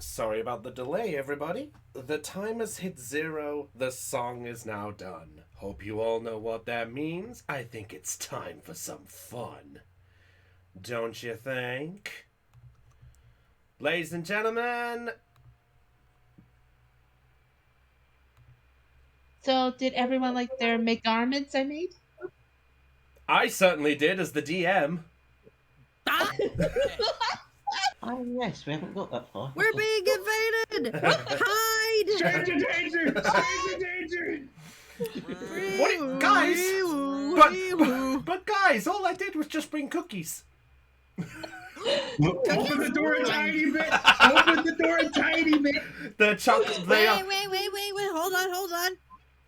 Sorry about the delay, everybody. The time has hit 0. The song is now done. Hope you all know what that means. I think it's time for some fun. Don't you think? Ladies and gentlemen. So, did everyone like their garments I made? I certainly did as the DM. Oh yes, we haven't got that far. We're being invaded! Hide! Stranger danger! Stranger danger! What, guys? But guys, all I did was just bring cookies. Open the door a tiny bit! Open the door a tiny bit! The chocolate. Wait, hold on.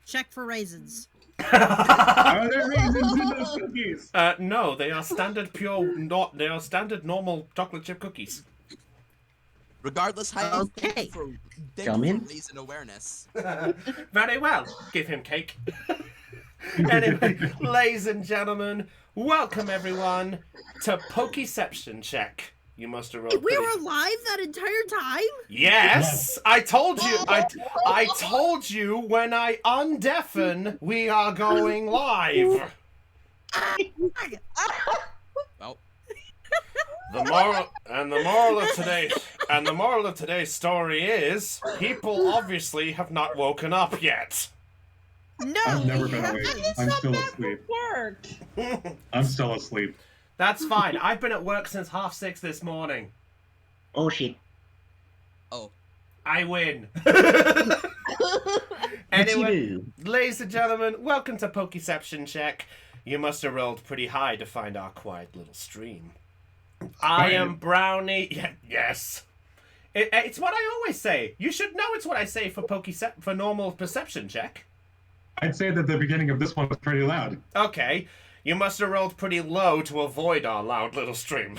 Check for raisins. Are there raisins in those cookies? No, they are standard they are standard normal chocolate chip cookies. Regardless, how Okay. for Come in. raisin awareness. Very well. Give him cake. Anyway, ladies and gentlemen, welcome everyone to Pokeception Check. You must have rolled. We were alive that entire time? Yes, I told you. I told you when I undeafen, we are going live. Well, The moral of today's story is people obviously have not woken up yet. No! I've never been awake. I'm still Back asleep. from work. I'm still asleep. That's fine. I've been at work since 6:30 this morning. Oh shit. oh, I win. What Anyway, you do? ladies and gentlemen, welcome to Pokeception Check. You must have rolled pretty high to find our quiet little stream. I am Brownie. Yes. It's what I always say. You should know it's what I say for normal perception check. I'd say that the beginning of this one was pretty loud. Okay. You must have rolled pretty low to avoid our loud little stream.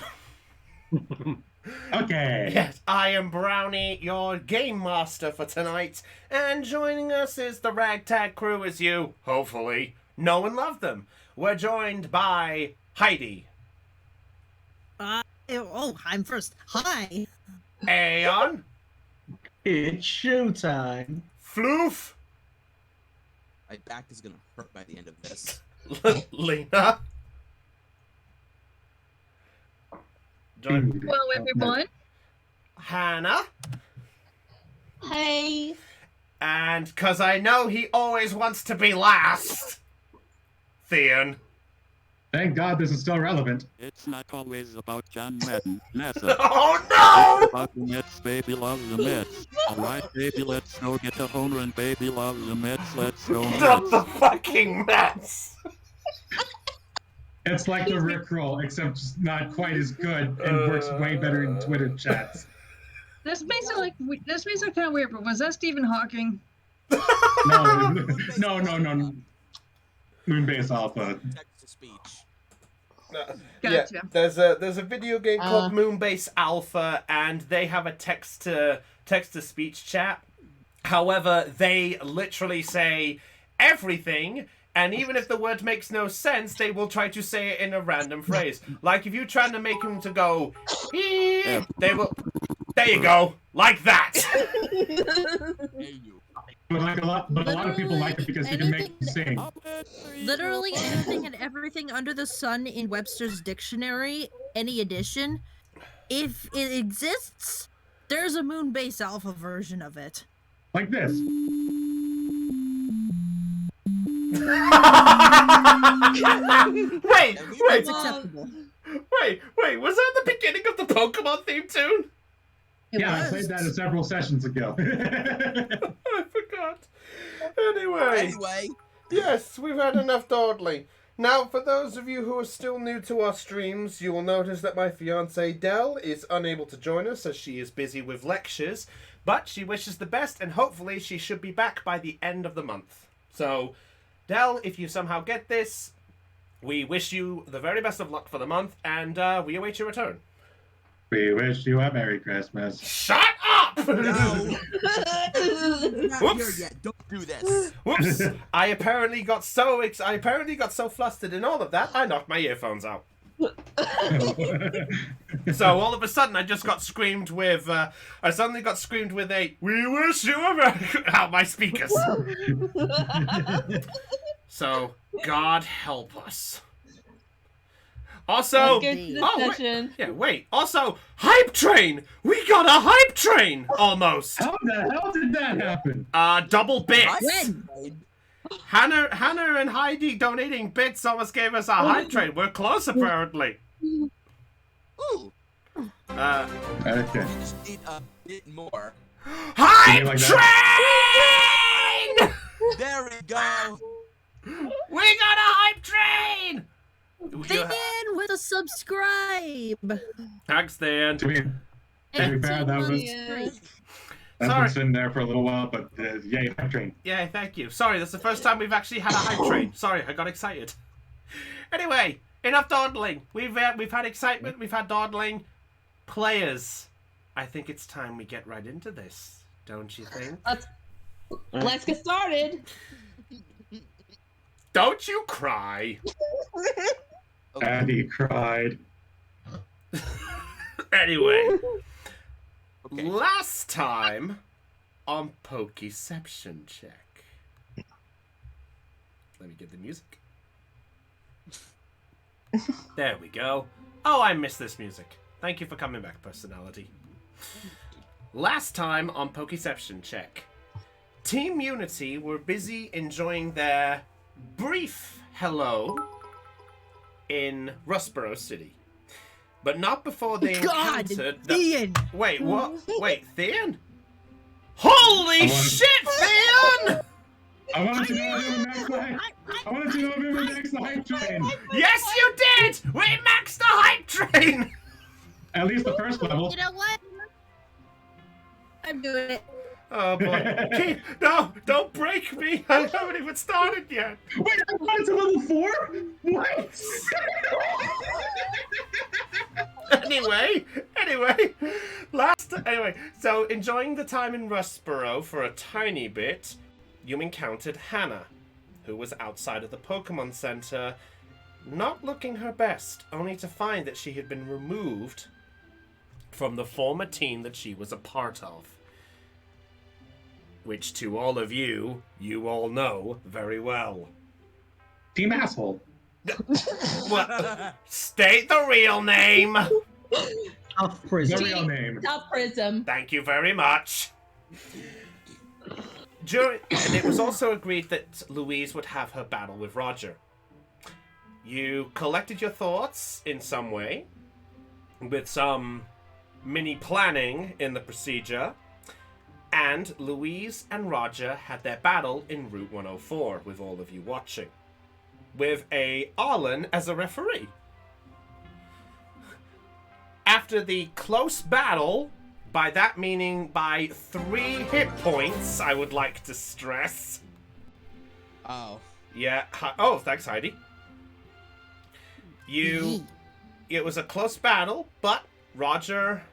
Okay. Yes, I am Brownie, your game master for tonight, and joining us is the ragtag crew as you, hopefully, know and love them. We're joined by Heidi, I'm first. Hi! Aeon, It's showtime. Floof, my back is gonna hurt by the end of this. Lena. Joined Dude. Hello, everyone. Hannah, Hey. and because I know he always wants to be last, Theon. Thank God this is still relevant. It's not always about John Madden, NASA. Oh no! It's about the Mets, baby loves the Mets. Alright, baby, let's go get a home run, baby loves the Mets, let's go Not Mets. the fucking Mets! It's like the Rickroll, except just not quite as good and works way better in Twitter chats. This may sound kind of weird, but was that Stephen Hawking? No. Moonbase Alpha. Text to speech. Gotcha. Yeah, there's a video game called Moonbase Alpha, and they have a text to speech chat. However, they literally say everything, and even if the word makes no sense, they will try to say it in a random phrase. Like if you're trying to make them to go, they will. There you go, like that. Hey, you. But a lot of people like it because you can make them sing. Literally anything and everything under the sun in Webster's dictionary, any edition, if it exists, there's a Moonbase Alpha version of it. Like this. Wait, It's acceptable. wait, was that the beginning of the Pokemon theme tune? Yeah, I was. played that several sessions ago. I forgot. Anyway, yes, we've had enough dawdling. Now, for those of you who are still new to our streams, you will notice that my fiance Dell is unable to join us as she is busy with lectures, but she wishes the best and hopefully she should be back by the end of the month. So, Dell, if you somehow get this, we wish you the very best of luck for the month and we await your return. We wish you a Merry Christmas. Shut up! No! Not Whoops. here yet. Don't do this. Whoops! I apparently got so flustered in all of that, I knocked my earphones out. So all of a sudden, I just got screamed with. I suddenly got screamed with a "We wish you a Merry" out my speakers. So God help us. Also, Let's get to the wait, session. yeah, wait. Also, hype train. We got a hype train almost. How the hell did that happen? Double bits. When? Hannah and Heidi donating bits almost gave us a hype train. We're close apparently. Ooh, Okay. you just need a bit more. Hype like train! There we go. We got a hype train! Thin with a subscribe. Thanks, Dan. To be fair, that was Yeah. that's been sitting there for a little while, but yay, hype train. Yeah, thank you. Sorry, that's the first time we've actually had a hype train. Sorry, I got excited. Anyway, enough dawdling. We've had excitement. We've had dawdling. Players, I think it's time we get right into this. Don't you think? Let's get started. Don't you cry. And he cried. Anyway, Okay. last time on Pokeception check. Let me get the music. There we go. Oh, I miss this music. Thank you for coming back, personality. Last time on Pokeception check, Team Unity were busy enjoying their brief hello in Rustboro City. But not before they God, encountered Ian. Wait, what? Wait, Thean? Holy shit, Thean! I wanted to know if it was next time. I wanted to know if it was next to hype train. Yes, you did! We maxed the hype train! At least the first level. You know what? I'm doing it. Oh boy. Keith, no, don't break me! I haven't even started yet! Wait, I wanted to level 4? What? Anyway, so enjoying the time in Rustboro for a tiny bit, you encountered Hannah, who was outside of the Pokemon Center, not looking her best, only to find that she had been removed from the former team that she was a part of. Which to all of you all know very well. Team asshole. Well, state the real name! Tough The prison. real name. Top Prism. Thank you very much. And it was also agreed that Louise would have her battle with Roger. You collected your thoughts in some way, with some mini planning in the procedure, and Louise and Roger had their battle in Route 104 with all of you watching, with a Arron as a referee. After the close battle, by that meaning by 3 hit points, I would like to stress. Oh. Yeah. Oh, thanks, Heidi. It was a close battle, but Roger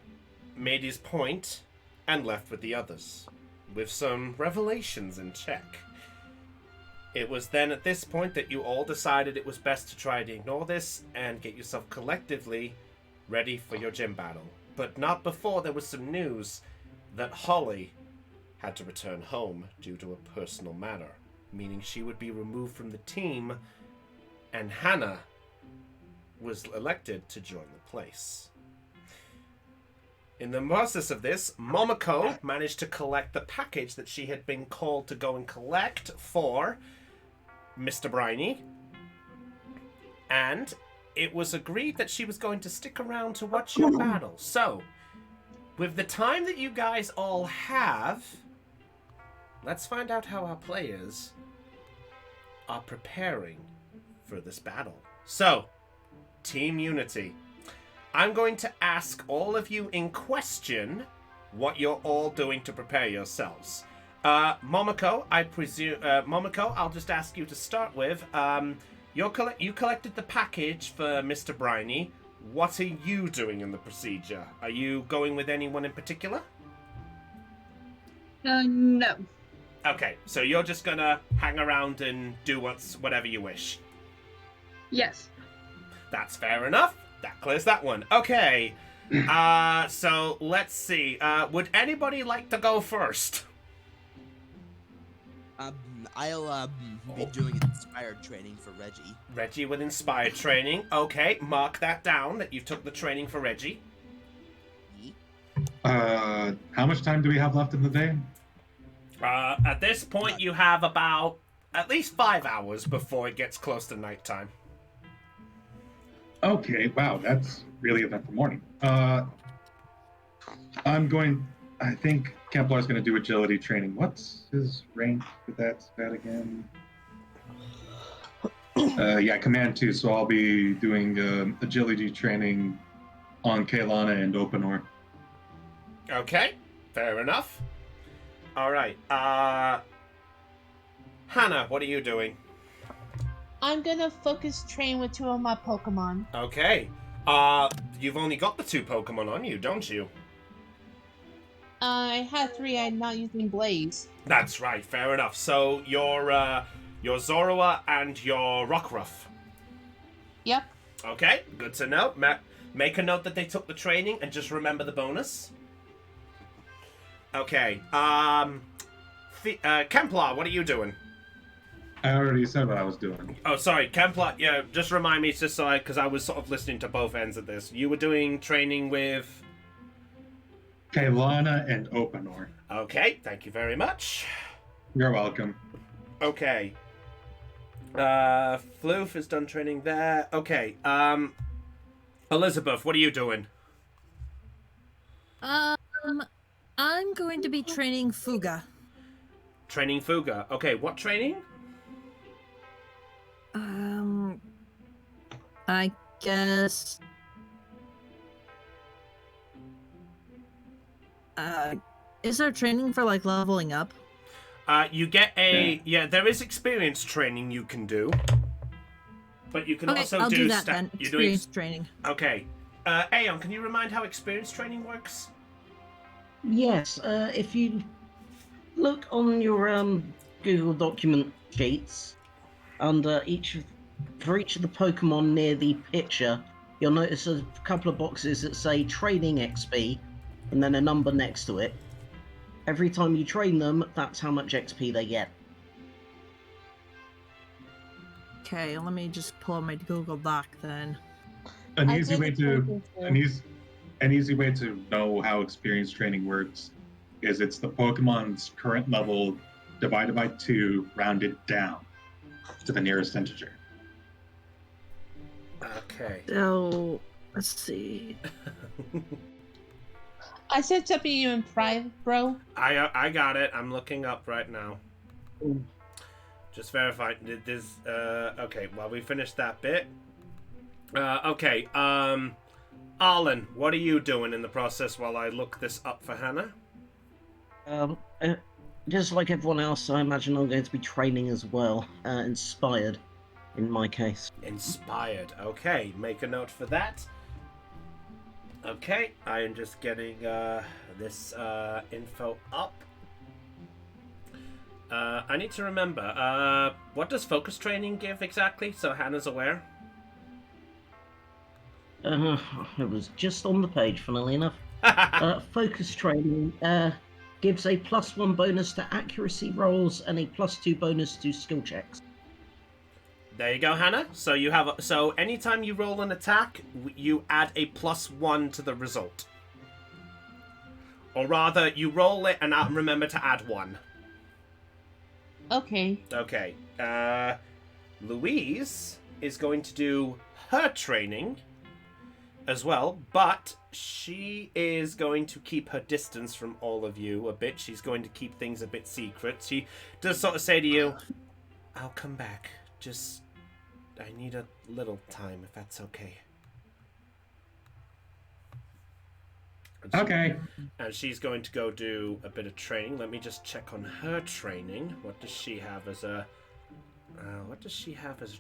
made his point and left with the others, with some revelations in check. It was then at this point that you all decided it was best to try to ignore this and get yourself collectively ready for your gym battle. But not before there was some news that Holly had to return home due to a personal matter, meaning she would be removed from the team, and Hannah was elected to join the place. In the process of this, Momoko managed to collect the package that she had been called to go and collect for Mr. Brownie, and it was agreed that she was going to stick around to watch your battle. So, with the time that you guys all have, let's find out how our players are preparing for this battle. So, Team Unity. I'm going to ask all of you in question what you're all doing to prepare yourselves. Momoko, I presume... Momoko, I'll just ask you to start with. You collected the package for Mr. Brownie. What are you doing in the procedure? Are you going with anyone in particular? No. Okay, so you're just gonna hang around and do whatever you wish. Yes. That's fair enough. That clears that one. Okay. So let's see. Would anybody like to go first? I'll be doing inspired training for Reggie. Reggie with inspired training. Okay, mark that down that you took the training for Reggie. How much time do we have left in the day? At this point, you have about at least 5 hours before it gets close to nighttime. Okay, wow, that's really eventful morning. I think Kemplar's going to do agility training. What's his rank with that stat again? Yeah, command 2, so I'll be doing agility training on Kaylana and Openor. Okay, fair enough. Alright, Hannah, what are you doing? I'm gonna focus train with 2 of my Pokemon. Okay, you've only got the 2 Pokemon on you, don't you? I had 3, I'm not using Blaze. That's right, fair enough. So, your Zorua and your Rockruff. Yep. Okay, good to know. Make a note that they took the training and just remember the bonus. Okay, Kemplar, what are you doing? I already said what I was doing. Oh, sorry, Kemplar, yeah, just remind me, just so because I was sort of listening to both ends of this. You were doing training with... Kaylana and Openor. Okay, thank you very much. You're welcome. Okay. Floof has done training there. Okay, Elizabeth, what are you doing? I'm going to be training Fuga. Training Fuga. Okay, what training? I guess... is there training for, like, leveling up? You get a... Yeah, there is experience training you can do. But you can also I'll do that then. then. You're doing... Experience training. Okay. Aeon, can you remind how experience training works? Yes, if you look on your Google document sheets, for each of the Pokemon near the picture, you'll notice a couple of boxes that say Training XP, and then a number next to it. Every time you train them, that's how much XP they get. Okay, let me just pull up my Google Doc then. An I easy did way the to focus an easy way to know how experience training works is it's the Pokemon's current level divided by 2, rounded down to the nearest integer. Okay. So, let's see. I said something to you in private, bro. I got it. I'm looking up right now. Ooh. Just verify. There's okay. While we finish that bit. Okay. Arlen, what are you doing in the process while I look this up for Hannah? Just like everyone else, I imagine I'm going to be training as well. Inspired, in my case. Inspired. Okay. Make a note for that. Okay. I am just getting this info up. I need to remember. What does focus training give exactly? So Hannah's aware. It was just on the page, funnily enough. Focus training gives a +1 bonus to accuracy rolls and a +2 bonus to skill checks. There you go, Hannah. So you have anytime you roll an attack, you add a +1 to the result. Or rather, you roll it and remember to add 1. Okay. Okay. Louise is going to do her training as well, but she is going to keep her distance from all of you a bit. She's going to keep things a bit secret. She does sort of say to you, I'll come back. Just, I need a little time, if that's okay. Okay. And she's going to go do a bit of training. Let me just check on her training. What does she have as a...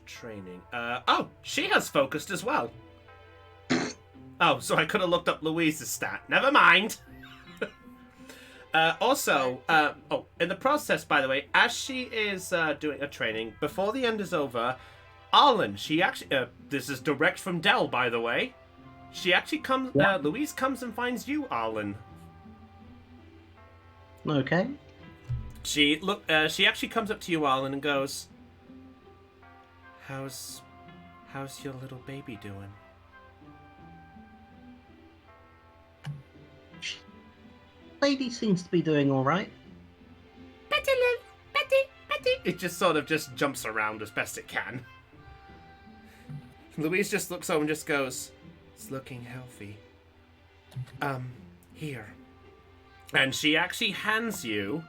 training? Oh, she has focused as well. Oh, so I could have looked up Louise's stat. Never mind. In the process, by the way, as she is doing a training, before the end is over, Arlen, she actually, this is direct from Dell, by the way. She actually comes, Louise comes and finds you, Arlen. Okay. She actually comes up to you, Arlen, and goes, How's your little baby doing? Lady seems to be doing all right. Betty. It just sort of just jumps around as best it can. Louise just looks over and just goes, It's looking healthy. Here. And she actually hands you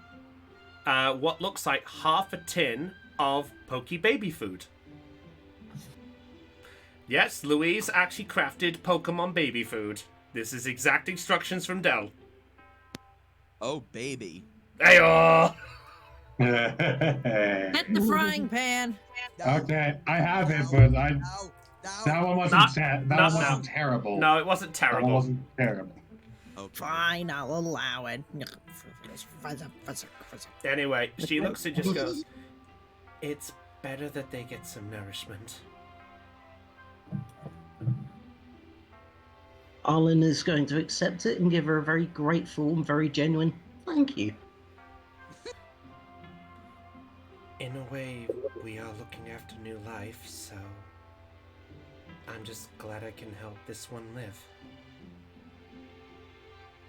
what looks like half a tin of Pokey baby food. Yes, Louise actually crafted Pokemon baby food. This is exact instructions from Dell. Oh, baby. Hey-oh! Hit the frying pan. Okay, I have it, but that one wasn't terrible. No, it wasn't That one terrible. wasn't terrible. Okay. Fine, I'll allow it. Anyway, she looks and just goes, It's better that they get some nourishment. Arlen is going to accept it and give her a very grateful and very genuine thank you. In a way, we are looking after new life, so I'm just glad I can help this one live.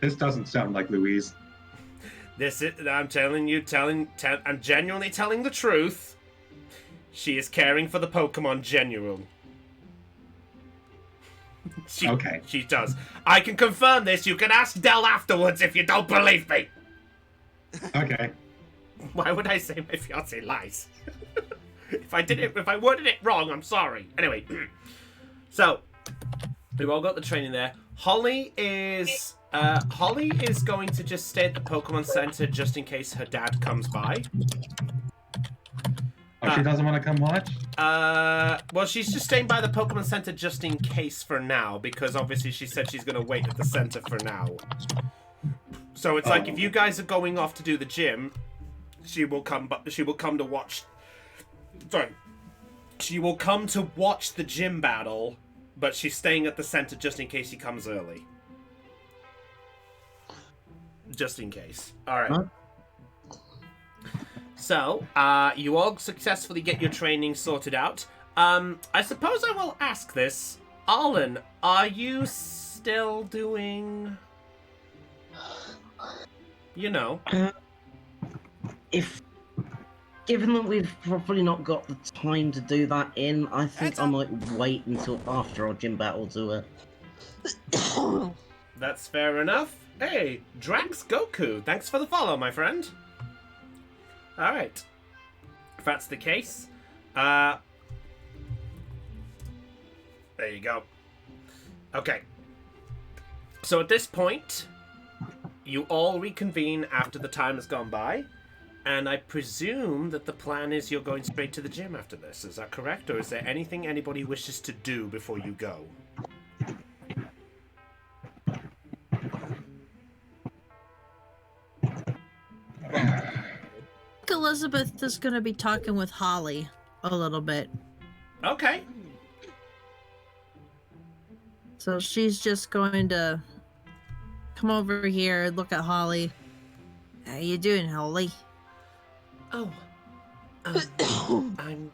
This doesn't sound like Louise. I'm telling you, I'm genuinely telling the truth. She is caring for the Pokemon genuine. Okay. She does. I can confirm this. You can ask Dell afterwards if you don't believe me. Okay. Why would I say my fiance lies? If I worded it wrong, I'm sorry. Anyway, so we've all got the training there. Holly is going to just stay at the Pokemon Center just in case her dad comes by. Oh, she doesn't want to come watch? Well, she's just staying by the Pokemon Center just in case for now, because obviously she said she's going to wait at the center for now. So it's like if you guys are going off to do the gym, she will come to watch. Sorry. She will come to watch the gym battle, but she's staying at the center just in case he comes early. Just in case. All right. Huh? So, you all successfully get your training sorted out. I suppose I will ask this. Arlen, are you still doing... You know. Given that we've probably not got the time to do that I think I might wait until after our gym battle to That's fair enough. Hey, Drax Goku, thanks for the follow, my friend. Alright. If that's the case, there you go. Okay. So at this point, you all reconvene after the time has gone by, and I presume that the plan is you're going straight to the gym after this. Is that correct? Or is there anything anybody wishes to do before you go? Elizabeth is going to be talking with Holly a little bit. Okay. So she's just going to come over here, look at Holly. How you doing, Holly? Oh, I'm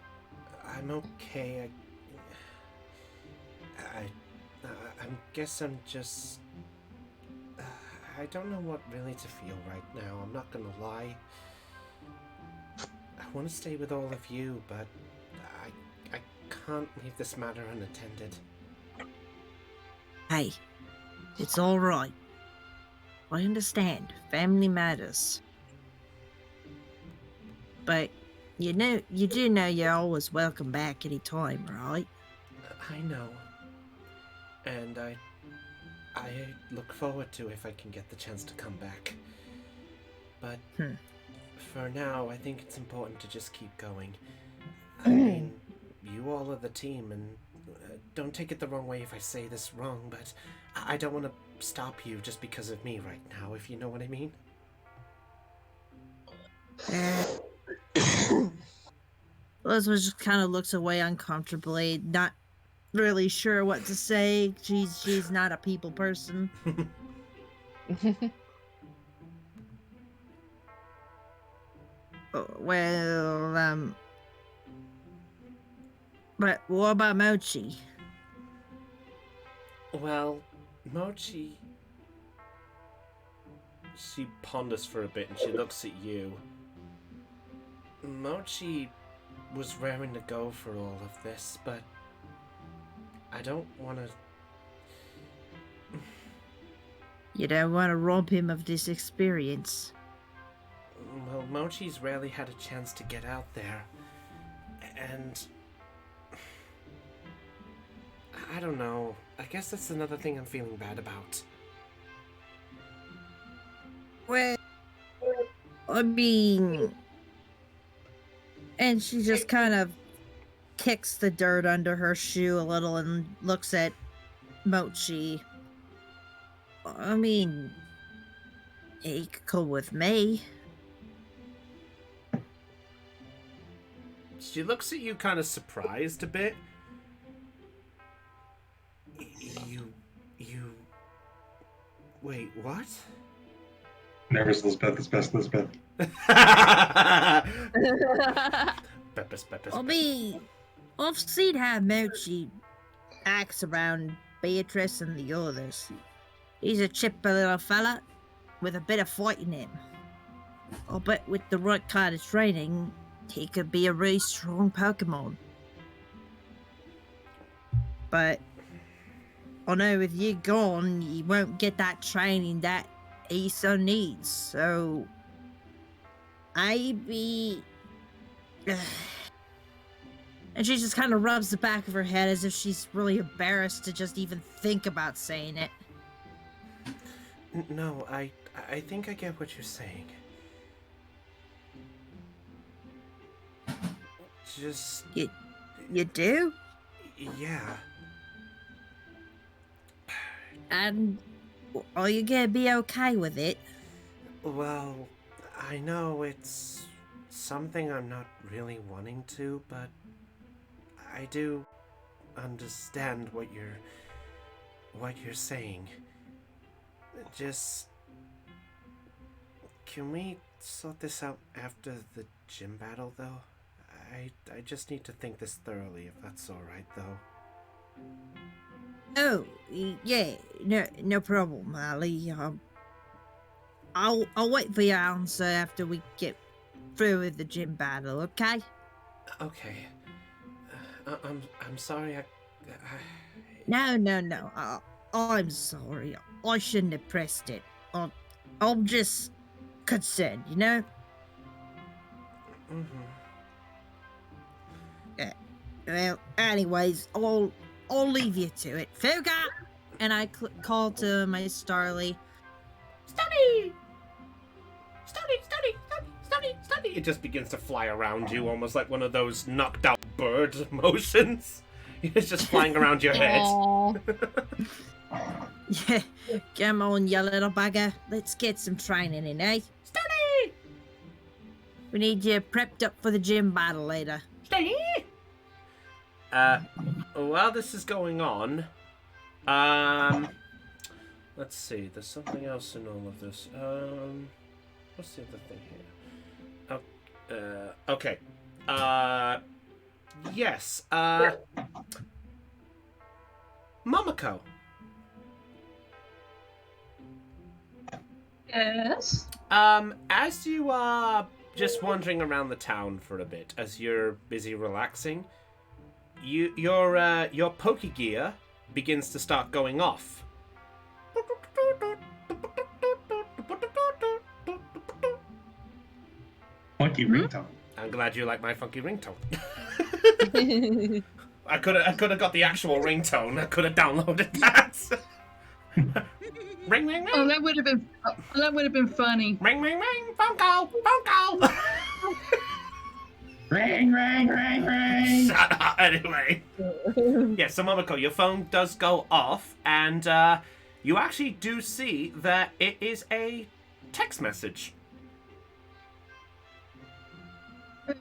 okay. I guess I'm just. I don't know what really to feel right now. I'm not gonna lie. I want to stay with all of you, but I can't leave this matter unattended. Hey, it's all right. I understand. Family matters. But you do know you're always welcome back anytime, right? I know. And I look forward to if I can get the chance to come back. But for now, I think it's important to just keep going. I mean, you all are the team, and don't take it the wrong way if I say this wrong, but I don't want to stop you just because of me right now, if you know what I mean. Elizabeth just kind of looks away uncomfortably, not really sure what to say. She's not a people person. Well, but what about Mochi? Well, Mochi... She ponders for a bit and she looks at you. Mochi was raring to go for all of this, but I don't want to... You don't want to rob him of this experience. Well, Mochi's rarely had a chance to get out there. And... I don't know. I guess that's another thing I'm feeling bad about. Well, I mean... And she just kind of kicks the dirt under her shoe a little and looks at Mochi. I mean, he could come with me. She looks at you kind of surprised a bit. You... Wait, what? Nervous Elizabeth is best Elizabeth. I mean, I've seen how Mochi acts around Beatrice and the others. He's a chipper little fella with a bit of fight in him. I bet with the right kind of training, he could be a really strong Pokemon. But I know with you gone, you won't get that training that he so needs. So maybe... And she just kind of rubs the back of her head as if she's really embarrassed to just even think about saying it. No, I think I get what you're saying. Just... You do? Yeah. And are you gonna be okay with it? Well, I know it's something I'm not really wanting to, but I do understand what you're saying. Just... Can we sort this out after the gym battle, though? I just need to think this thoroughly, if that's alright, though. Oh, yeah, no problem, Ali. I'll wait for your answer after we get through with the gym battle, okay? Okay. I'm sorry, No. I'm sorry. I shouldn't have pressed it. I'm just concerned, you know? Mm-hmm. Well, anyways, I'll leave you to it. Fuga! And I call to my Starly. Study! Study! It just begins to fly around you, almost like one of those knocked out bird motions. It's just flying around your head. Yeah, come on, you little bugger. Let's get some training in, eh? Study! We need you prepped up for the gym battle later. Study! While this is going on, let's see, there's something else in all of this. What's the other thing here? Okay. Yes, Momoko. Yes. As you are just wandering around the town for a bit, as you're busy relaxing, your Pokegear begins to start going off. Funky ringtone. I'm glad you like my funky ringtone. I could have got the actual ringtone. I could have downloaded that. Ring, ring, ring. Oh, that would have been funny. Ring, ring, ring. Phone call. Phone call. Ring, ring, ring, ring. Shut up. Anyway. Yeah, so Momoko, your phone does go off, and you actually do see that it is a text message.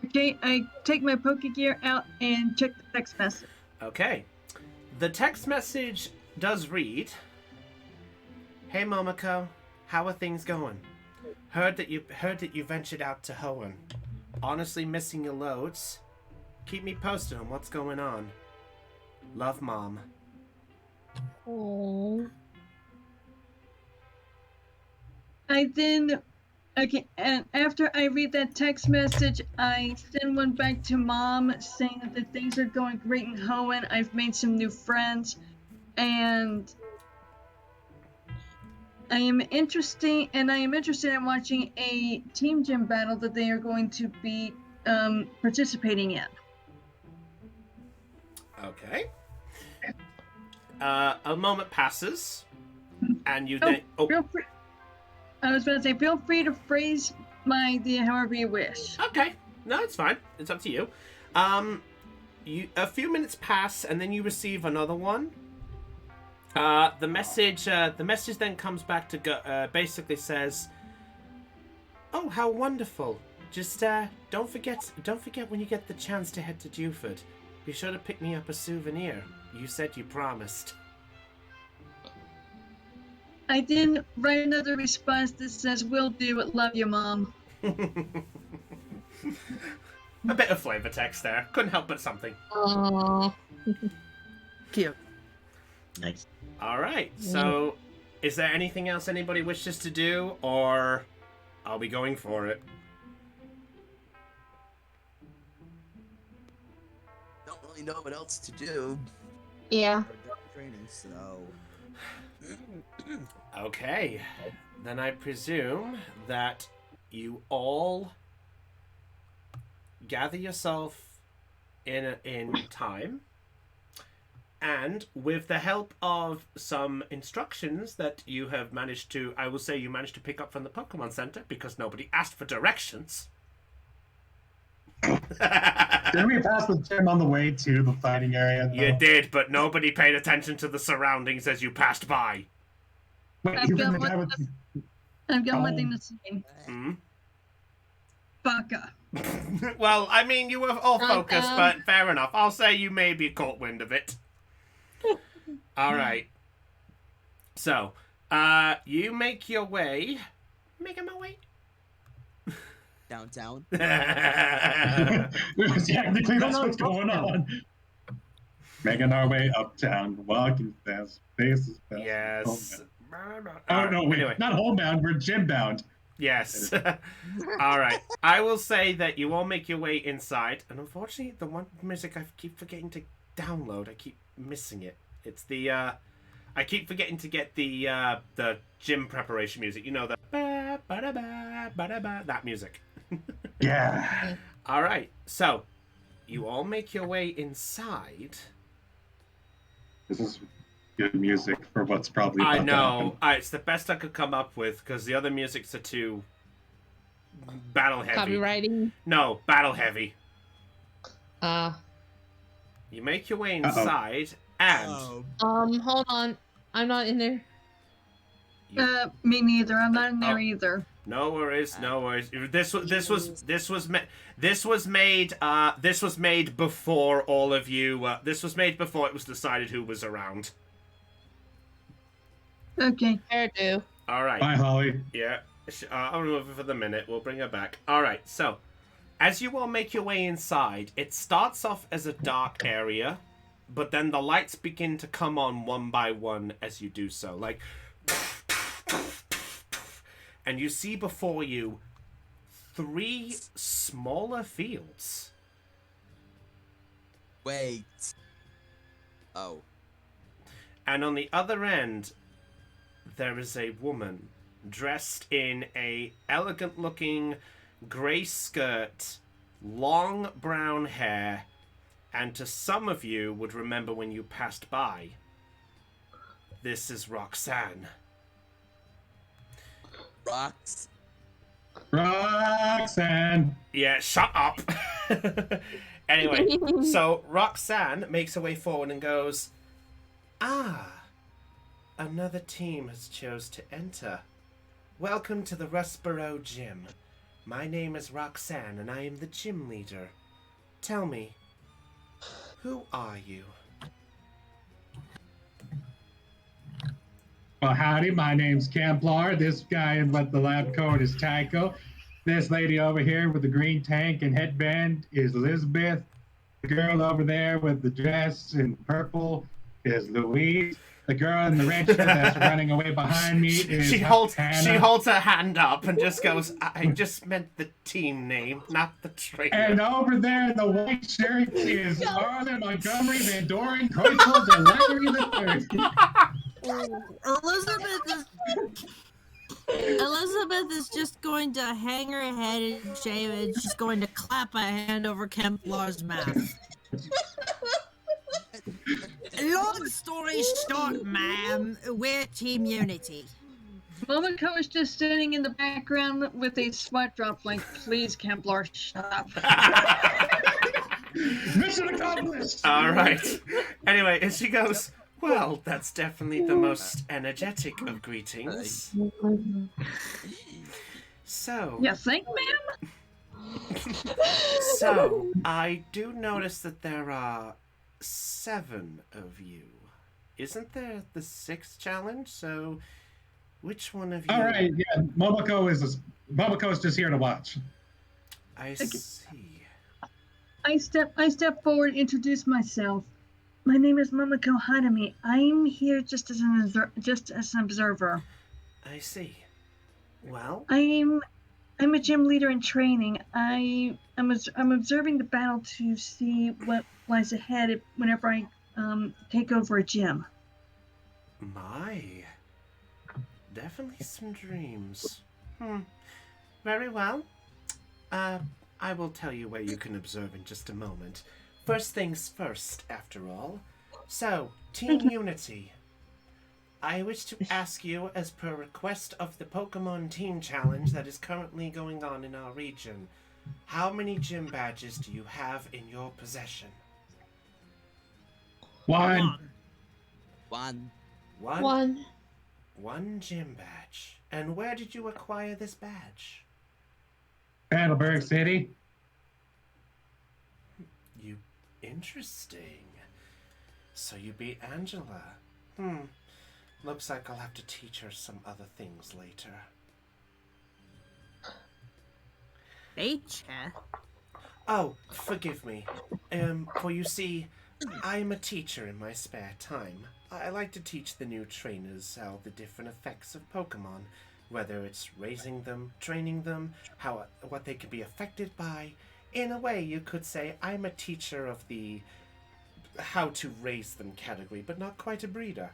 Okay, I take my Pokegear out and check the text message. Okay. The text message does read, "Hey Momoko, how are things going? Heard that you ventured out to Hoenn. Honestly missing you loads. Keep me posted on what's going on. Love, Mom." Oh. Okay, and after I read that text message, I send one back to Mom saying that things are going great in Hoenn. I've made some new friends, and I am interested in watching a team gym battle that they are going to be participating in. Okay. A moment passes, and you then. Oh, Feel free. I was about to say, feel free to phrase my idea however you wish. okay. No, it's fine. It's up to you. A few minutes pass, and then you receive another one. The message then comes back to basically says, "Oh, how wonderful! Just don't forget when you get the chance to head to Dewford. Be sure to pick me up a souvenir. You said you promised." I then write another response that says, "Will do. Love you, Mom." A bit of flavor text there. Couldn't help but something. Aww. Cute. Nice. All right. So, is there anything else anybody wishes to do, or are we going for it? Don't really know what else to do. Yeah. We're done training, so. Okay. Then I presume that you all gather yourself in time, and with the help of some instructions that you have managed to, I will say you managed to pick up from the Pokemon Center because nobody asked for directions. Didn't we pass the gym on the way to the fighting area? Though? You did, but nobody paid attention to the surroundings as you passed by. Wait, I've even got the guy with... one thing to say. Hmm? Baka. Well, I mean, you were all focused, but fair enough. I'll say you maybe caught wind of it. All right. So, you make your way. Making my way. Downtown. Technically, that's what's going on. Making our way uptown, walking fast, faces fast. Yes. Oh, no, wait. Anyway. Not homebound, we're gym bound. Yes. All right. I will say that you all make your way inside, and unfortunately, the one music I keep forgetting to download, I keep missing it. It's the I keep forgetting to get the gym preparation music. You know, the that music. Yeah. All right. So, you all make your way inside. This is good music for what's probably about I to know. happen. It's the best I could come up with because the other musics are too battle heavy. Copywriting. No, battle heavy. You make your way inside, and Hold on. I'm not in there. Me neither. I'm not in there either. No worries, no worries. This was made before all of you. This was made before it was decided who was around. Okay. Fair do. All right. Bye, Holly. Yeah. I'll remove it for the minute. We'll bring her back. All right. So, as you all make your way inside, it starts off as a dark area, but then the lights begin to come on one by one as you do so. Like, and you see before you 3 smaller fields. Wait. Oh. And on the other end, there is a woman dressed in a elegant-looking grey skirt, long brown hair, and to some of you would remember when you passed by, this is Roxanne. Roxanne. Yeah, shut up. Anyway, so Roxanne makes her way forward and goes, "Ah, another team has chose to enter. Welcome to the Rustboro Gym. My name is Roxanne, and I am the gym leader. Tell me, who are you? Well, howdy, my name's Camplar. This guy with the lab coat is Tycho. This lady over here with the green tank and headband is Elizabeth. The girl over there with the dress in purple is Louise. The girl in the red shirt that's running away behind me is She holds Hannah. her hand up and just goes, I just meant the team name, not the trainer. And over there in the white shirt is Arlen Montgomery Van Doren Kreutzel Delary Elizabeth is just going to hang her head and shave it. She's going to clap a hand over Kemplar's mouth. Long story short, ma'am, we're Team Unity. Momoko is just standing in the background with a sweat drop like, please, Kemplar, shut up. Mission accomplished! All right. Anyway, and she goes, well, that's definitely the most energetic of greetings. So... You think, ma'am? So, I do notice that there are 7 of you. Isn't there the 6th challenge? So, which one of you... All right, yeah, Momoko is just here to watch. I see. I step forward, introduce myself. My name is Momoko Hanami. I'm here just as an observer. I see. Well, I'm a gym leader in training. I'm observing the battle to see what lies ahead whenever I take over a gym. my. Definitely some dreams. Very well. I will tell you where you can observe in just a moment. First things first, after all. So, Team Unity. I wish to ask you, as per request of the Pokemon Team Challenge that is currently going on in our region, how many gym badges do you have in your possession? One. One gym badge. And where did you acquire this badge? Battleburg City. Interesting. So you beat Angela. Looks like I'll have to teach her some other things later. Teacher? Oh, forgive me. For you see, I'm a teacher in my spare time. I like to teach the new trainers how the different effects of Pokemon, whether it's raising them, training them, what they can be affected by. In a way, you could say I'm a teacher of the how to raise them category, but not quite a breeder.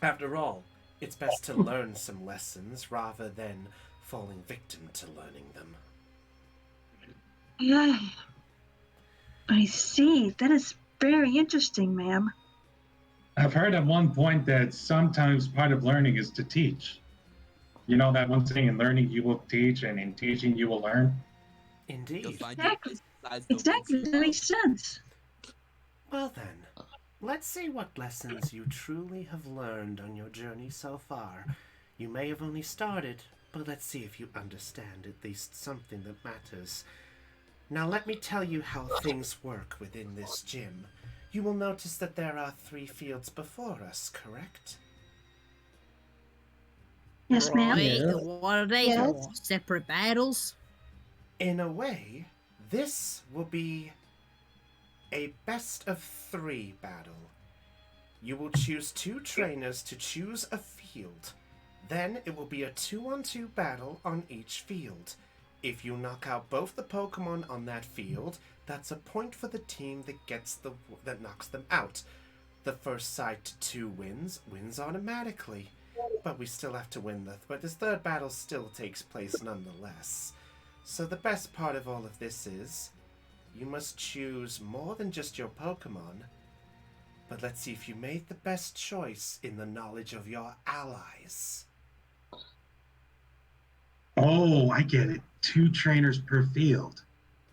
After all, it's best to learn some lessons rather than falling victim to learning them. Yeah. I see. That is very interesting, ma'am. I've heard at one point that sometimes part of learning is to teach. You know that one saying, in learning you will teach, and in teaching you will learn? Indeed. Exactly. That makes sense. Well then, let's see what lessons you truly have learned on your journey so far. You may have only started, but let's see if you understand at least something that matters. Now let me tell you how things work within this gym. You will notice that there are 3 fields before us, correct? Yes, ma'am. Wait, what are they for? Separate battles? In a way, this will be a best of 3 battle. You will choose 2 trainers to choose a field. Then it will be a 2-on-2 battle on each field. If you knock out both the Pokemon on that field, that's a point for the team that knocks them out. The first side to 2 wins automatically. But we still have to win but this 3rd battle still takes place nonetheless. So the best part of all of this is, you must choose more than just your Pokemon, but let's see if you made the best choice in the knowledge of your allies. Oh, I get it. 2 trainers per field.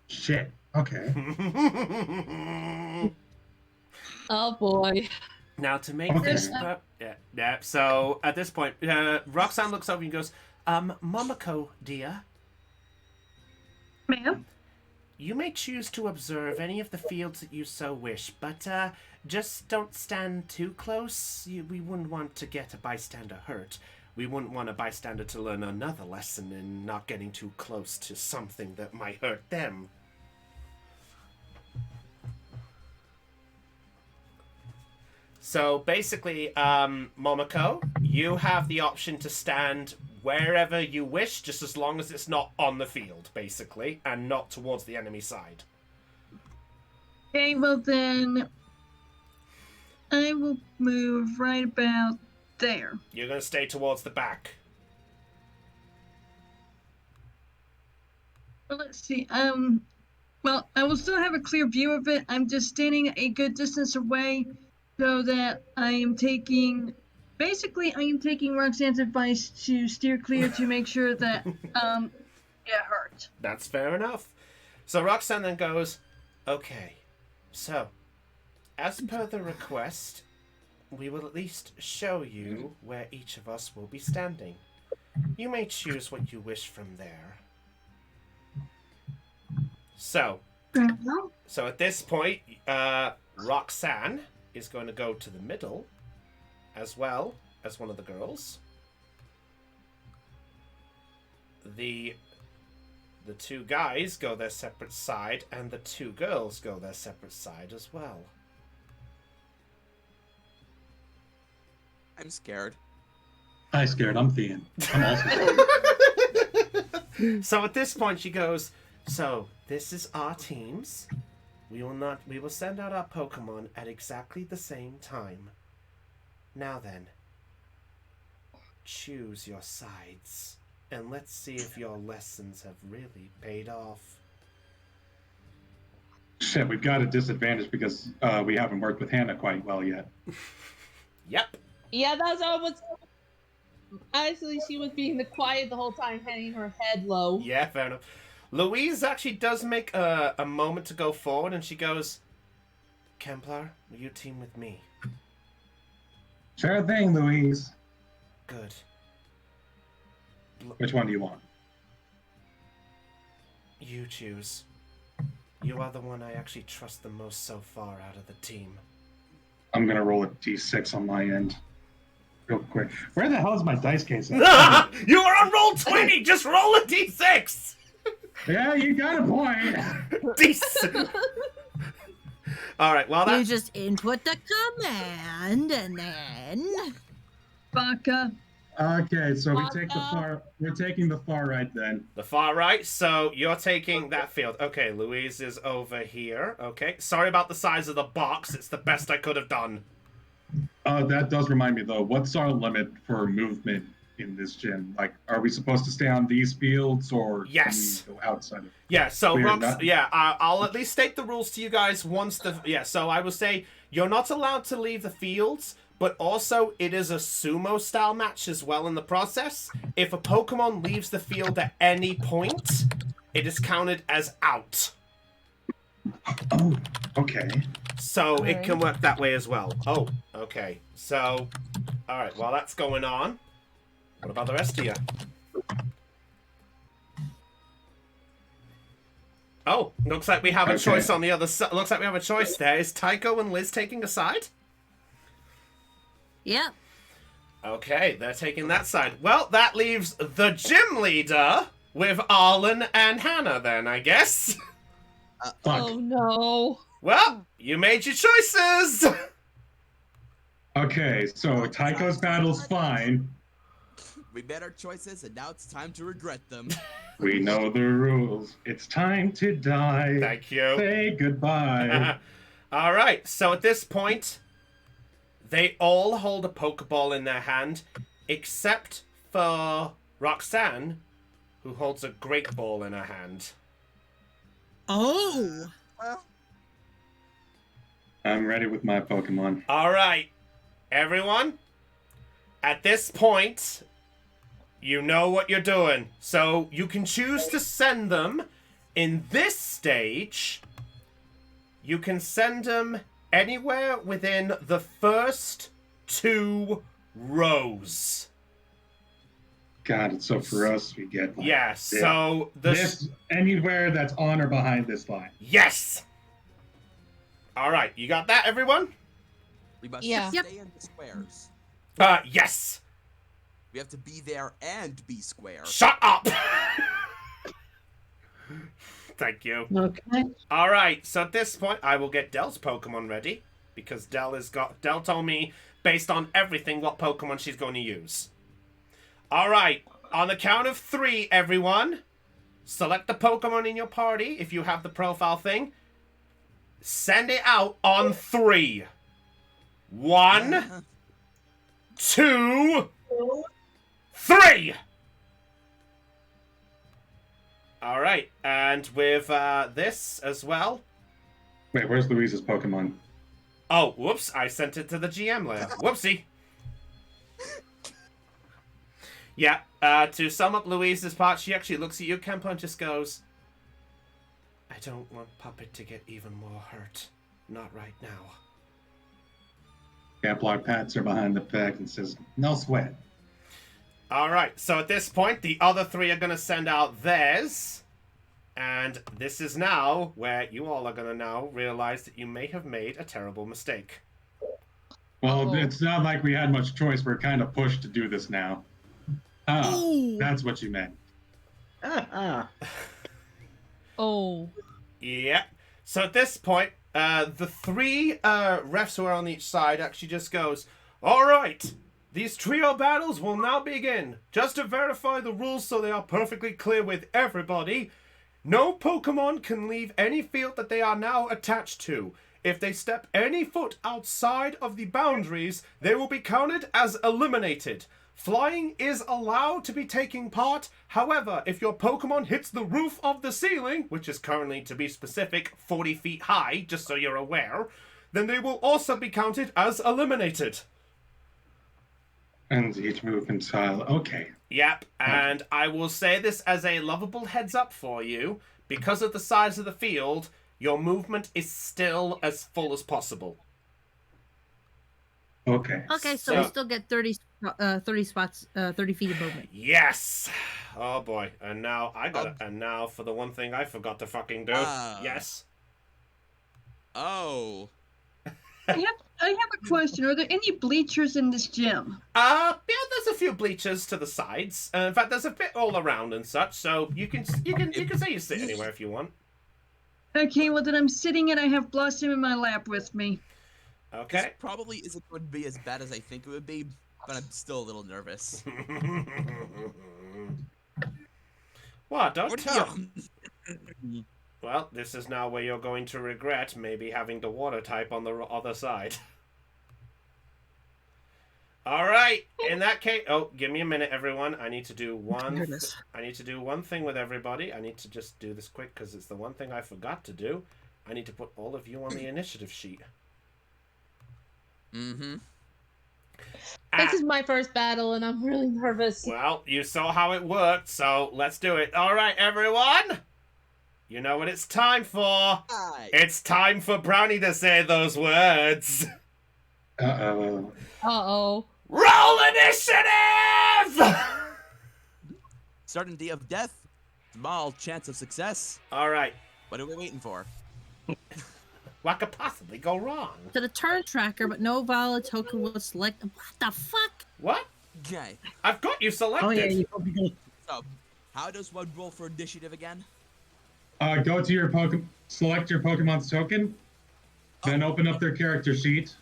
Shit. Okay. Oh boy. Now to make this... So at this point, Roxanne looks over and goes, Momoko, dear, Ma'am? You may choose to observe any of the fields that you so wish, but just don't stand too close. We wouldn't want to get a bystander hurt. We wouldn't want a bystander to learn another lesson in not getting too close to something that might hurt them. So basically, Momoko, you have the option to stand wherever you wish, just as long as it's not on the field, basically, and not towards the enemy side. Okay, well then, I will move right about there. You're going to stay towards the back. Well, let's see. Well, I will still have a clear view of it. I'm just standing a good distance away so that I am taking Roxanne's advice to steer clear to make sure that, get hurt. That's fair enough. So Roxanne then goes, okay, so, as per the request, we will at least show you where each of us will be standing. You may choose what you wish from there. So at this point, Roxanne is going to go to the middle, as well as one of the girls. The two guys go their separate side, and the two girls go their separate side as well. I'm scared. I'm scared. I'm Thean. I'm also scared. So at this point, she goes, so this is our teams. We will send out our Pokemon at exactly the same time. Now then, choose your sides, and let's see if your lessons have really paid off. Shit, we've got a disadvantage because we haven't worked with Hannah quite well yet. Yep. Yeah, that's almost. Actually, she was being quiet the whole time, hanging her head low. Yeah, fair enough. Louise actually does make a moment to go forward, and she goes, Kemplar, will you team with me? Sure thing, Louise. Good. Which one do you want? You choose. You are the one I actually trust the most so far out of the team. I'm gonna roll a d6 on my end. Real quick. Where the hell is my dice case at? You are on roll 20! Just roll a d6! Yeah, you got a point. D6. Alright, well You that's... just input the command and then. Baka. Okay, so we're taking the far right then. The far right, so you're taking that field. Okay, Louise is over here. Okay, sorry about the size of the box. It's the best I could have done. That does remind me though, what's our limit for movement in this gym? Like, are we supposed to stay on these fields or yes, can we go outside of Yeah, so not... I'll at least state the rules to you guys once so I will say you're not allowed to leave the fields, but also it is a sumo style match as well in the process. If a Pokemon leaves the field at any point, it is counted as out. Oh, okay. So it can work that way as well. Oh, okay. So, alright, while that's going on, what about the rest of you? Oh, looks like we have a choice on the other side. Looks like we have a choice there. Is Tycho and Liz taking a side? Yep. Okay, they're taking that side. Well, that leaves the gym leader with Arlen and Hannah then, I guess. Oh no. Well, you made your choices! Okay, so Tycho's battle's fine. We made our choices, and now it's time to regret them. We know the rules. It's time to die. Thank you. Say goodbye. Alright, so at this point, they all hold a Pokeball in their hand, except for Roxanne, who holds a Great Ball in her hand. Oh! I'm ready with my Pokemon. Alright, everyone, at this point, you know what you're doing. So you can choose to send them in this stage. You can send them anywhere within the first 2 rows. God, it's so for us. We get like, Yeah, so this anywhere that's on or behind this line. Yes! Alright, you got that, everyone? We must Yeah. stay in the squares. Yes! We have to be there and be square. Shut up! Thank you. Okay. Alright, so at this point, I will get Dell's Pokemon ready. Because Dell told me, based on everything, what Pokemon she's going to use. Alright, on the count of 3, everyone. Select the Pokemon in your party, if you have the profile thing. Send it out on 3. 1, 2, 3! Alright, and with this as well. Wait, where's Louise's Pokemon? Oh, whoops, I sent it to the GM layer. Whoopsie. Yeah, to sum up Louise's part, she actually looks at you, Kempo, and just goes, I don't want Puppet to get even more hurt. Not right now. Kepler pats her behind the back and says, no sweat. Alright, so at this point, the other 3 are going to send out theirs. And this is now where you all are going to now realize that you may have made a terrible mistake. Well, it's not like we had much choice. We're kind of pushed to do this now. That's what you meant. Oh. Yeah. So at this point, the 3 refs who are on each side actually just goes, Alright, these trio battles will now begin. Just to verify the rules so they are perfectly clear with everybody, no Pokemon can leave any field that they are now attached to. If they step any foot outside of the boundaries, they will be counted as eliminated. Flying is allowed to be taking part. However, if your Pokemon hits the roof of the ceiling, which is currently, to be specific, 40 feet high, just so you're aware, then they will also be counted as eliminated. And each movement style. Okay. Yep, and I will say this as a lovable heads up for you. Because of the size of the field, your movement is still as full as possible. Okay. Okay, so we still get 30 spots, 30 feet of movement. Yes! Oh boy, and now and now for the one thing I forgot to fucking do. Yes? Oh. I have a question. Are there any bleachers in this gym? Yeah, there's a few bleachers to the sides. In fact, there's a bit all around and such, so you can say you sit anywhere if you want. Okay, well then I'm sitting and I have Blossom in my lap with me. Okay. This probably isn't going to be as bad as I think it would be, but I'm still a little nervous. What? Don't tell. Well, this is now where you're going to regret maybe having the water type on the other side. Alright, in that case... Oh, give me a minute, everyone. I need to do one... I need to do one thing with everybody. I need to just do this quick, because it's the one thing I forgot to do. I need to put all of you on the initiative sheet. Mm-hmm. This is my first battle, and I'm really nervous. Well, you saw how it worked, so let's do it. Alright, everyone! You know what it's time for? Hi. It's time for Brownie to say those words. Uh-oh. Uh-oh. Roll initiative! Certainty of death. Small chance of success. Alright. What are we waiting for? What could possibly go wrong? To the turn tracker, but no valid token was selected. What the fuck? What? Okay. I've got you selected. Oh yeah, you probably do. So, how does one roll for initiative again? Go to your Pokemon, select your Pokemon's token, then open up their character sheet.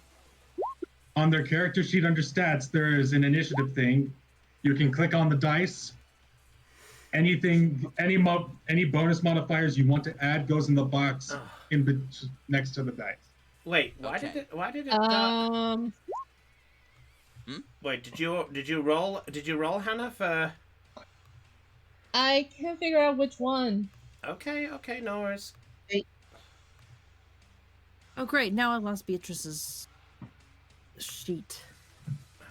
On their character sheet under stats, there is an initiative thing. You can click on the dice. Anything, any bonus modifiers you want to add goes in the box next to the dice. Wait, why Okay. did it? Wait, did you roll? Did you roll, Hannah? For... I can't figure out which one. Okay, no worries. Oh great, now I lost Beatrice's sheet.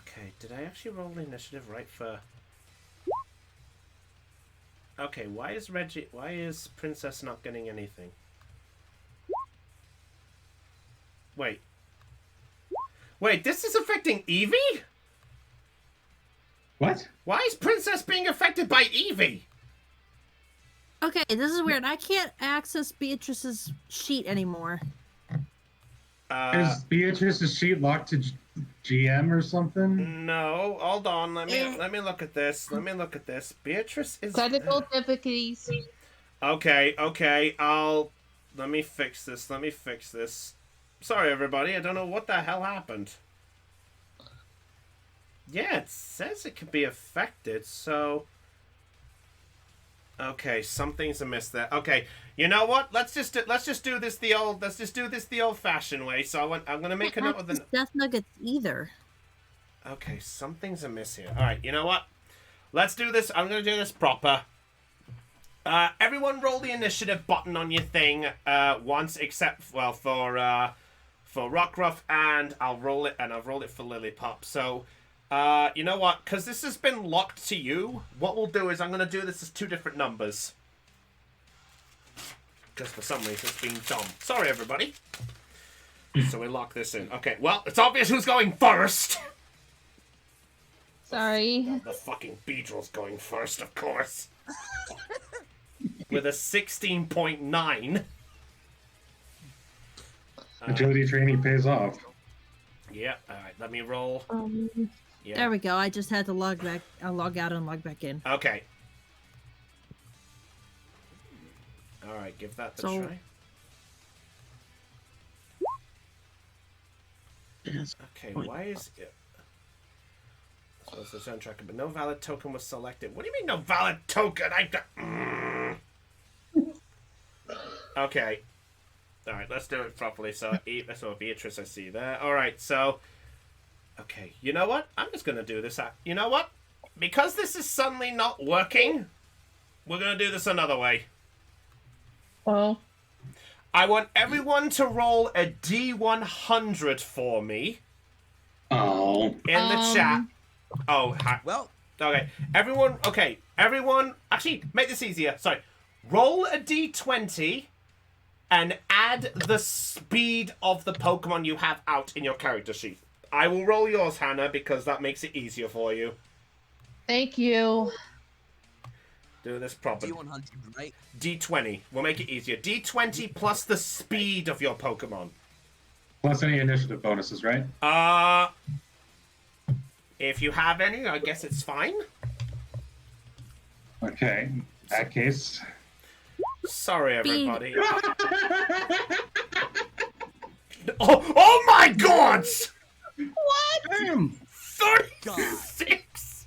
Okay, did I actually roll the initiative right for... Okay, why is Princess not getting anything? Wait, this is affecting Eevee? What? Why is Princess being affected by Eevee? Okay, this is weird. I can't access Beatrice's sheet anymore. Is Beatrice's sheet locked to GM or something? No, hold on. Let me look at this. Let me look at this. Beatrice is Technical difficulties. Okay. Let me fix this. Sorry, everybody. I don't know what the hell happened. Yeah, it says it can be affected. So, okay, something's amiss there. Okay, you know what? Let's just do this the old-fashioned way. So I'm gonna make a note of the Death Nuggets either. Okay, something's amiss here. All right, you know what? Let's do this. I'm gonna do this proper. Everyone roll the initiative button on your thing once, except for Rockruff, and I'll roll it for Lollipop. So, you know what? Because this has been locked to you, what we'll do is I'm gonna do this as 2 different numbers. Because for some reason it's being dumb. Sorry, everybody. So we lock this in. Okay, well, it's obvious who's going first. Sorry. The fucking Beedrill's going first, of course. With a 16.9. Agility training pays off. Yeah, alright, let me roll. Yeah. There we go. I just had to log out and log back in. Okay. Alright, give that a try. Okay, why is it... So it's the turn tracker, but no valid token was selected. What do you mean no valid token? Okay. Alright, let's do it properly. So, that's what Beatrice I see there. Alright, so... Okay, you know what? I'm just gonna do this. You know what? Because this is suddenly not working, we're gonna do this another way. Oh. I want everyone to roll a D100 for me. Oh. In the chat. Oh, well. Okay. Everyone, actually, make this easier. Sorry. Roll a D20 and add the speed of the Pokemon you have out in your character sheet. I will roll yours, Hannah, because that makes it easier for you. Thank you. Do this properly. D100, right? D20. We'll make it easier. D20 plus the speed of your Pokemon. Plus any initiative bonuses, right? If you have any, I guess it's fine. Okay. In that case... Sorry, everybody. oh my God! What? Damn. 36!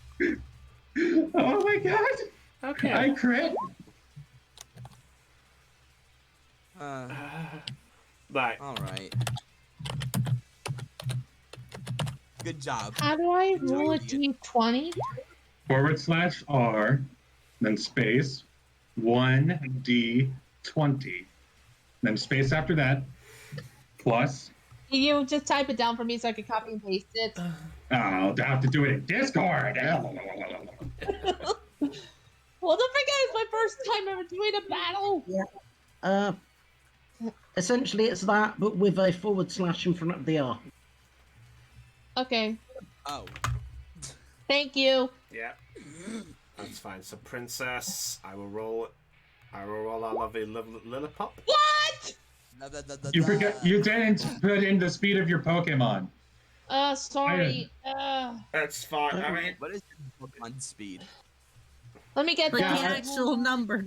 Oh my God! Okay. I crit! Bye. Alright. Good job. How do I roll a D20? /R, then space, 1D20. Then space after that, plus... Can you just type it down for me so I can copy and paste it? I'll have to do it in Discord. Well, don't forget, it's my first time ever doing a battle. Yeah. Essentially, it's that, but with a / in front of the R. Okay. Oh. Thank you. Yeah. That's fine. So, Princess, I will roll our lovely Lollipop. What? You forgot. You didn't put in the speed of your Pokemon. Sorry. That's fine. I mean, what is your Pokemon speed? Let me get Like that. the actual number,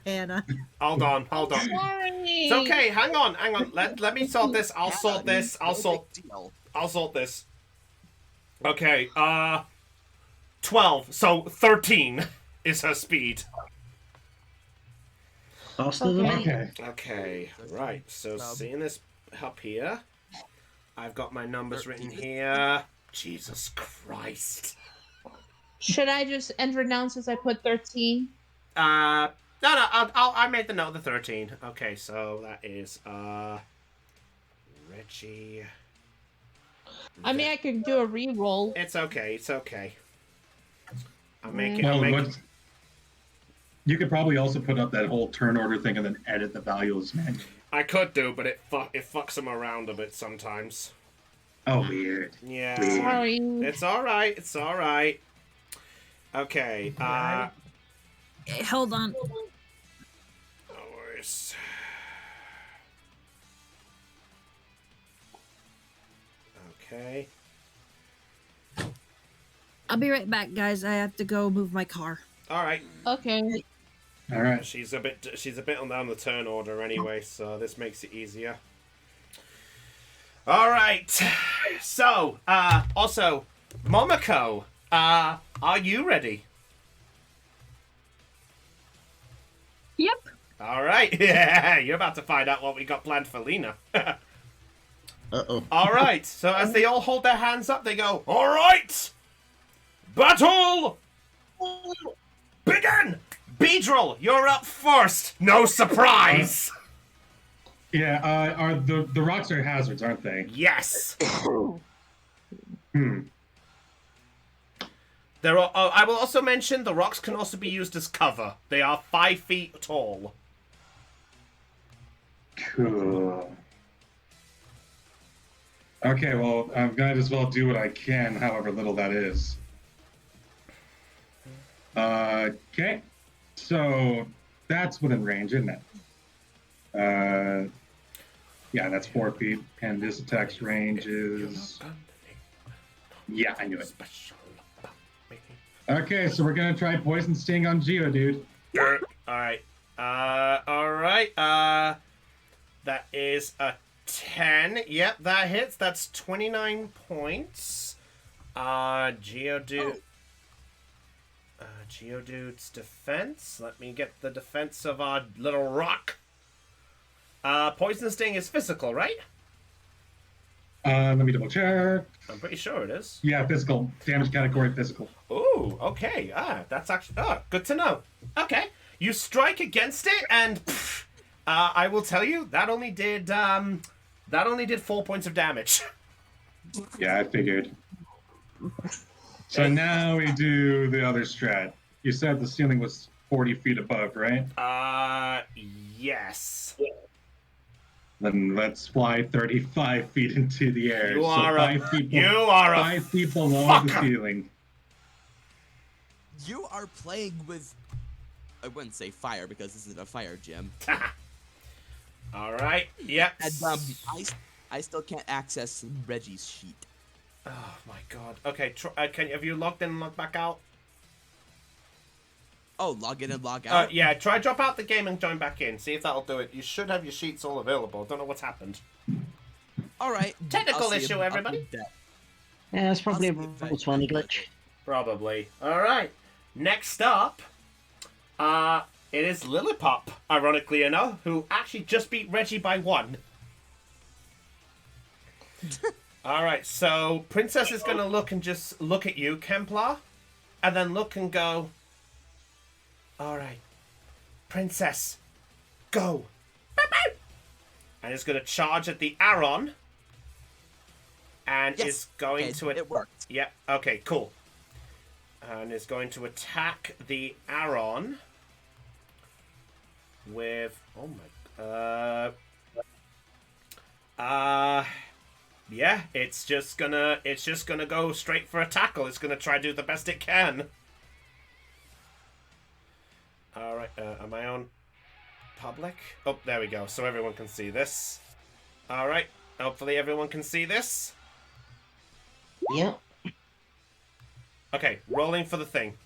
Hannah. Hold on. Sorry. It's okay. Hang on. Let me sort this. I'll sort this. I'll sort this. Okay. 12. So 13 is her speed. Okay. Right. So seeing this up here, I've got my numbers written here. Jesus Christ. Should I just enter it down since I put 13? No. I made the note of the 13. Okay, so that is Reggie. I mean, I could do a re-roll. It's okay. I'll make Well, it. you could probably also put up that whole turn order thing and then edit the values manually. I could do, but it fucks them around a bit sometimes. Oh, weird. Yeah. Sorry. It's all right. Okay. Hold on. No worries. Okay. I'll be right back, guys. I have to go move my car. All right. Okay. All right. She's a bit on down the turn order anyway, so this makes it easier. All right. So, also, Momoko, are you ready? Yep. All right. Yeah, you're about to find out what we got planned for Lena. Uh-oh. All right. So as they all hold their hands up, they go, "All right, battle, begin." Beedrill, you're up first. No surprise. Yeah, are the rocks are hazards, aren't they? Yes. Hmm. There are. I will also mention the rocks can also be used as cover. They are 5 feet tall. Cool. Okay, well, I might as well do what I can, however little that is. Okay. So that's within range, isn't it? Yeah, that's 4 feet, and this attack's range is. Yeah, I knew it. Okay, so we're gonna try Poison Sting on Geodude. Alright. Alright. That is a 10. Yep, that hits. That's 29 points. Geodude. Geodude's defense. Let me get the defense of our little rock. Poison Sting is physical, right? Let me double check. I'm pretty sure it is. Yeah, physical. Damage category physical. Ooh, okay. That's actually good to know. Okay, you strike against it, and I will tell you that only did 4 points of damage. Yeah, I figured. So now we do the other strat. You said the ceiling was 40 feet above, right? Yes. Then let's fly 35 feet into the air. You are a 5 feet. You are 5 feet below fucker. the ceiling. You are playing with, I wouldn't say fire because this isn't a fire gym. All right. Yep. And I still can't access Reggie's sheet. Oh my god. Okay. Have you logged in and logged back out? Oh, log in and log out. Yeah. Try drop out the game and join back in. See if that'll do it. You should have your sheets all available. Don't know what's happened. All right. Technical issue, everybody. Yeah, it's probably a I'll see if I- roll 20 glitch. Probably. All right. Next up, it is Lollipop, ironically enough, who actually just beat Reggie by 1. All right. So Princess is gonna look and just look at you, Kemplar, and then look and go. All right, Princess, go. And it's going to charge at the Arron. And Yes. is going Okay, to... it worked. Yeah, okay, cool. And is going to attack the Arron with... Oh my... yeah, it's just gonna go straight for a tackle. It's gonna try to do the best it can. Alright, am I on public? Oh, there we go. So everyone can see this. Alright, hopefully everyone can see this. Yep. Okay, rolling for the thing.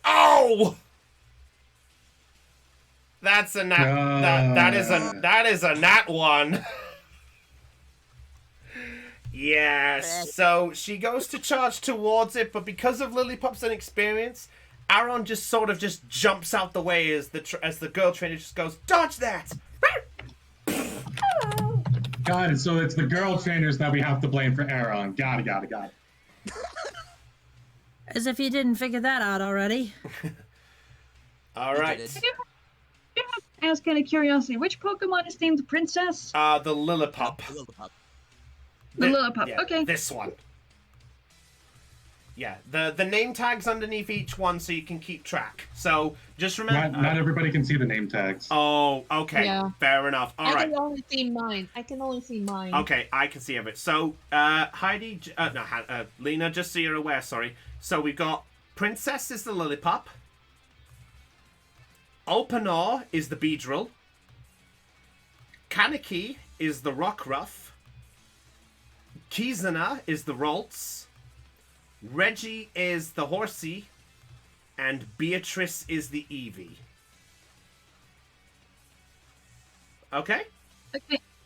Oh! That's a nat. That is a nat 1. Yes. So she goes to charge towards it, but because of Lollipop's inexperience, Arron just sort of just jumps out the way as the girl trainer just goes, "Dodge that!" Got it. So it's the girl trainers that we have to blame for Arron. Got it. As if you didn't figure that out already. All right. Ask out of curiosity, which Pokemon is named Princess? The Lollipop. Lollipop. The Lollipop. Yeah, Okay. This one. Yeah, the name tags underneath each one so you can keep track. So just remember. Not everybody can see the name tags. Oh, okay. Yeah. Fair enough. All I right. can only see mine. Okay, I can see everything. So, Heidi, Lena, just so you're aware, sorry. So we've got Princess is the Lollipop. Ulpanor is the Beedrill. Kaneki is the Rockruff. Kizuna is the Ralts. Reggie is the Horsey. And Beatrice is the Eevee. Okay?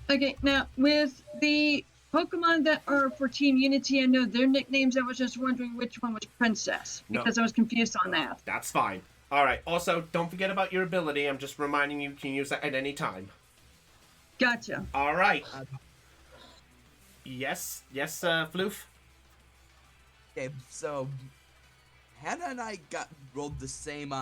Okay, now, with the Pokemon that are for Team Unity, I know their nicknames. I was just wondering which one was Princess, because I was confused on that. That's fine. Alright, also, don't forget about your ability. I'm just reminding you can use that at any time. Gotcha. Alright. Yes, Floof? Okay, so Hannah and I rolled the same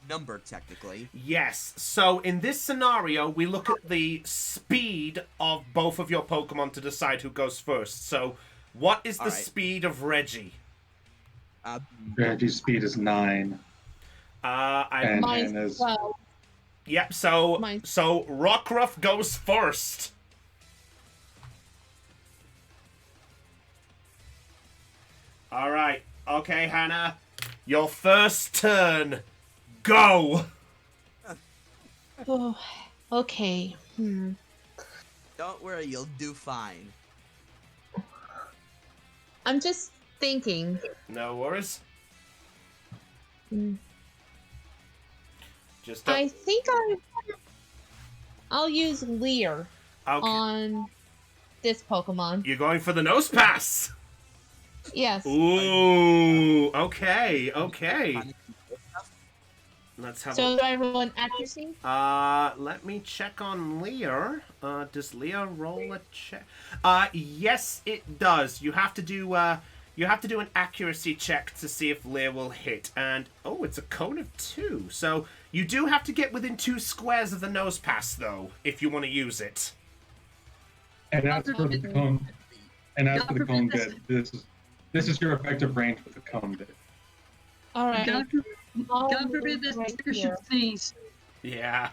number, technically. Yes, so in this scenario, we look at the speed of both of your Pokemon to decide who goes first. So, what is the speed of Reggie? Reggie's speed is 9. And Mine's Hannah's 12. Yep, so Rockruff goes first. Alright, okay, Hannah. Your first turn. Go! Oh, okay. Don't worry, you'll do fine. I'm just thinking. No worries. Just I think I'll use Leer on this Pokemon. You're going for the Nosepass? Yes. Ooh, okay. Let's have So do I roll an accuracy? let me check on Lear. Does Lear roll a check? Yes, it does. You have to do an accuracy check to see if Lear will hit. And it's a cone of 2. So you do have to get within 2 squares of the Nosepass, though, if you want to use it. And as for the cone, bit, this is your effective range with the cone bit. All right. God forbid this should cease. Yeah.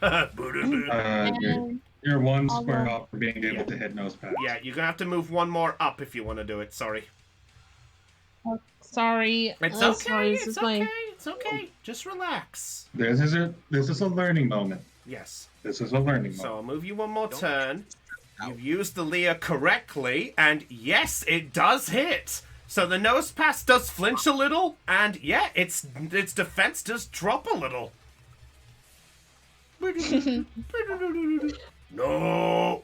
You're one square up for being able to hit Nosepass. Yeah, you're gonna have to move one more up if you want to do it. Sorry. Sorry. It's Oh, okay. sorry, It's okay. It's okay. Just relax. This is a learning moment. Yes. This is a learning moment. So I'll move you one more turn. You've used the Leer correctly, and yes, it does hit. So the Nosepass does flinch a little, and yeah, its defense does drop a little. No.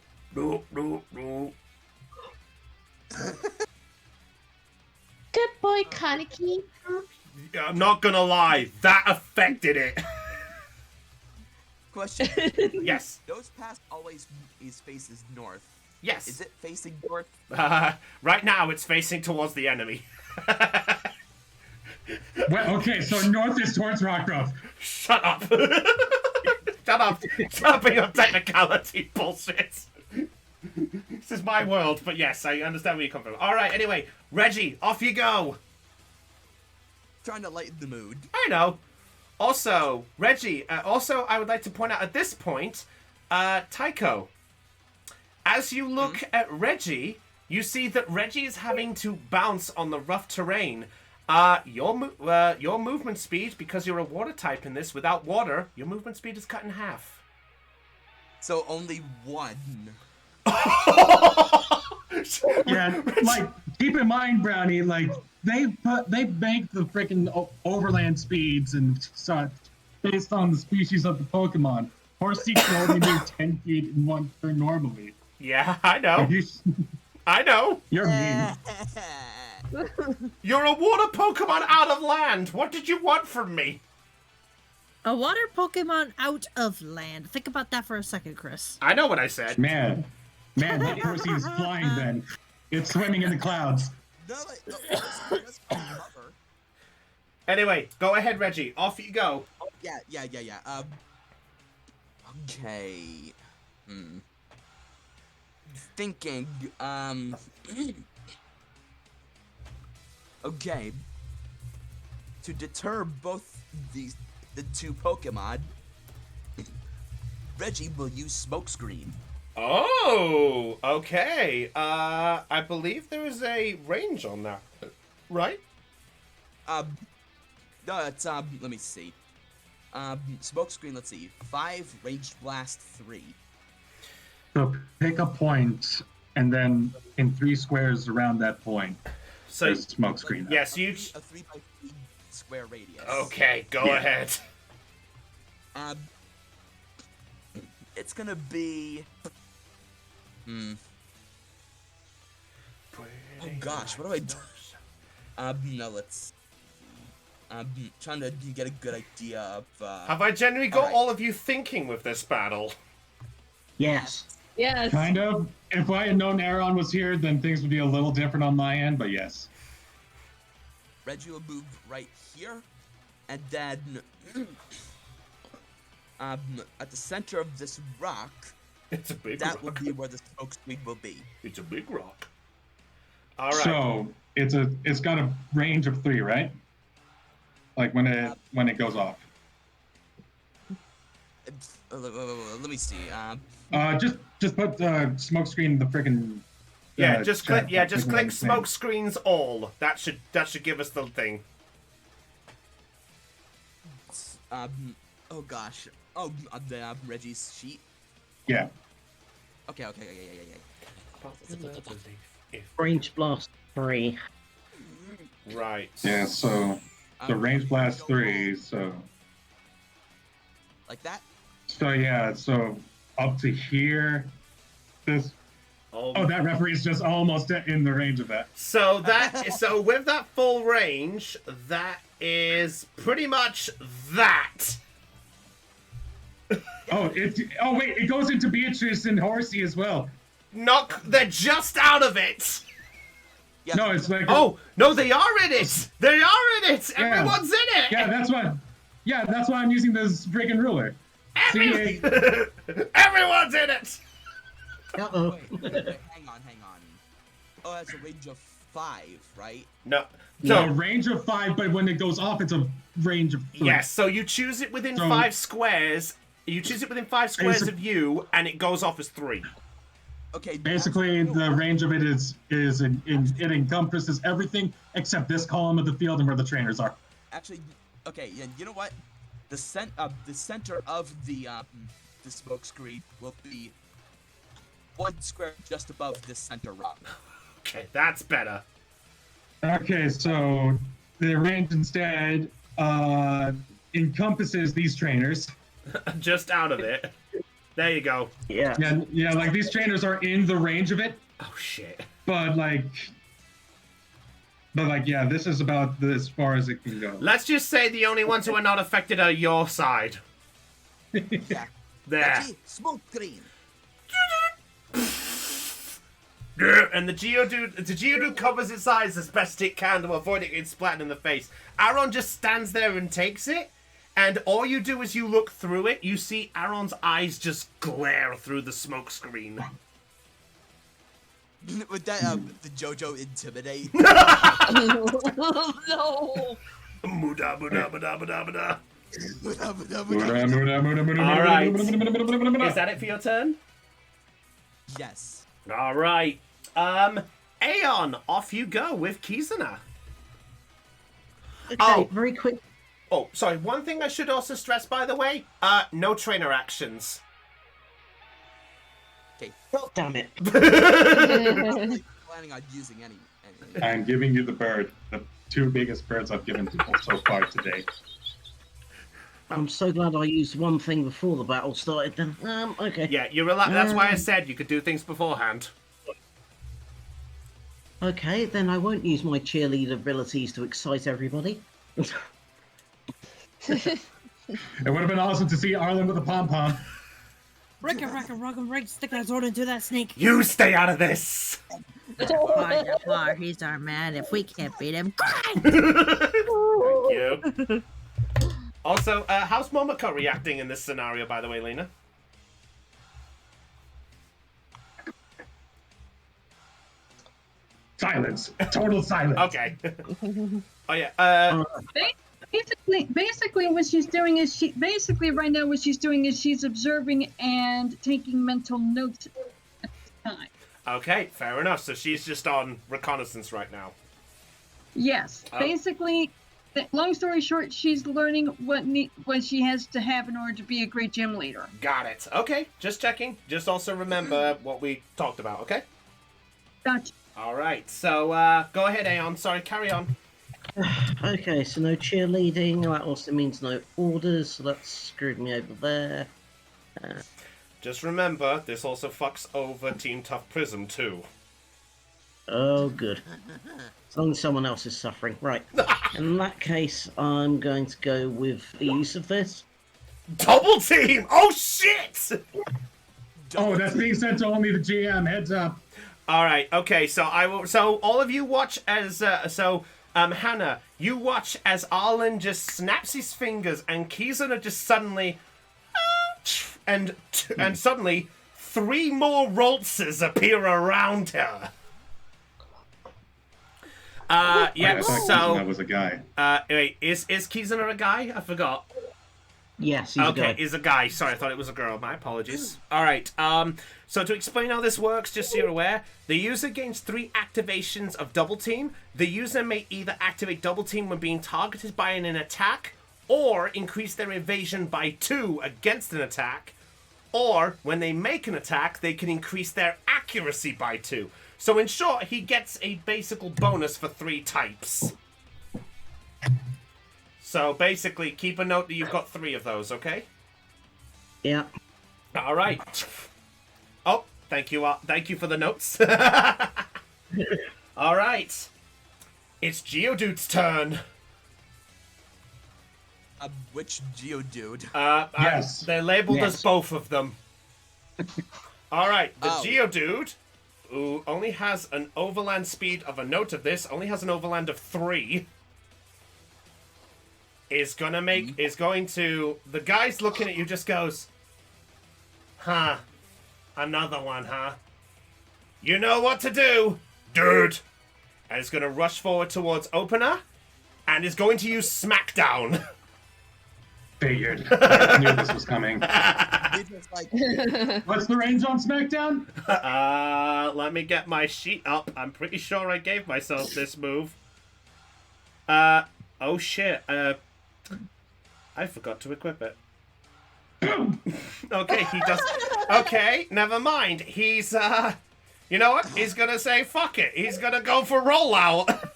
Good boy, Kaneki. I'm not gonna lie, that affected it. Question. Yes. Nosepass always faces north. Yes. Is it facing north? Right now, it's facing towards the enemy. Well, okay, so north is towards Rockruff. Shut up. Shut up with your technicality bullshit. This is my world, but yes, I understand where you come from. Alright, anyway, Reggie, off you go. Trying to lighten the mood. I know. Also, Reggie, I would like to point out at this point, Tycho, as you look at Reggie, you see that Reggie is having to bounce on the rough terrain. Your movement speed, because you're a water type in this, without water, your movement speed is cut in half. So only 1. Yeah, like, keep in mind, Brownie, like, they banked the freaking overland speeds and such based on the species of the Pokemon. Horsey can only move 10 feet in one turn normally. Yeah, I know. I know. You're mean. You're a water Pokemon out of land. What did you want from me? A water Pokemon out of land. Think about that for a second, Chris. I know what I said. Man, that Horsey is flying then. It's swimming in the clouds. Anyway, go ahead, Reggie. Off you go. Yeah. Okay. Thinking. Okay. To deter both the 2 Pokemon, Reggie will use Smokescreen. Oh, okay. I believe there is a range on that, right? No, it's let me see. Smokescreen, let's see. 5, ranged blast 3. So pick a point, and then in 3 squares around that point, So there's Smokescreen. yes, A 3 by 3 square radius. Okay, go ahead. It's gonna be. Oh gosh, what do I do? No, let's. Trying to get a good idea of. Have I generally got alright. all of you thinking with this battle? Yes. Yes. Kind of. If I had known Arron was here, then things would be a little different on my end, but yes. Reggie will move right here, and then. At the center of this rock, It's a big that rock. would be where the smokescreen will be. It's a big rock. All right. So it's got a range of 3, right? Like when it goes off. Let me see. Just put Smokescreen in the freaking. Yeah, just click. chat. Yeah, just click Name. smoke screens all. That should give us the thing. Oh gosh. Oh, the Reggie's sheet. Yeah. Okay. Range blast 3. Right. Yeah. So the range blast 3. So Like that. yeah. So up to here. This. Oh, that referee's just almost in the range of that. So with that full range, that is pretty much that. Oh wait, it goes into Beatrice and Horsey as well. They're just out of it. Yeah, No, it's like Oh no, they are in it. They are in it. Yeah. Everyone's in it. yeah, that's why. Yeah, that's why I'm using this freaking ruler. Everyone's in it. Uh-oh. Wait, hang on. Oh, that's a range of 5, right? No. No, No. range of 5, but when it goes off, it's a range of 3. Yes. So you choose it within So- 5 squares. You choose it within 5 squares of you, and it goes off as 3. Okay. Basically, the range of it it encompasses everything except this column of the field and where the trainers are. Actually, okay. Yeah. You know what? The center of the smokescreen will be 1 square just above this center rock. Okay, that's better. Okay, so the range instead encompasses these trainers. Just out of it. There you go. Yeah. Yeah, like these trainers are in the range of it, Oh shit. but yeah, this is about as far as it can go. Let's just say the only ones who are not affected are your side. Yeah. There. Reggie, smokescreen. And the Geodude covers its eyes as best it can to avoid it getting splattered in the face. Arron just stands there and takes it, and all you do is you look through it, you see Arron's eyes just glare through the smoke screen. Would that the JoJo intimidate? No. Muda, muda, muda, muda, muda. Alright. Is that it for your turn? Yes. Alright. Aeon, off you go with Kizuna. Okay, Oh. very quick. Oh, sorry, one thing I should also stress, by the way, no trainer actions. Okay. God damn it. Planning on using any. I'm giving you the bird. The 2 biggest birds I've given people so far today. I'm so glad I used one thing before the battle started then. Okay. Yeah, you're that's why I said you could do things beforehand. Okay, then I won't use my cheerleader abilities to excite everybody. It would have been awesome to see Arlen with a pom-pom. Right, stick that sword into that snake. You stay out of this! Far, he's our man. If we can't beat him, Thank you. Also, how's Momoko reacting in this scenario, by the way, Lena? Silence. Total silence. Okay. Oh yeah. Basically, what she's doing is right now she's observing and taking mental notes at the time. Okay, fair enough. So she's just on reconnaissance right now. Yes, Oh. basically, long story short, she's learning what she has to have in order to be a great gym leader. Got it. Okay, just checking. Just also remember what we talked about, okay? Gotcha. All right, so go ahead, Aeon. Sorry, carry on. Okay, so no cheerleading. That also means no orders, so that's screwed me over there. Just remember, this also fucks over Team Tough Prism, too. Oh, good. As long as someone else is suffering. Right. In that case, I'm going to go with the use of this. Double team! Oh, shit! Oh, that's being sent to only the GM. Heads up. All right, okay, so I will. So all of you watch as Hannah, you watch as Arlen just snaps his fingers and Kizuna just suddenly, and suddenly 3 more Roltzes appear around her. Yeah. I thought So that was a guy. wait, is Kizuna a guy? I forgot. Yes, he's a guy. Is a guy. Sorry, I thought it was a girl. My apologies. All right. So to explain how this works, just so you're aware, the user gains 3 activations of Double Team. The user may either activate Double Team when being targeted by an attack, or increase their evasion by 2 against an attack, or when they make an attack, they can increase their accuracy by 2. So in short, he gets a basic bonus for 3 types. So basically, keep a note that you've got 3 of those, okay? Yeah. All right. Oh, thank you. Thank you for the notes. All right. It's Geodude's turn. Which Geodude? Yes. They're labeled as Yes. both of them. All right. The Oh. Geodude, who only has an overland speed of a note of this, only has an overland of 3. Is going to, the guy's looking at you just goes, huh, another one, huh? You know what to do, dude. And is going to rush forward towards Opener, and is going to use Smackdown. Figured. I knew this was coming. It's just like, What's the range on SmackDown? Let me get my sheet up. I'm pretty sure I gave myself this move. Oh shit, I forgot to equip it. Okay, he does. Okay, never mind. He's, you know what? He's gonna say fuck it. He's gonna go for rollout.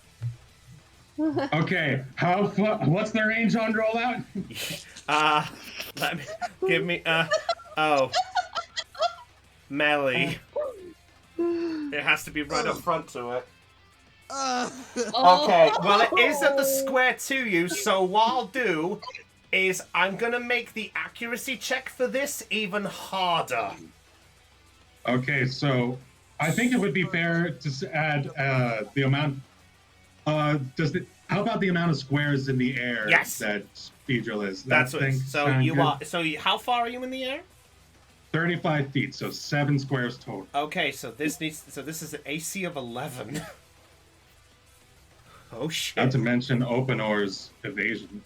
Okay, what's the range on rollout? Oh. Melee. It has to be right up front to it. Okay, well it is at the square to you, so what I'll do is I'm gonna make the accuracy check for this even harder. Okay, so I think it would be fair to add the amount. How about the amount of squares in the air Yes. that Speedrill is? That's what. So you good? are. So how far are you in the air? 35 feet, so 7 squares total. Okay, so this needs. So this is an AC of 11. Oh shit. Not to mention Openor's evasion.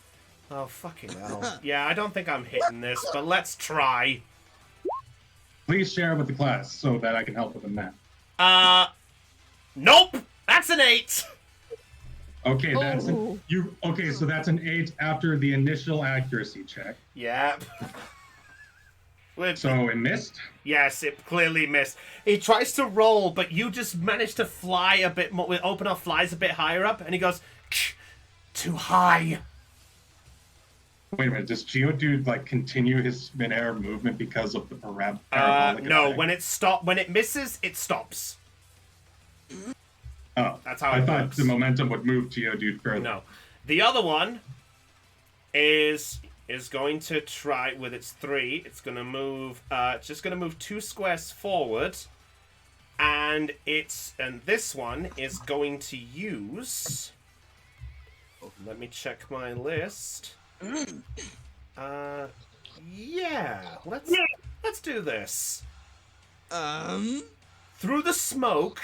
Oh fucking hell. Yeah, I don't think I'm hitting this, but let's try. Please share with the class so that I can help with the math. Nope. That's an 8. Okay, that's Oh. Okay, so that's an 8 after the initial accuracy check. Yep. So it missed. Yes, it clearly missed. He tries to roll, but you just manage to fly a bit more. With Opener flies a bit higher up, and he goes, too high. Wait a minute, does Geodude like continue his midair movement because of the parabolic No, effect? when it misses, it stops. Oh, That's how I it thought works. the momentum would move Geodude further. No. The other one is going to try with its 3. It's going to move. It's just going to move 2 squares forward, and this one is going to use. Let me check my list. Yeah. Let's do this. Through the smoke,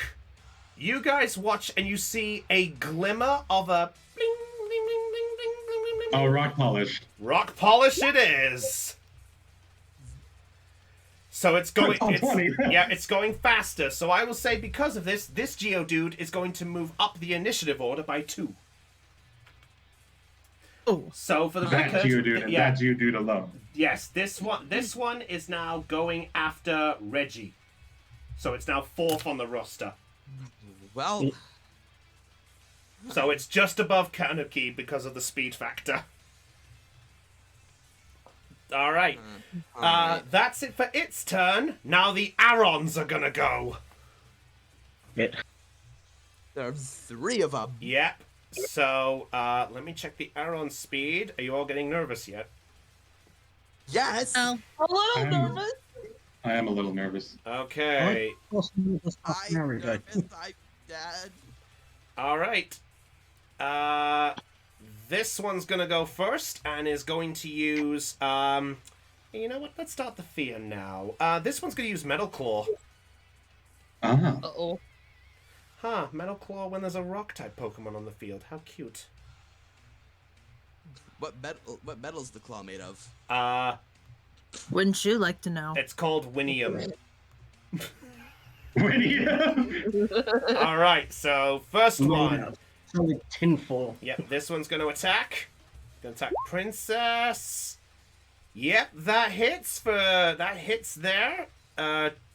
you guys watch and you see a glimmer of a bling, bling, bling, bling, bling, bling, bling, bling. Oh, rock polished. Rock polish it is. So it's going. Oh, 20. Yeah, it's going faster. So I will say because of this Geodude is going to move up the initiative order by 2. Oh. So for the That record, Geodude and that Geodude alone. yes, this one is now going after Reggie. So it's now 4th on the roster. Well, So it's just above Kaneki because of the speed factor. All right. That's it for its turn. Now the Arrons are gonna go. It. there are 3 of them. Yep. So let me check the Arron speed. Are you all getting nervous yet? Yes. Oh. A little I'm- nervous. I am a little nervous. Okay. Possibly just half I'm an hour ago. nervous. I'm dead. All right. This one's gonna go first and is going to use you know what? Let's start the fear now. This one's gonna use Metal Claw. Ah. Uh-oh. Huh, Metal Claw when there's a rock type Pokemon on the field. How cute. What metal's the claw made of? Wouldn't you like to know? It's called Winnium. All right, so first one. Solid tinfoil. Yep, this one's going to attack. Gonna attack Princess. Yep, that hits there.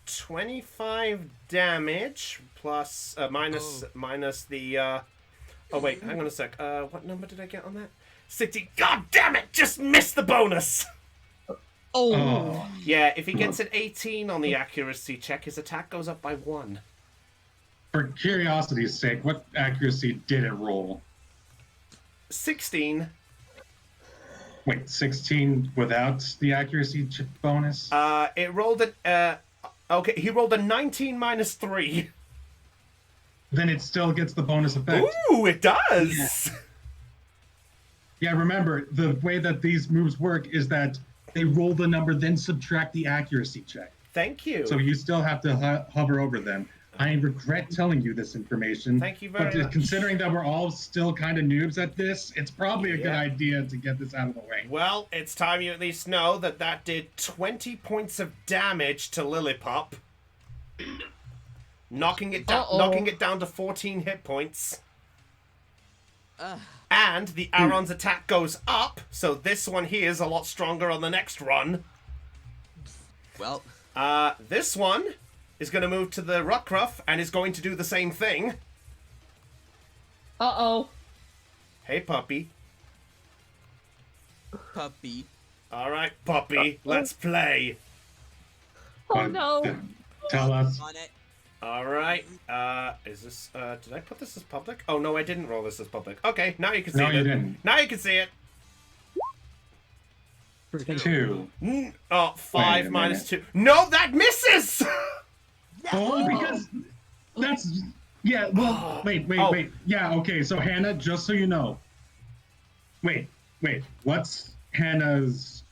25 damage plus minus the oh wait, hang on a sec. What number did I get on that? 60. God damn it! Just missed the bonus. Oh. Yeah, if he gets an 18 on the accuracy check, his attack goes up by 1. For curiosity's sake, what accuracy did it roll? 16. Wait, 16 without the accuracy bonus? It rolled okay, he rolled a 19 minus 3. Then it still gets the bonus effect. Ooh, it does. Yeah, remember, the way that these moves work is that they roll the number, then subtract the accuracy check. Thank you. So you still have to hover over them. I regret telling you this information. Thank you very much. Considering that we're all still kind of noobs at this, it's probably a good idea to get this out of the way. Well, it's time you at least know that did 20 points of damage to Lollipop, knocking it down to 14 hit points. And the Arron's attack goes up, so this one here is a lot stronger on the next run. Well, this one is going to move to the Rockruff and is going to do the same thing. Uh-oh. Hey, puppy. puppy. All right, puppy, let's play. Oh no. Tell us. On it. All right. Is this? Did I put this as public? Oh no, I didn't roll this as public. Okay, now you can see No, it. you didn't. Now you can see it. 2. Oh, 5 Wait a minus 2. No, that misses. Oh, because that's... Yeah, well, wait. Yeah, okay, so Hannah, just so you know. Wait. What's Hannah's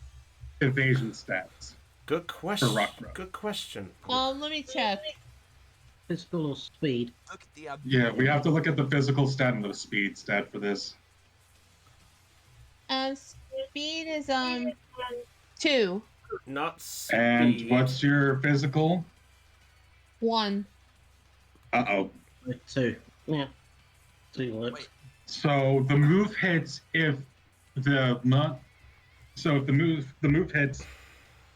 evasion stats? Good question. For Rockruff. Good question. Let me check. Physical or speed. Look at the Yeah, we have to look at the physical stat and the speed stat for this. Speed is 2. Not speed. And what's your physical? 1. Uh-oh. 2. Yeah. 2 works. Wait. So the move hits if the move hits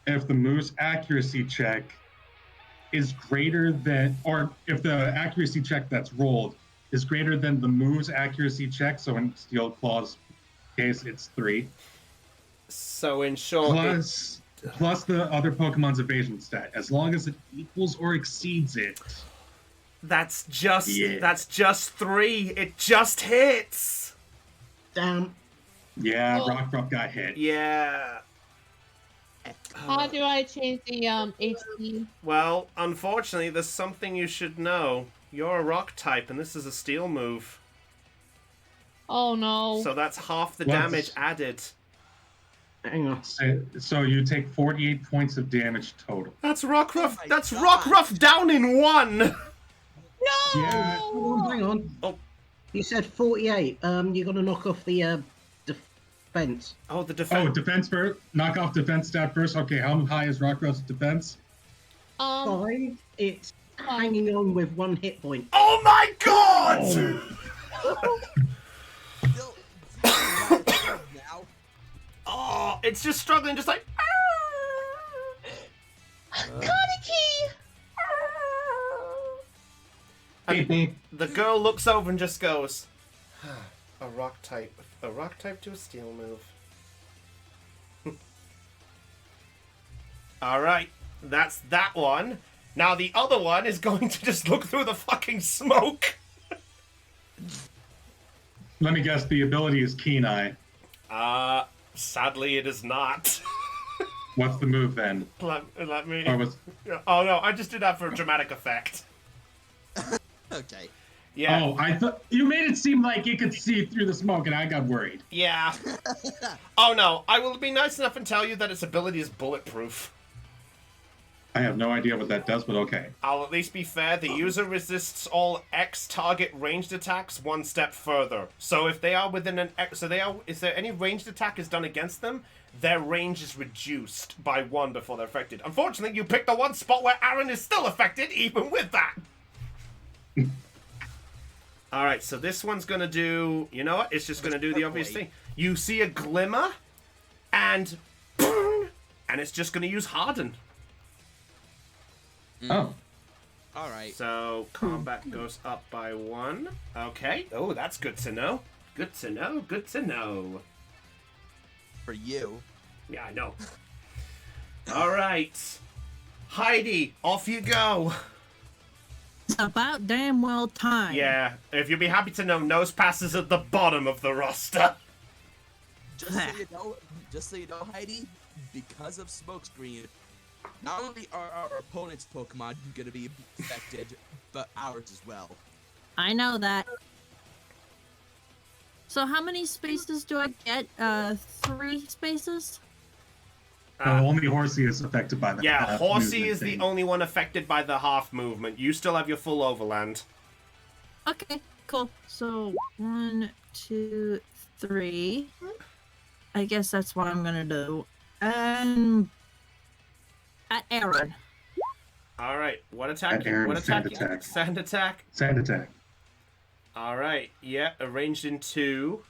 if the move's accuracy check is greater than, or if the accuracy check that's rolled is greater than the move's accuracy check. So in Steel Claw's case, it's 3. So in short, Plus the other Pokemon's evasion stat. As long as it equals or exceeds it. that's just 3. It just hits. Damn. Yeah, Oh. Rockruff got hit. Yeah. How do I change the HP? Well, unfortunately, there's something you should know. You're a rock type, and this is a steel move. Oh no. So that's half the What's- damage added. Hang on. So you take 48 points of damage total. That's Rockruff. Oh my That's God. Rockruff down in 1. No. Yeah. Hang on. Oh. You said 48. You're gonna knock off the defense. Oh, the Oh, defense. defense first. Knock off defense stat first. Okay, how high is Rockruff's defense? 5. It's hanging on with 1 hit point. Oh my God! Still, It's just struggling, just like. Kaneki! And the girl looks over and just goes, a rock type to a steel move. Alright, that's that one. Now the other one is going to just look through the fucking smoke. Let me guess, the ability is Keen Eye. Sadly it is not. What's the move then? Let me... Or was... Oh no, I just did that for dramatic effect. Okay. Yeah. Oh, I thought you made it seem like it could see through the smoke, and I got worried. Yeah. Oh no, I will be nice enough and tell you that its ability is bulletproof. I have no idea what that does, but okay. I'll at least be fair. The user resists all X target ranged attacks one step further. So if they are within an X, if there any ranged attack is done against them, their range is reduced by 1 before they're affected. Unfortunately, you picked the one spot where Arron is still affected, even with that. All right, so this one's gonna do. You know what? It's just gonna do the obvious thing. You see a glimmer, and boom, and it's just gonna use Harden. Oh. Alright. So, combat goes up by 1. Okay. Oh, that's good to know. Good to know. Good to know. For you. Yeah, I know. Alright. Heidi, off you go. It's about damn well time. Yeah, if you'll be happy to know, Nosepass is at the bottom of the roster. Just so you know, Heidi, because of Smokescreen, not only are our opponent's Pokemon gonna be affected, but ours as well. I know that. So how many spaces do I get? 3 spaces? Only Horsey is affected by that. Yeah, Horsey is the only one affected by the half movement. You still have your full overland. Okay, cool. So 1, 2, 3. I guess that's what I'm gonna do. At Arron. All right, what attack? Arron, What attack? sand attack. Sand attack. Sand attack. All right, yeah, arranged in 2.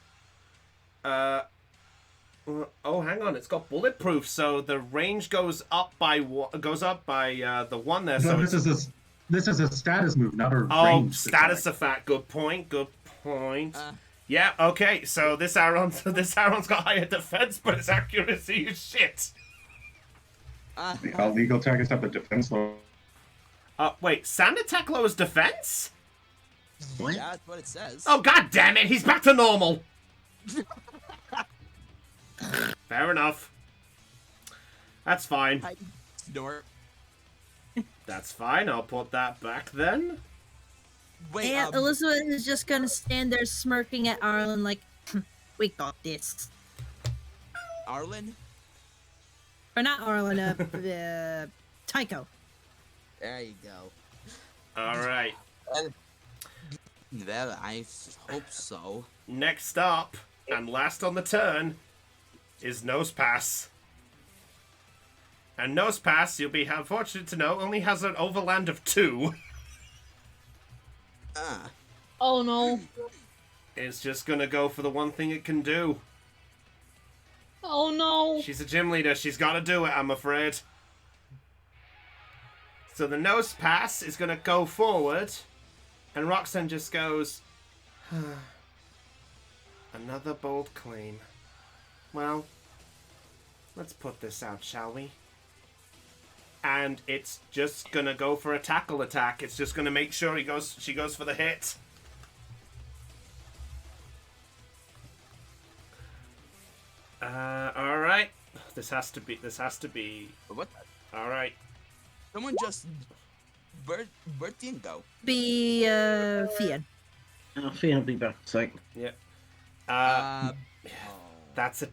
Oh, hang on, it's got bulletproof, so the range goes up by the 1 there. So this is a status move, not a range status attack. effect. Good point. Good point. Yeah. Okay. So this Arron's got higher defense, but its accuracy is shit. All legal targets have a defense low. Wait, sand attack lowers defense? Yeah, that's what it says. Oh, god damn it, he's back to normal! Fair enough. That's fine. Snort. That's fine, I'll put that back then. Wait, And Elizabeth is just gonna stand there smirking at Arlen like, we got this. Arlen? Or not Arlen, Tycho. There you go. Alright. Well, I hope so. Next up, and last on the turn, is Nosepass. And Nosepass, you'll be fortunate to know, only has an overland of 2. Oh no. It's just gonna go for the one thing it can do. Oh no. She's a gym leader, she's gotta do it, I'm afraid. So the Nosepass is gonna go forward, and Roxanne just goes, another bold claim. Well, let's put this out, shall we? And it's just gonna go for a tackle attack. It's just gonna make sure she goes for the hit. Alright. This has to be. What? Alright. Someone just... Where'd Dean go? Be, Fian. Fian will be back in a sec. Yeah. That's a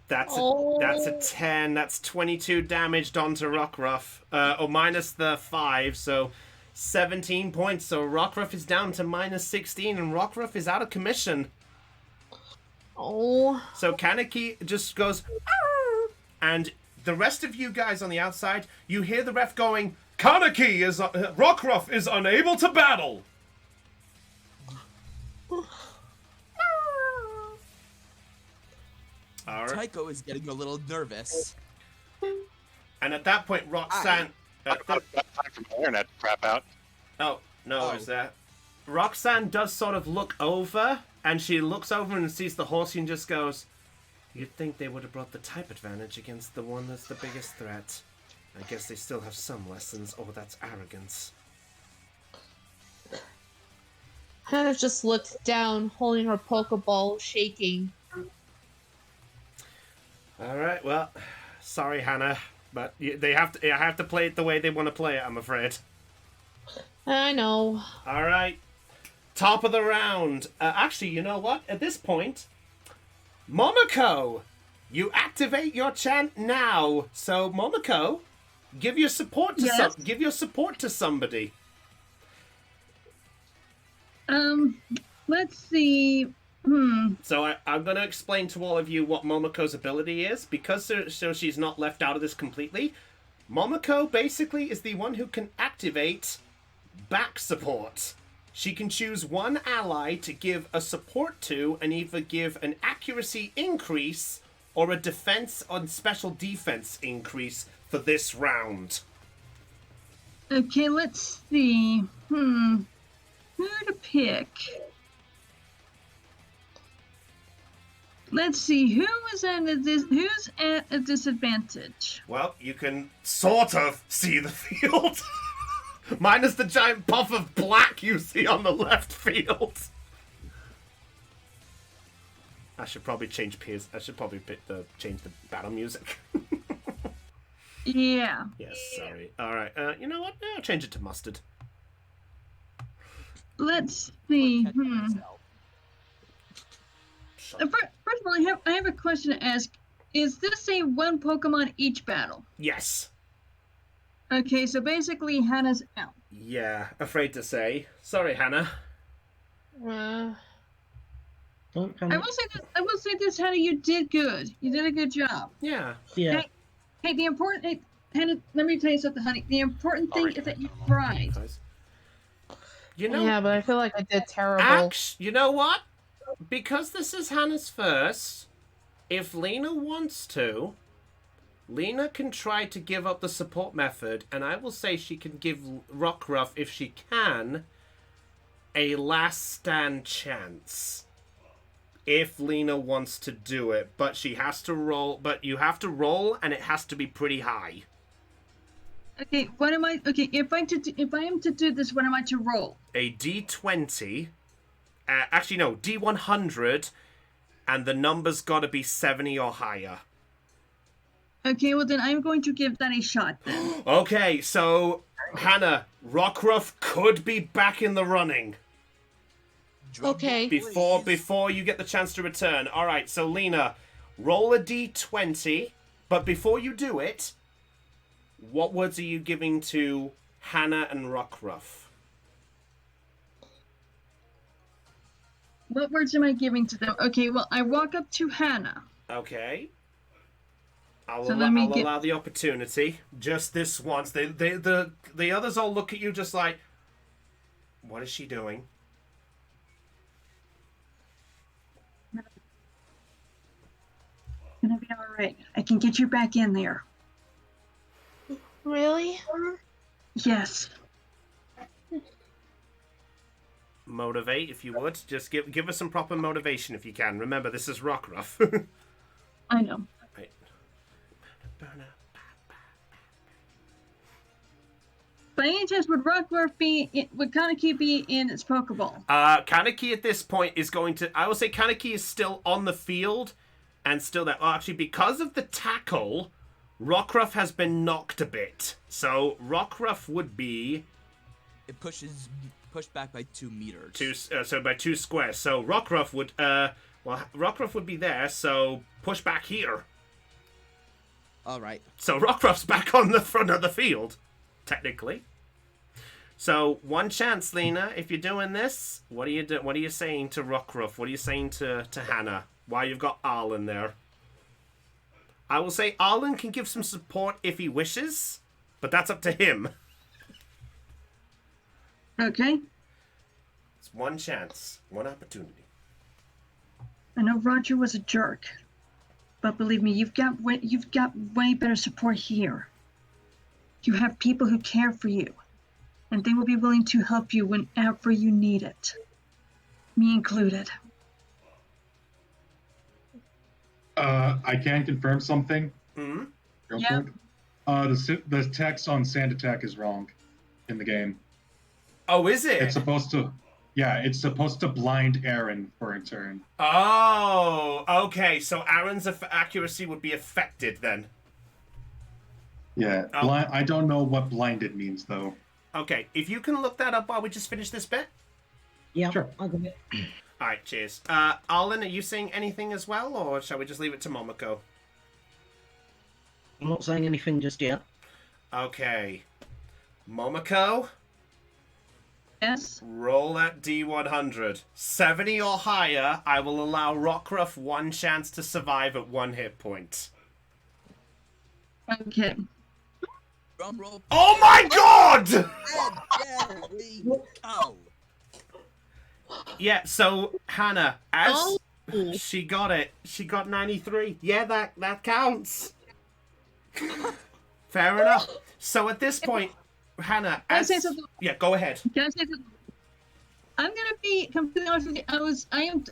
10. That's 22 damage onto Rockruff. Or minus the 5, so 17 points. So Rockruff is down to minus 16, and Rockruff is out of commission. Oh. So Kaneki just goes, "Arr!" And the rest of you guys on the outside, you hear the ref going, Rockruff is unable to battle. All right. Tycho is getting a little nervous. And at that point, Roxanne... Time for my internet to crap out. Oh, no, is that... Roxanne does sort of look over, and she looks over and sees the horsey and just goes, "You'd think they would have brought the type advantage against the one that's the biggest threat. I guess they still have some lessons. Oh, that's arrogance." Hannah just looked down, holding her Pokeball, shaking. Alright, well, sorry, Hannah, but I have to play it the way they want to play it, I'm afraid. I know. Alright. Top of the round. Actually, you know what? At this point, Momoko, you activate your chant now. So, Momoko, give your support to somebody. Let's see. So I'm going to explain to all of you what Momoko's ability is, because so she's not left out of this completely. Momoko basically is the one who can activate back support. She can choose one ally to give a support to and either give an accuracy increase or a defense on special defense increase for this round. Okay, let's see. Who to pick? Let's see, who's at a disadvantage? Well, you can sort of see the field. Minus the giant puff of black you see on the left field. I should probably change peers. I should probably change the battle music. Yeah. Yes, sorry. Alright, you know what? I'll change it to mustard. Let's see. First of all, I have a question to ask. Is this a one Pokemon each battle? Yes. Okay, so basically Hannah's out. Yeah, afraid to say. Sorry, Hannah. Don't I will say this, Hannah, you did good. You did a good job. Yeah. Yeah. Hey, Hannah, let me tell you something, honey. The important thing is that you tried. You know, Yeah, but I feel like I did terrible. You know what? Because this is Hannah's first, if Lena wants to, Lena can try to give up the support method, and I will say she can give Rockruff, if she can, a last stand chance. If Lena wants to do it, but she has to roll, but you have to roll, and it has to be pretty high. Okay, if I am to do this, what am I to roll? A D20, actually no, D100, and the number's gotta be 70 or higher. Okay, well then I'm going to give that a shot then. Okay, so, Hannah, Rockruff could be back in the running. Okay. Before you get the chance to return. Alright, so Lena, roll a D20, but before you do it, what words are you giving to Hannah and Rockruff? What words am I giving to them? Okay, well, I walk up to Hannah. Okay. I'll So allow the opportunity. Just this once. The others all look at you just like, what is she doing? It's gonna be alright. I can get you back in there. Really? Yes. Motivate, if you would. Just give us some proper motivation if you can. Remember, this is Rockruff. I know. Right. By any chance, would Kaneki be in its Pokeball? Kaneki at this point is going to... I will say Kaneki is still on the field and still there. Well, actually, because of the tackle, Rockruff has been knocked a bit. So, Rockruff would be... It pushed back by 2 meters. So by 2 squares. So, Rockruff would... Rockruff would be there, so push back here. Alright. So, Rockruff's back on the front of the field, technically. So, one chance, Lena, if you're doing this, what are you saying to Rockruff? What are you saying to Hannah? Why you've got Arlen there? I will say Arlen can give some support if he wishes, but that's up to him. Okay. It's one chance, one opportunity. I know Roger was a jerk. but believe me, you've got way better support here. You have people who care for you, and they will be willing to help you whenever you need it. Me included. I can confirm something. Hmm? Real Yeah. quick. The text on Sand Attack is wrong in the game. Oh, is it? It's supposed to blind Arron for a turn. Oh, okay. So Arron's accuracy would be affected then. Yeah, Oh. I don't know what blinded means though. Okay, if you can look that up while we just finish this bit. Yeah, Sure. I'll do it. All right, cheers. Arlen, are you saying anything as well, or shall we just leave it to Momoko? I'm not saying anything just yet. Okay. Momoko, Yes. roll that D100. 70 or higher, I will allow Rockruff one chance to survive at 1 hit point. Okay. Drum roll. Oh my god! There we go. Yeah, so Hannah, as Oh. she got it, she got 93. Yeah, that counts. Fair enough. So at this point, Hannah, Can I as say something? yeah, go ahead. Can I say something? I'm gonna be completely honest with you. I'm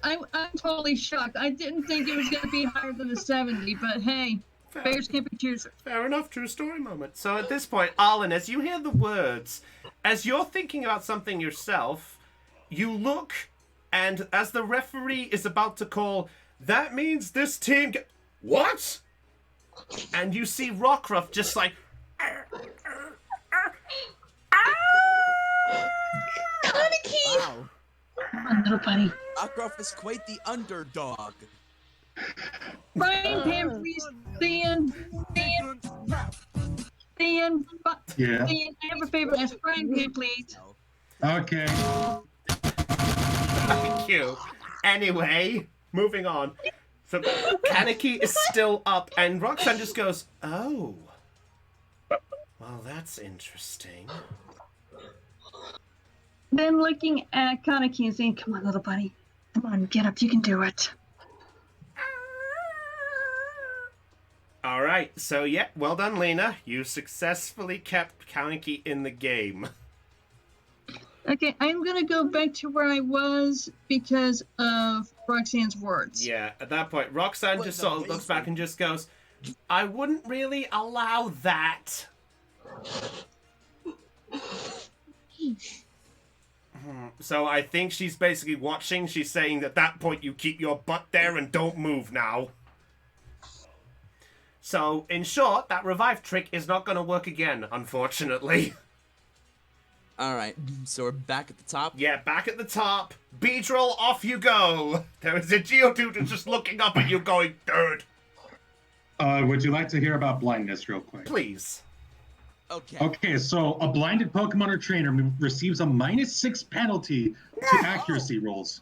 totally shocked. I didn't think it was gonna be higher than the 70, but hey, bears can't be choosers. Fair enough, true story moment. So at this point, Arlen, as you hear the words, as you're thinking about something yourself, you look, and as the referee is about to call, that means this team what? And you see Rockruff just like Wow. Come on, little buddy. Rockruff is quite the underdog. Brian, Pam, please stand. Stand. Yeah. Stand. I have a favor. Ask Brian, Pam, please. Okay. thank you. Anyway, moving on. So Kaneki is still up, and Roxanne just goes, oh. Well, that's interesting. Then looking at Kaneki and saying, come on, little buddy. Come on, get up. You can do it. All right, so yeah, well done, Lena. You successfully kept Kaneki in the game. Okay, I'm gonna go back to where I was because of Roxanne's words. Yeah, at that point, Roxanne just sort of looks back and just goes, I wouldn't really allow that. So I think she's basically watching. She's saying at that point, you keep your butt there and don't move now. So, in short, that revive trick is not going to work again, unfortunately. Alright, so we're back at the top. Yeah, back at the top. Beedrill, off you go. There is a Geodude who's just looking up at you going, dude. Would you like to hear about blindness real quick? Please. Okay. Okay, so a blinded Pokemon or trainer receives a -6 penalty to accuracy rolls.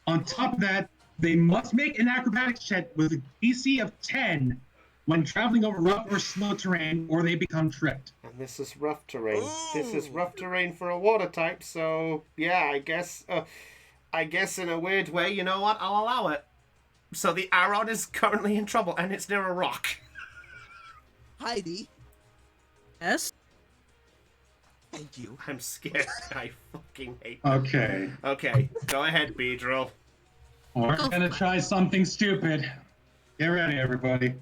On top of that, they must make an acrobatics check with a DC of 10 when traveling over rough or slow terrain, or they become tripped. And this is rough terrain. This is Ooh. rough terrain for a water type, so yeah, I guess in a weird way, you know what? I'll allow it. So the Arron is currently in trouble, and it's near a rock. Heidi, Yes? thank you. I'm scared. I fucking hate that. Okay, Okay, go ahead, Beedrill. we're gonna try something stupid. Get ready, everybody.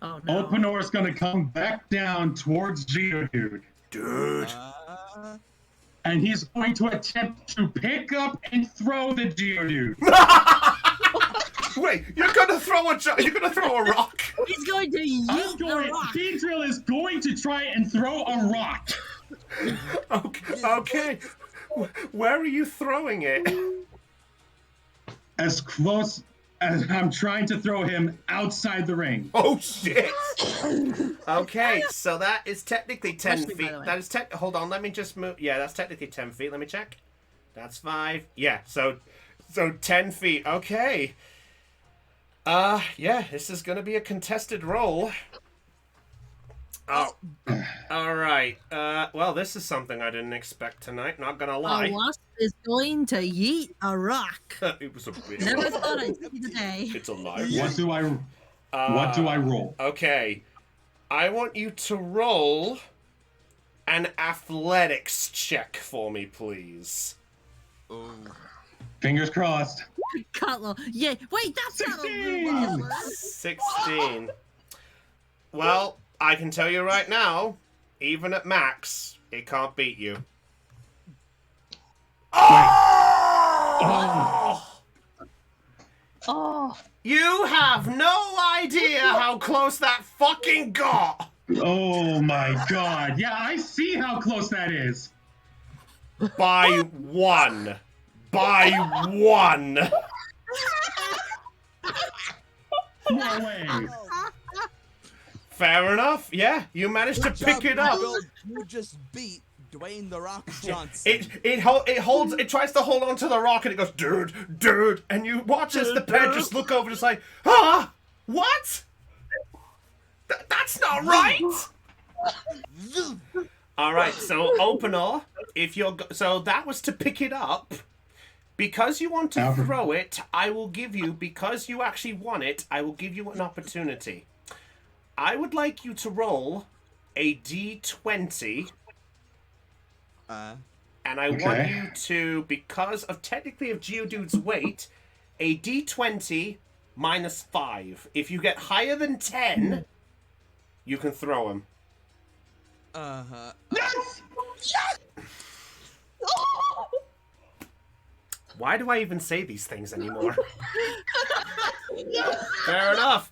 Oh no. Opanor's gonna come back down towards Geodude, Dude. and he's going to attempt to pick up and throw the Geodude. Wait, you're gonna throw a rock? He's going to yeet the rock. Beedrill is going to try and throw a rock. Okay. Where are you throwing it? As close as I'm trying to throw him outside the ring. Oh shit! Okay, so that is technically 10 Question, by feet. the way. That is hold on, let me just move. Yeah, that's technically 10 feet. Let me check. That's 5. Yeah, so 10 feet. Okay. Yeah, this is gonna be a contested roll. Oh, all right. Well, this is something I didn't expect tonight. Not gonna lie. A wasp? is going to yeet a rock. It was a bit. Never thought I'd see the day. It's a live. What do I roll? Okay. I want you to roll an athletics check for me, please. Oh. Fingers crossed. Cutler. Yeah, wait, that's not a 16. 16. Well, I can tell you right now, even at max, it can't beat you. Oh! Oh. You have no idea how close that fucking got! Oh my god. Yeah, I see how close that is. By one. By one. No way. Fair enough. Yeah, you managed to pick it up. You just beat Dwayne the Rock Johnson. It tries to hold on to the rock and it goes, dude, and you watch as the pair just look over and it's like, what? That's not right. All right, so opener, so that was to pick it up. Because you want to throw it, I will give you, because you actually want it, I will give you an opportunity. I would like you to roll a d20. And I want you to, because of technically of Geodude's weight, a d20 minus 5. If you get higher than 10, you can throw him. Yes! Why do I even say these things anymore? Fair enough.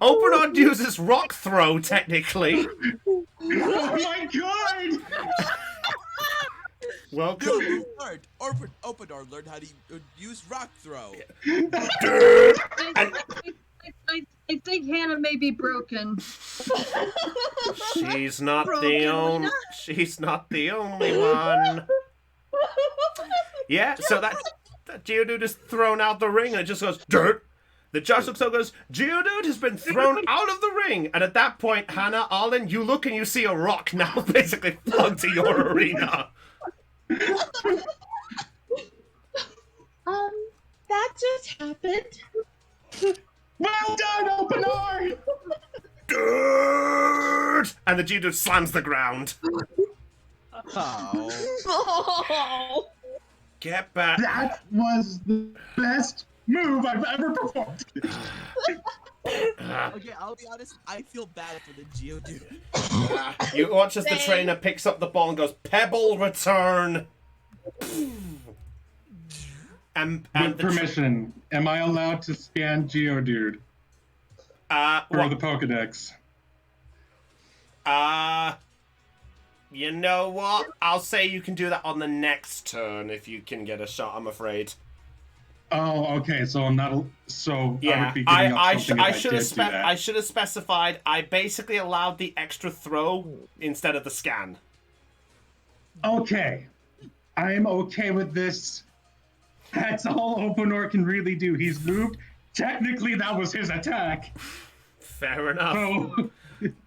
Operon uses rock throw, technically. Oh my god! Welcome. Openar learned how to use rock throw. I think Hannah may be broken. She's not the only. She's not the only one. Yeah, so that Geodude is thrown out the ring and it just goes dirt. The judge looks up and goes, Geodude has been thrown out of the ring. And at that point, Hannah, Arlen, you look and you see a rock now basically plugged to your arena. That just happened. Well done, Openar! Dirt! And the Geodude slams the ground. Oh. Get back. That was the best move I've ever performed. Okay, I'll be honest, I feel bad for the Geodude. You watch as the trainer picks up the ball and goes, Pebble return. And With permission, am I allowed to scan Geodude? Or the Pokedex? You know what? I'll say you can do that on the next turn if you can get a shot, I'm afraid. Oh, okay, so I'm not... So yeah, I would be giving up something I if should I have did do that. I should have specified I basically allowed the extra throw instead of the scan. Okay. I'm okay with this. That's all Openor can really do. He's moved. Technically, that was his attack. Fair enough. So...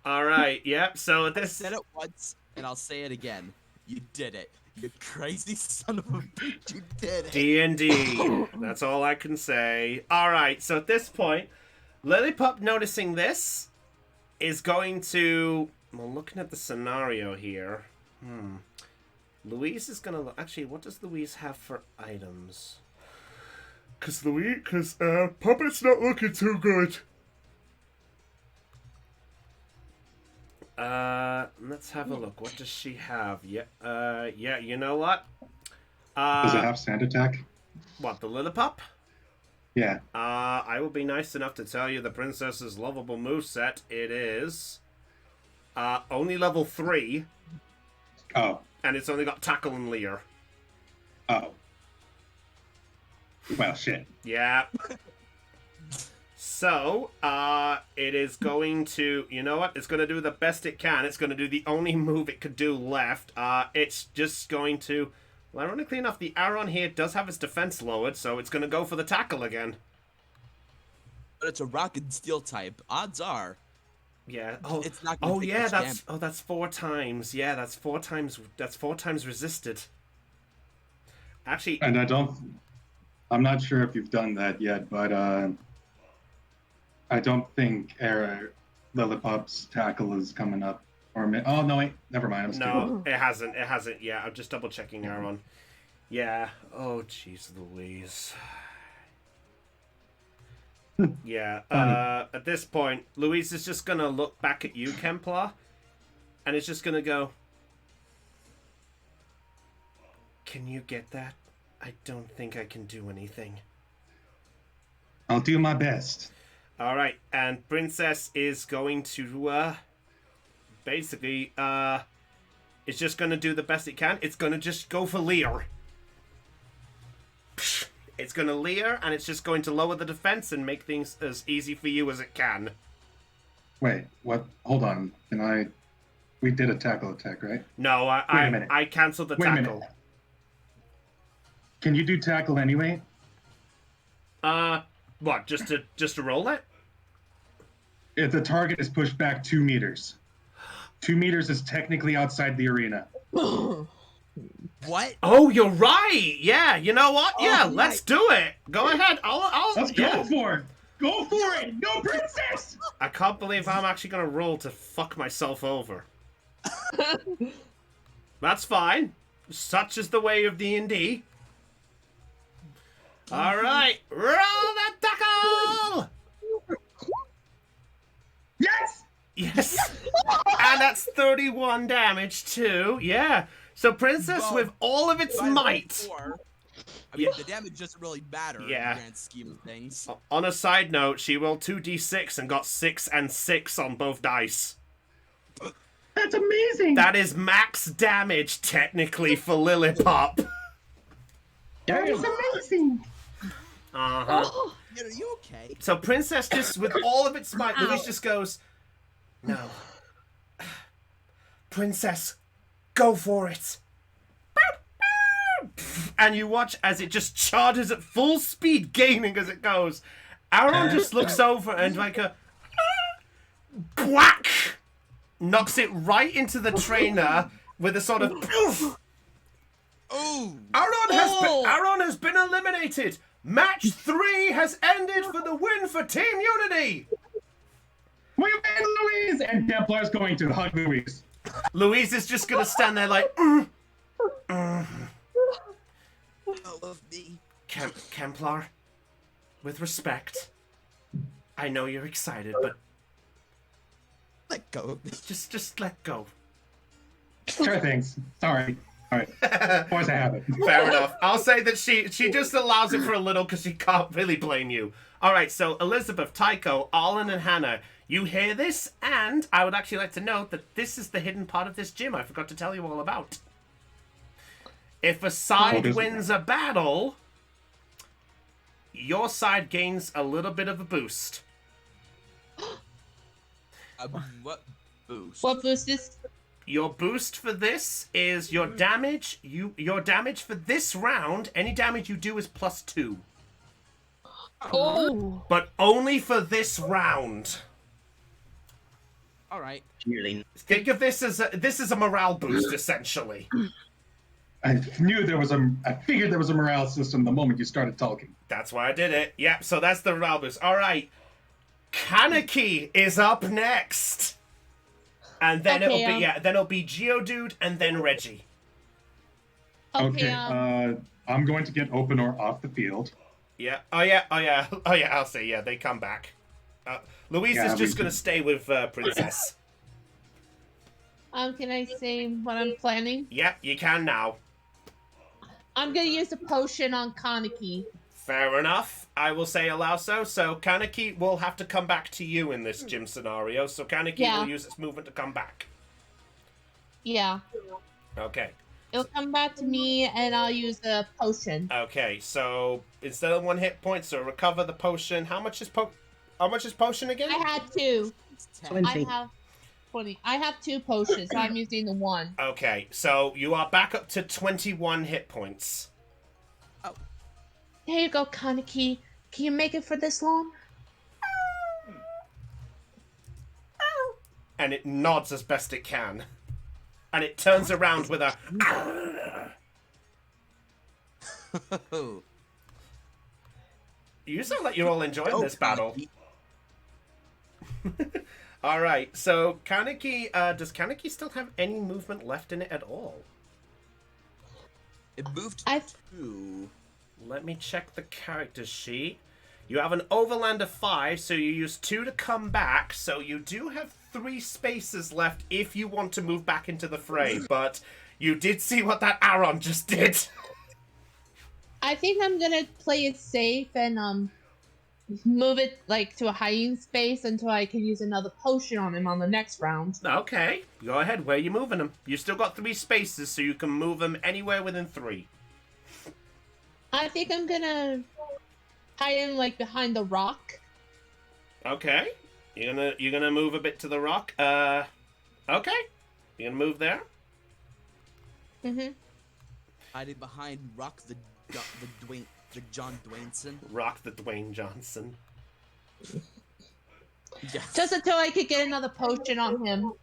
All right, yep, so I this... said it once, and I'll say it again. You did it. You crazy son of a bitch, you did it. D&D. That's all I can say. All right, so at this point, Lollipop noticing this is going to... Well, looking at the scenario here... Louise is going to... Actually, what does Louise have for items? Because Puppet's not looking too good. Let's have a look. What does she have? Yeah, you know what? Does it have Sand Attack? What, the Lollipop? Yeah. I will be nice enough to tell you the princess's lovable moveset. It is only level 3. Oh. And it's only got Tackle and Leer. Oh. Well, shit. Yeah. So, it is going to, you know what? It's going to do the best it can. It's going to do the only move it could do left. It's just going to, well, ironically enough, the Arron here does have its defense lowered, so it's going to go for the tackle again. But it's a rock and steel type. Odds are. Yeah. Oh. It's not gonna Oh take yeah. much damage. That's 4 times. Yeah. That's 4 times. That's 4 times resisted. Actually. And I'm not sure if you've done that yet, but I don't think Lollipop's tackle is coming up. Oh no, wait, never mind. I'm No, it hasn't. It hasn't. Yeah, I'm just double checking, Arron. Yeah. Oh, jeez Louise. Yeah. At this point, Louise is just gonna look back at you, Kemplar, and it's just gonna go. Can you get that? I don't think I can do anything. I'll do my best. All right, and Princess is going to basically it's just gonna do the best it can. It's gonna just go for Leer. It's gonna Leer, and it's just going to lower the defense and make things as easy for you as it can. Wait, what? Hold on. We did a tackle attack, right? No, I canceled the Wait a tackle. minute. Can you do tackle anyway? What? Just to roll it? If the target is pushed back 2 meters. 2 meters is technically outside the arena. What? Oh, you're right. Yeah, you know what? Oh, Yeah, let's do it. Go ahead. Let's go for it. Go for it. Go, Princess. I can't believe I'm actually gonna roll to fuck myself over. That's fine. Such is the way of D&D. All right, roll the tackle. Yes. Yes. And that's 31 damage too. Yeah. So Princess, Well, with all of its By might. 4, I mean, the damage doesn't really matter Yeah. in the grand scheme of things. On a side note, she rolled 2d6 and got 6 and 6 on both dice. That's amazing. That is max damage, technically, for Lollipop. That is amazing. Uh-huh. Are you okay? So Princess just, with all of its might, Louise just goes, no. Princess, go for it. And you watch as it just charges at full speed, gaining as it goes. Arron just looks over and like a whack knocks it right into the trainer with a sort of poof. Ooh. Arron has been eliminated. Match 3 has ended for the win for Team Unity. We win, Louise. And Templar's going to hug Louise. Louise is just gonna stand there like. Of me. Kemplar, with respect, I know you're excited, but Let go of me. just let go. Sure things. Sorry. All right. Force a habit. Fair enough. I'll say that she just allows it for a little because she can't really blame you. All right, so Elizabeth, Tycho, Arlen, and Hannah, you hear this, and I would actually like to note that this is the hidden part of this gym I forgot to tell you all about. If a side wins a battle, your side gains a little bit of a boost. What boost? What boost is? Your boost for this is your damage. Your damage for this round, any damage you do is +2. Oh. But only for this round. All right. Think of this as a morale boost, essentially. I figured there was a morale system the moment you started talking. That's why I did it. Yep, so that's the morale boost. All right. Kaneki is up next. And then it'll be Geodude and then Reggie. Okay, I'm going to get open or off the field. Yeah. Oh yeah. I'll say yeah. They come back. Louise is just gonna stay with Princess. Can I say what I'm planning? Yep, you can now. I'm gonna use a potion on Kaneki. Fair enough. I will say allow so. So Kaneki will have to come back to you in this gym scenario. So Kaneki will use its movement to come back. Yeah. Okay. It'll come back to me, and I'll use the potion. Okay. So instead of 1 hit point, so recover the potion. How much is potion again? I had 2. 20. I have 20. I have 2 potions. So I'm using the 1. Okay. So you are back up to 21 hit points. There you go, Kaneki. Can you make it for this long? and it nods as best it can. And it turns around with a... You sound like you're all enjoying this battle. Alright, so Kaneki, does Kaneki still have any movement left in it at all? It moved to... Let me check the character sheet. You have an overland of 5, so you use 2 to come back, so you do have 3 spaces left if you want to move back into the fray, but you did see what that Arron just did. I think I'm gonna play it safe and move it like to a hiding space until I can use another potion on him on the next round. Okay, go ahead. Where are you moving them? You still got 3 spaces, so you can move them anywhere within 3. I think I'm gonna hide him like behind the rock. Okay, you're gonna move a bit to the rock. Okay, you're gonna move there. Mhm. Hiding behind Rock the John Dwayneson. Rock the Dwayne Johnson. Yes. Just until I could get another potion on him.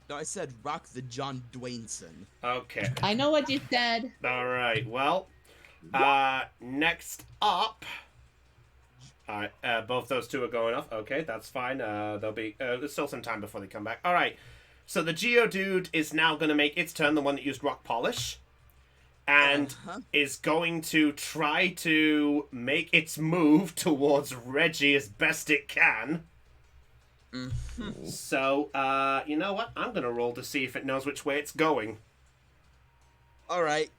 No, I said Rock the John Dwayneson. Okay. I know what you said. All right. Well, next up. All right. Both those 2 are going off. Okay, that's fine. There'll be there's still some time before they come back. All right. So the Geodude is now going to make its turn. The one that used rock polish. And is going to try to make its move towards Reggie as best it can. Mm-hmm. So, you know what? I'm going to roll to see if it knows which way it's going. Alright.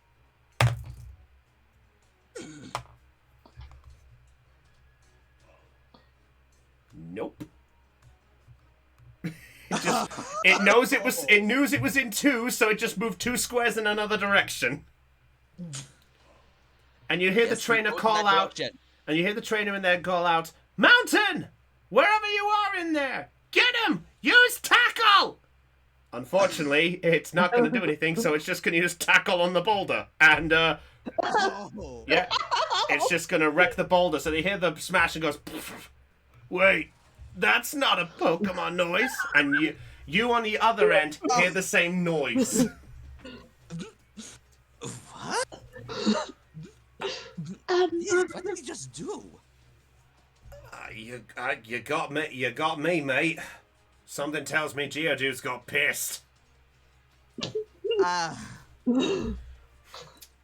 Nope. It knew it was in 2, so it just moved 2 squares in another direction. And you hear the trainer call out, and you hear the trainer in there call out, "Mountain! Wherever you are in there! Get him! Use tackle!" Unfortunately, it's not going to do anything, so it's just going to use tackle on the boulder. And, yeah, it's just going to wreck the boulder. So they hear the smash and goes, "Wait, that's not a Pokemon noise." And you on the other end hear the same noise. What? What did he just do? You got me, mate. Something tells me Geodude's got pissed.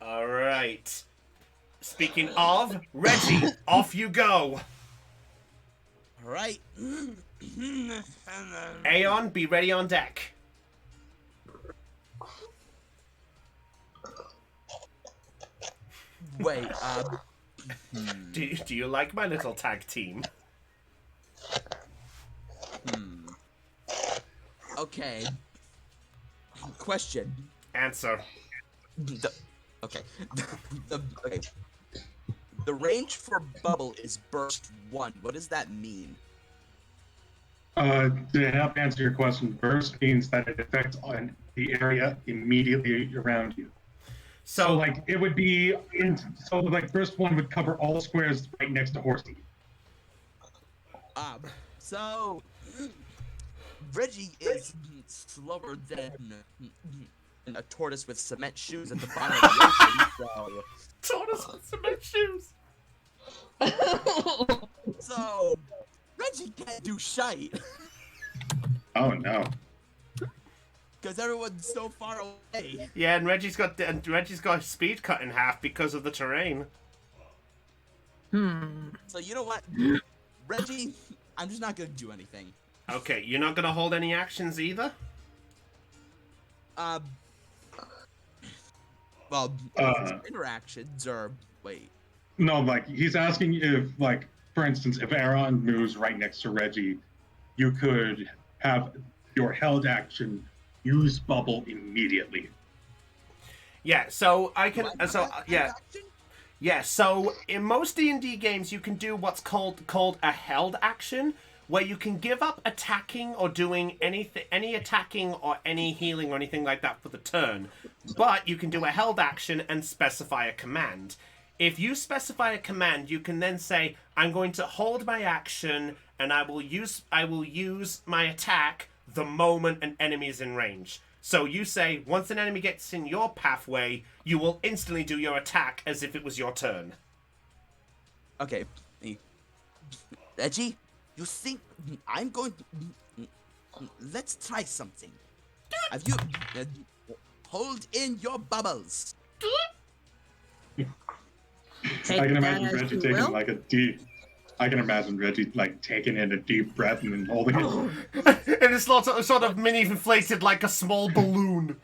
All right. Speaking of, Reggie, off you go. All right. Aeon, be ready on deck. Wait, Do you like my little tag team? Okay. Question. Answer. Okay. Okay. The range for bubble is burst 1. What does that mean? To help answer your question, burst means that it affects on the area immediately around you. So like it would be burst 1 would cover all the squares right next to Horsey. So Reggie is slower than a tortoise with cement shoes at the bottom of the ocean. So tortoise with cement shoes. So Reggie can't do shite. Oh no. Because everyone's so far away. Yeah, and Reggie's got his speed cut in half because of the terrain. So you know what, Reggie, I'm just not gonna do anything. Okay, you're not gonna hold any actions either? Well, interactions or wait. No, like he's asking if, like, for instance, if Arron moves right next to Reggie, you could have your held action use bubble immediately. Yeah, so I can. Yeah, so in most D&D games, you can do what's called a held action, where you can give up attacking or doing any attacking or any healing or anything like that for the turn, but you can do a held action and specify a command. If you specify a command, you can then say, I'm going to hold my action and I will use my attack the moment an enemy is in range. So you say, once an enemy gets in your pathway, you will instantly do your attack as if it was your turn. Okay. Reggie, you think I'm going to... Let's try something. Have you... hold in your bubbles. I can imagine Reggie taking like a deep... I can imagine Reggie like taking in a deep breath and then holding it. And it's sort of mini inflated like a small balloon.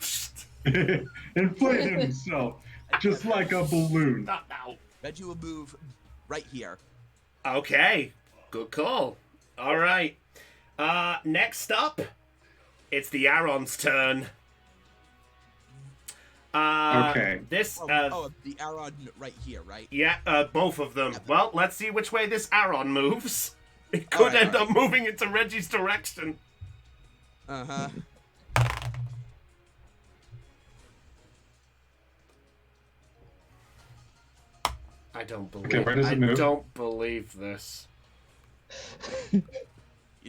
Inflate himself just like a balloon. Not now. Reggie will move right here. Okay. Good call. All right. Next up, it's the Arron's turn. Okay. This. The Arron right here, right? Yeah, both of them. Well, let's see which way this Arron moves. It could end up moving into Reggie's direction. Uh-huh. I don't believe. Okay, where does it move? I don't believe this. You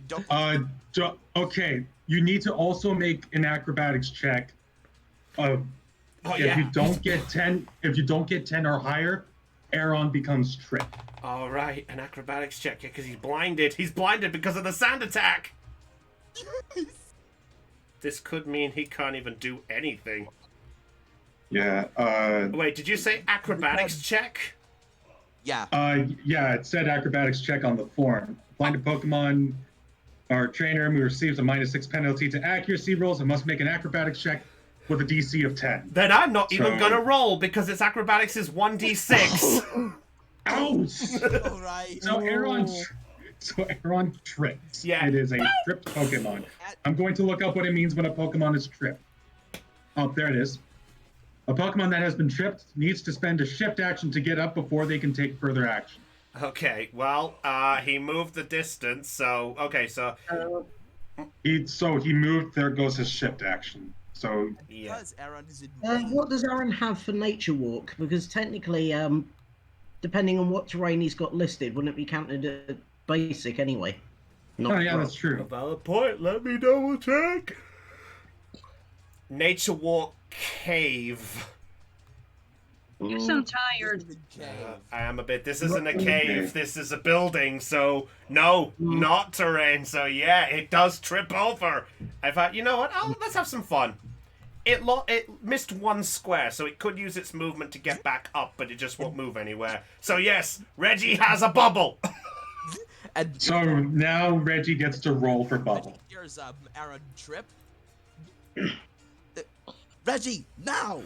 don't. Okay. You need to also make an acrobatics check. If you don't get 10, or higher, Arron becomes tripped. All right, an acrobatics check, because he's blinded. He's blinded because of the sand attack. This could mean he can't even do anything. Yeah. Wait, did you say acrobatics check? Yeah. Yeah, it said acrobatics check on the form. Blinded Pokemon or trainer who receives a -6 penalty to accuracy rolls and must make an acrobatics check with a DC of 10. Then I'm not even gonna roll because its acrobatics is 1d6. Ouch! All right. So Arron trips. Yeah. It is a tripped Pokemon. I'm going to look up what it means when a Pokemon is tripped. Oh, there it is. A Pokemon that has been tripped needs to spend a shift action to get up before they can take further action. Okay, well, he moved the distance, so... Okay, so... He moved, there goes his shift action. So... Yeah. Because Arron is in What does Arron have for Nature Walk? Because technically, depending on what terrain he's got listed, wouldn't it be counted as basic anyway? Oh, yeah, that's true. Valid point, let me double check. Nature Walk Cave. You sound tired. I am a bit. This isn't a cave. This is a building. So no, not terrain. So yeah, it does trip over. You know what? Let's have some fun. It missed one square, so it could use its movement to get back up, but it just won't move anywhere. So yes, Reggie has a bubble. And so now Reggie gets to roll for bubble. Here's Arron trip. Reggie, now.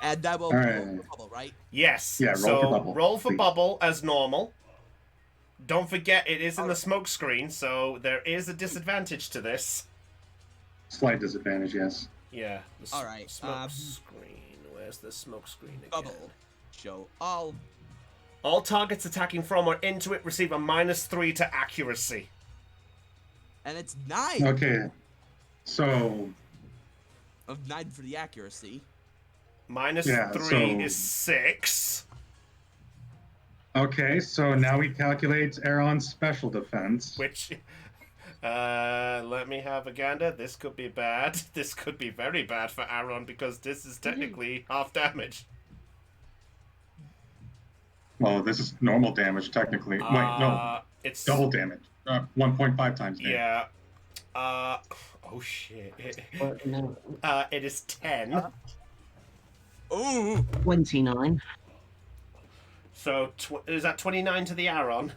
And I will roll for bubble, right? Yes. Yeah, roll for bubble. Roll for bubble as normal. Don't forget, it is in the smoke screen, so there is a disadvantage to this. Slight disadvantage, yes. Yeah. All right. Smoke screen. Where's the smoke screen again? Bubble. Show all. All targets attacking from or into it receive a -3 to accuracy. And it's 9. Okay. So. Of 9 for the accuracy. -3 is 6. Okay, so now he calculates Arron's special defense. Which, let me have a gander. This could be bad. This could be very bad for Arron because this is technically half damage. Well, this is normal damage, technically. Wait, no. It's double damage. 1.5 times damage. Yeah. Oh shit. It is 10. Ooh. 29. So, is that 29 to the Arron?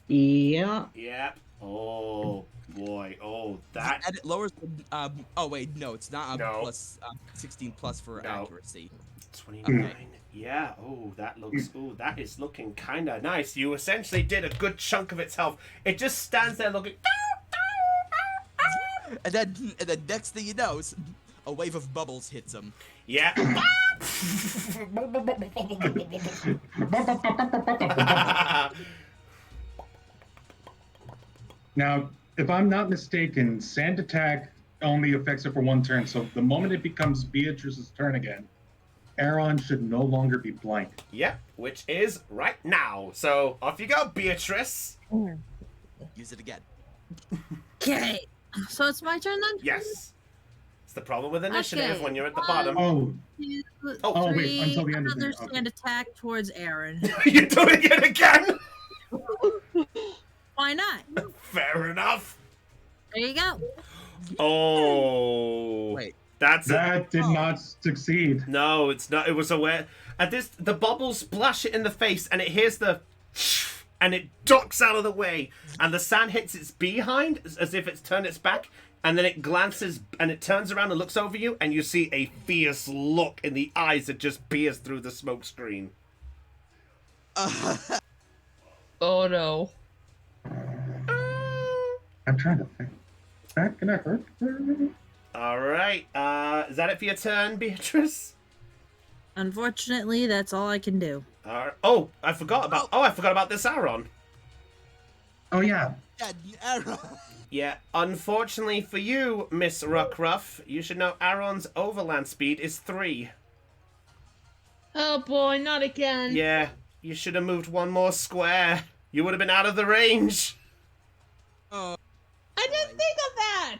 Yeah. Yep. Oh, boy. Oh, that... And it lowers the... oh, wait, no, it's not No. plus 16 plus for accuracy. 29. Okay. Yeah. Oh, that looks... Oh, that is looking kind of nice. You essentially did a good chunk of its health. It just stands there looking... And then next thing you know, a wave of bubbles hits him. Yeah. Now, if I'm not mistaken, Sand Attack only affects it for one turn, so the moment it becomes Beatrice's turn again, Arron should no longer be blind. Yep, which is right now. So off you go, Beatrice. Use it again. Okay. So it's my turn then? Yes. It's the problem with initiative Okay, when you're at the 1, bottom. Oh, 2, Oh, wait, 3, until the end of the- another okay. stand attack towards Arron. You're doing it again? Why not? Fair enough. There you go. Oh. Wait. That's that did not succeed. No, it's not. It was aware. At this, the bubbles splash it in the face, and it hears the, and it ducks out of the way, and the sand hits its behind as if it's turned its back, and then it glances and it turns around and looks over you, and you see a fierce look in the eyes that just peers through the smoke screen. Oh no. I'm trying to think. Is that gonna hurt her? All right. Is that it for your turn, Beatrice? Unfortunately, that's all I can do. Oh, I forgot about this Arron. Oh yeah. Yeah, Arron. Yeah, unfortunately for you, Miss Ruckruff, you should know Arron's overland speed is 3. Oh boy, not again. Yeah, you should have moved one more square. You would have been out of the range. Oh. I didn't think of that.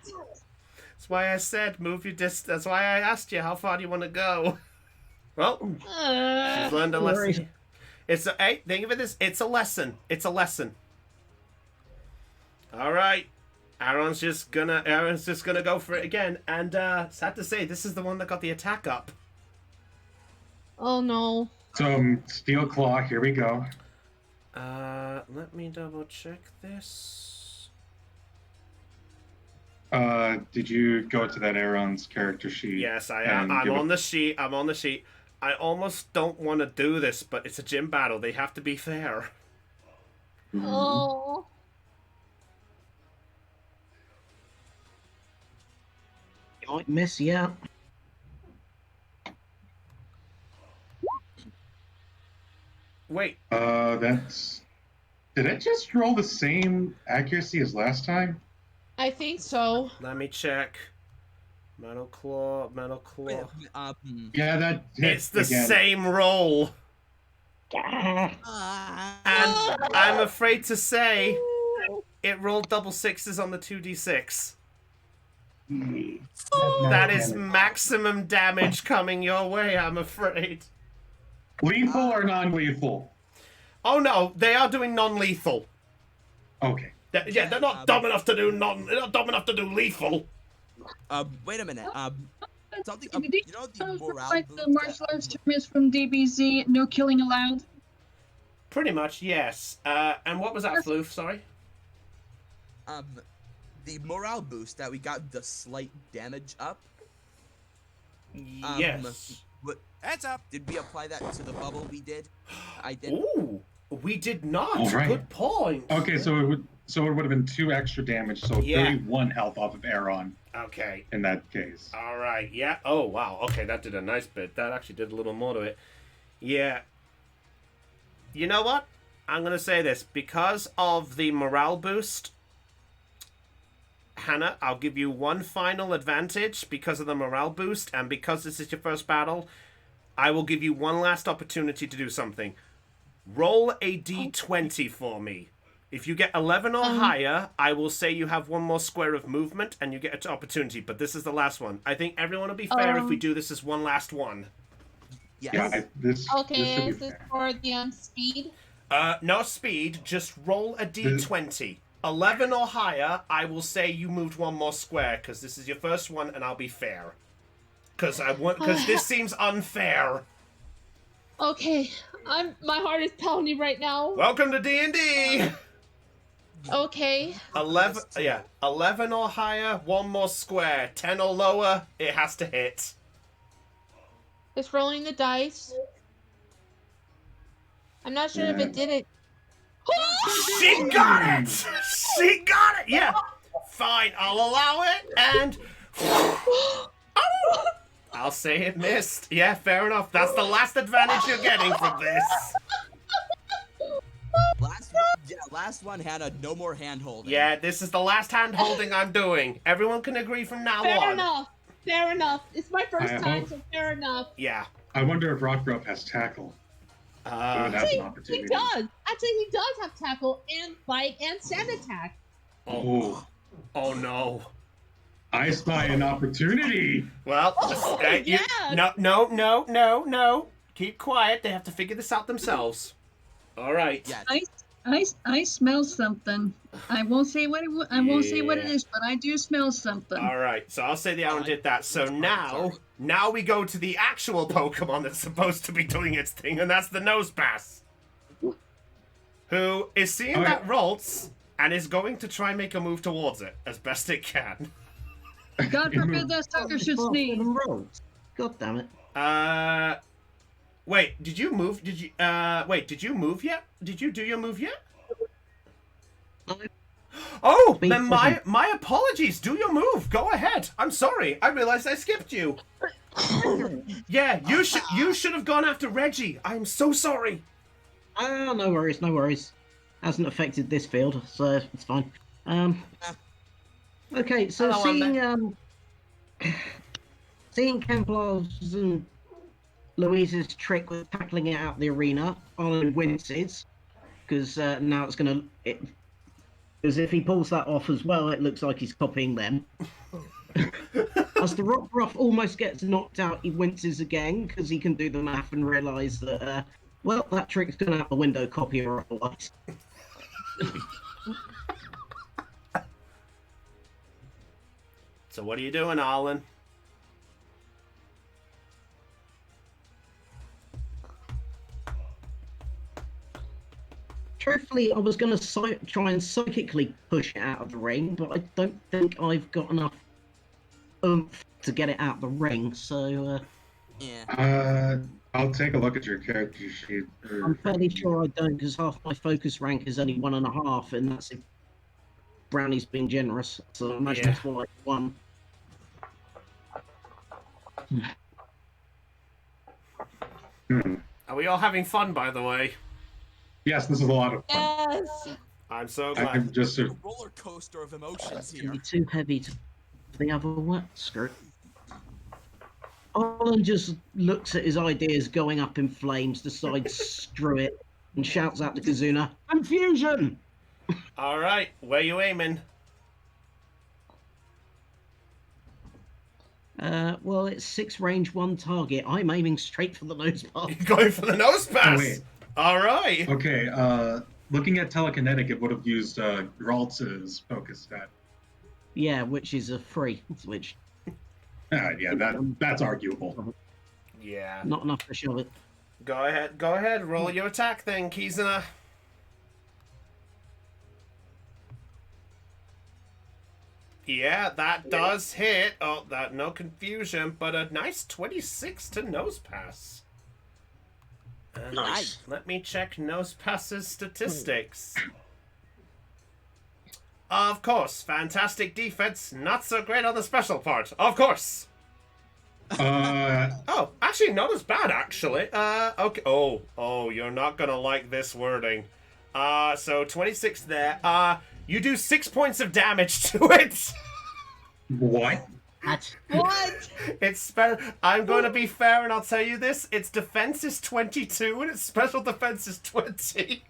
That's why I said move your distance. That's why I asked you how far do you want to go. Well, she's learned a lesson. It's a, hey, think of it as it's a lesson. It's a lesson. All right, Arron's just gonna go for it again. And sad to say, this is the one that got the attack up. Oh no. So Steel Claw, here we go. Let me double check this. Did you go to that Arron's character sheet? Yes, I am. I'm on the sheet. I'm on the sheet. I almost don't want to do this, but it's a gym battle. They have to be fair. Oh. You might miss, yeah. Wait. That's... Did it just roll the same accuracy as last time? I think so. Let me check. Metal claw, metal claw. Yeah, that hits It's the again. same roll. And I'm afraid to say, it rolled double sixes on the 2d6. That is maximum damage coming your way, I'm afraid. Lethal or non-lethal? Oh no, they are doing non-lethal. Okay. Yeah, they're not dumb enough to do they're not dumb enough to do lethal. Wait a minute. Something. Did You know the morale like boost the martial arts term is from DBZ, no killing allowed? Pretty much, yes. And what was that, Floof? Sorry. The morale boost that we got the slight damage up. Yes. What? Heads up. Did we apply that to the bubble we did? I did. Ooh, we did not. All right. Good point. Okay, so it would have been 2 extra damage, so Yeah. 31 health off of Arron Okay. in that case. All right. Yeah. Oh, wow. Okay, that did a nice bit. That actually did a little more to it. Yeah. You know what? I'm going to say this. Because of the morale boost, Hannah, I'll give you one final advantage because of the morale boost, and because this is your first battle, I will give you one last opportunity to do something. Roll a d20 for me. If you get 11 or higher, I will say you have one more square of movement and you get an opportunity, but this is the last one. I think everyone will be fair if we do this as one last one. Yes. Yeah, this Okay, should be is this fair. for the speed? No speed, just roll a d20. 11 or higher, I will say you moved one more square, because this is your first one, and I'll be fair. Because this seems unfair. Okay, my heart is pounding right now. Welcome to D&D! Okay. 11 or higher, one more square. 10 or lower, it has to hit. Just rolling the dice. I'm not sure if it did it. She got it! She got it! Yeah. Fine, I'll allow it, and... I'll say it missed. Yeah, fair enough. That's the last advantage you're getting from this. Last one had a no more hand holding. Yeah, this is the last hand holding I'm doing. Everyone can agree from now Fair on. enough. Fair enough. It's my first I time, hope- so fair enough. Yeah. I wonder if Rockruff has tackle. Ooh, that's an Actually, opportunity. he does. Actually, he does have tackle and bite and sand attack. Oh. Oh no. I spy an opportunity. Well, yeah. No. Keep quiet. They have to figure this out themselves. All right. Yes. I smell something. I won't say what it is, but I do smell something. All right. So I'll say the Arron did that. So now we go to the actual Pokemon that's supposed to be doing its thing, and that's the Nosepass, who is seeing that Ralts and is going to try and make a move towards it as best it can. God forbid that sucker should sneeze. God damn it. Wait, did you move? Did you move yet? Did you do your move yet? Oh, then my apologies. Do your move. Go ahead. I'm sorry. I realized I skipped you. Yeah, you should have gone after Reggie. I'm so sorry. Oh, no worries. Hasn't affected this field, so it's fine. Okay, so seeing Camplar's and Louise's trick with tackling it out the arena, Arlen winces, because now it's gonna. Because if he pulls that off as well, it looks like he's copying them. As the Rockruff almost gets knocked out, he winces again because he can do the math and realise that, well, that trick's gone out the window, copy or otherwise. So what are you doing, Arlen? Truthfully, I was going to try and psychically push it out of the ring, but I don't think I've got enough oomph to get it out the ring, so... Yeah. I'll take a look at your character sheet. I'm fairly sure I don't, because half my focus rank is only 1.5, and that's if Brownie's being generous, so I imagine it's more like 1. Are we all having fun, by the way? Yes, this is a lot of fun. Yes. I'm so glad. I'm just A roller coaster of emotions It's here. be too heavy to the other one. Screw. Arlen just looks at his ideas going up in flames, decides screw it, and shouts out to Kazuna, "Confusion!" All right, where you aiming? Well, it's 6 range, 1 target. I'm aiming straight for the nose pass. You're going for the Nosepass. Oh, wait. All right. Okay, looking at telekinetic, it would have used Raltz's focus stat. Yeah, which is a 3, which... Yeah, that's arguable. Yeah. Not enough to shove it. Go ahead. Roll your attack then, Kizuna. Yeah, that does hit. Oh, that no confusion, but a nice 26 to Nosepass. Nice. Let me check Nosepass's statistics. Of course, fantastic defense, not so great on the special part. Of course. Oh, actually, not as bad, actually. Okay. Oh, you're not gonna like this wording. So 26 there. You do 6 points of damage to it. What? What? I'm going to be fair and I'll tell you this. Its defense is 22 and its special defense is 20.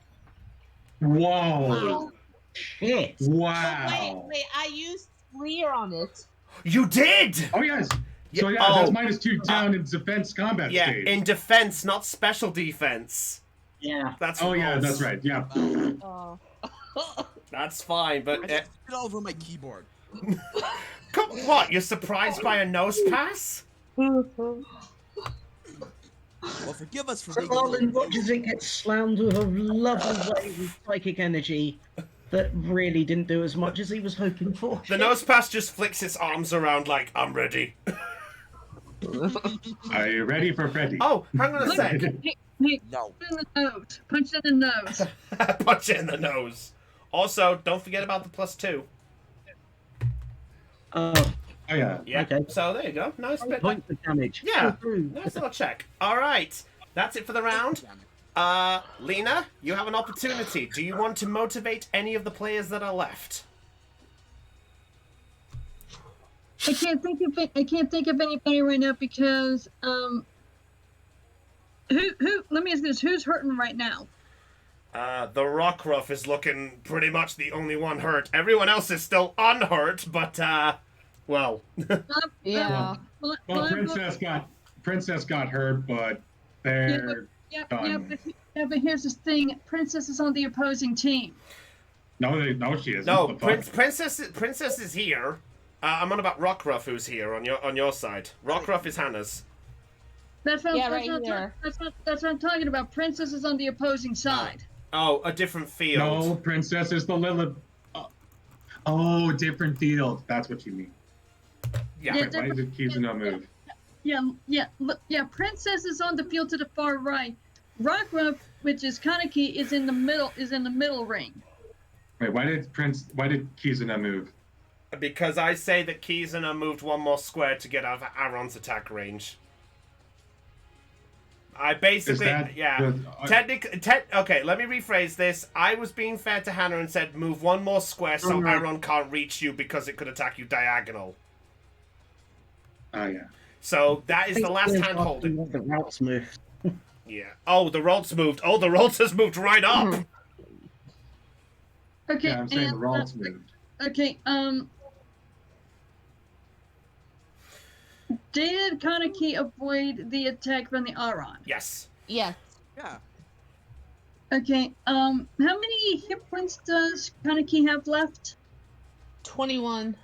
Whoa. Shit. Wow. Wait, I used Fleer on it. You did! Oh, yes. So, Yeah, that's -2 down in defense combat Yeah, stage. in defense, not special defense. Yeah. That's yeah, rules. that's right. Yeah. Oh. That's fine, I but... just put it all over my keyboard. What, you're surprised by a Nosepass? Well, forgive us for being a Arlen little... watches it get slammed with a lovely wave of psychic energy that really didn't do as much as he was hoping for. The Nosepass just flicks its arms around like, I'm ready. Are you ready for Freddy? Oh, hang on a sec. Hey, No. punch it in the nose. Punch it in the nose. Also, don't forget about the +2. Oh, yeah. Yeah, okay. So there you go. Nice bit. Points of damage. Yeah, Woohoo. nice little check. All right, that's it for the round. Lena, you have an opportunity. Do you want to motivate any of the players that are left? I can't think of anybody right now because Who? Let me ask this: who's hurting right now? The Rockruff is looking pretty much the only one hurt. Everyone else is still unhurt, but, well. Yeah. Well, Princess got hurt, but they're done. But here's the thing: Princess is on the opposing team. No, she isn't. No, Princess is here. I'm on about Rockruff, who's here on your side. Rockruff is Hannah's. That's what I'm talking about. Princess is on the opposing side. Oh, a different field. No, Princess is the Lilith. Oh, different field. That's what you mean. Yeah. Why did Kizuna move? Yeah. Princess is on the field to the far right. Rockruff, which is Kaneki, is in the middle ring. Wait, why did Kizuna move? Because I say that Kizuna moved one more square to get out of Arron's attack range. I basically, okay, let me rephrase this. I was being fair to Hannah and said move one more square so Arron can't reach you because it could attack you diagonal. Oh, yeah. So that is the last hand holding. The routes moved. Yeah. Oh, the Ralts moved. Oh, the Ralts has moved right up. Okay. Yeah, I'm saying the Ralts moved. Okay. Did Kaneki avoid the attack from the Arron? Yes. Yes. Yeah. Okay. How many hit points does Kaneki have left? 21.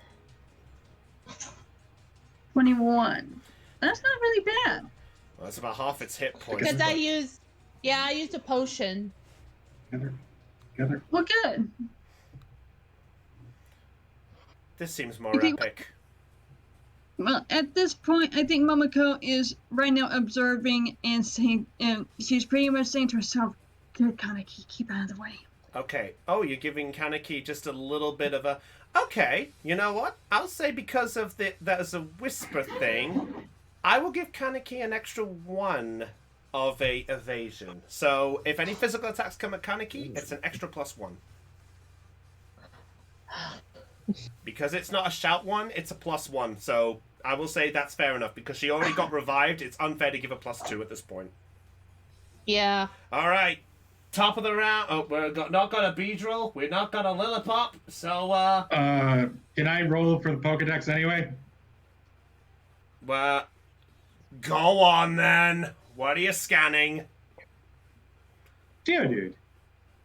21. That's not really bad. Well, that's about half its hit points. Because I used a potion. Together. Well, good. This seems more epic. Well, at this point, I think Momoko is right now observing and saying, and she's pretty much saying to herself, "Good Kaneki, keep out of the way." Okay. Oh, you're giving Kaneki just a little bit of a. Okay. You know what? I'll say because of there's a whisper thing, I will give Kaneki an extra 1 of a evasion. So if any physical attacks come at Kaneki, it's an extra +1. Because it's not a shout 1, it's a +1. So I will say that's fair enough because she already got revived. It's unfair to give a +2 at this point. Yeah. All right. Top of the round. Oh, not got a Beedrill. We're not got a Lollipop. So, can I roll for the Pokedex anyway? Well, go on then. What are you scanning? Geodude.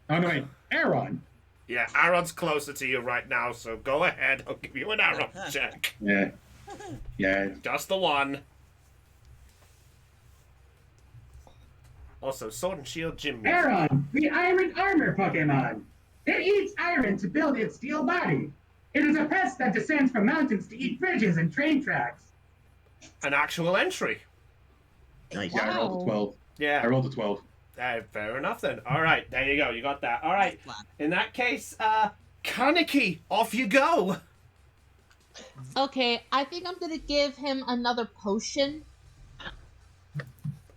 Oh, no, wait. Arron. Yeah, Arron's closer to you right now, so go ahead. I'll give you an Arron check. Yeah. Yeah. Just the one. Also, Sword and Shield Gym. Arron, the Iron Armor Pokemon. It eats iron to build its steel body. It is a pest that descends from mountains to eat bridges and train tracks. An actual entry. Nice. Yeah, I rolled a 12. Yeah. I rolled a 12. Fair enough then. All right, there you go. You got that. All right. In that case, Kaneki, off you go. Okay, I think I'm gonna give him another potion.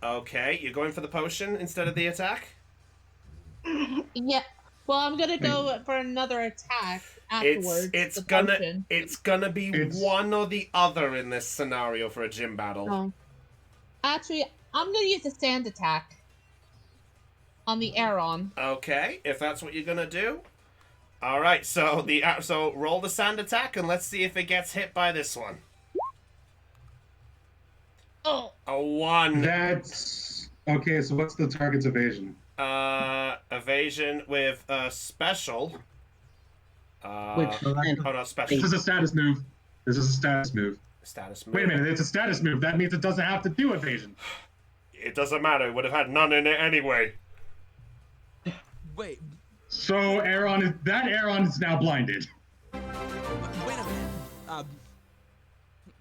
Okay, you're going for the potion instead of the attack? Yeah. Well, I'm gonna go for another attack afterwards. It's gonna be one or the other in this scenario for a gym battle. Oh. Actually, I'm gonna use a sand attack on the Arron. Okay, if that's what you're gonna do. All right, so roll the sand attack and let's see if it gets hit by this one. Oh. A 1. That's okay. So what's the target's evasion? Evasion with special. Special. This is a status move. Status move. Wait a minute, it's a status move. That means it doesn't have to do evasion. It doesn't matter. It would have had none in it anyway. Wait. So Arron is now blinded. Wait a minute.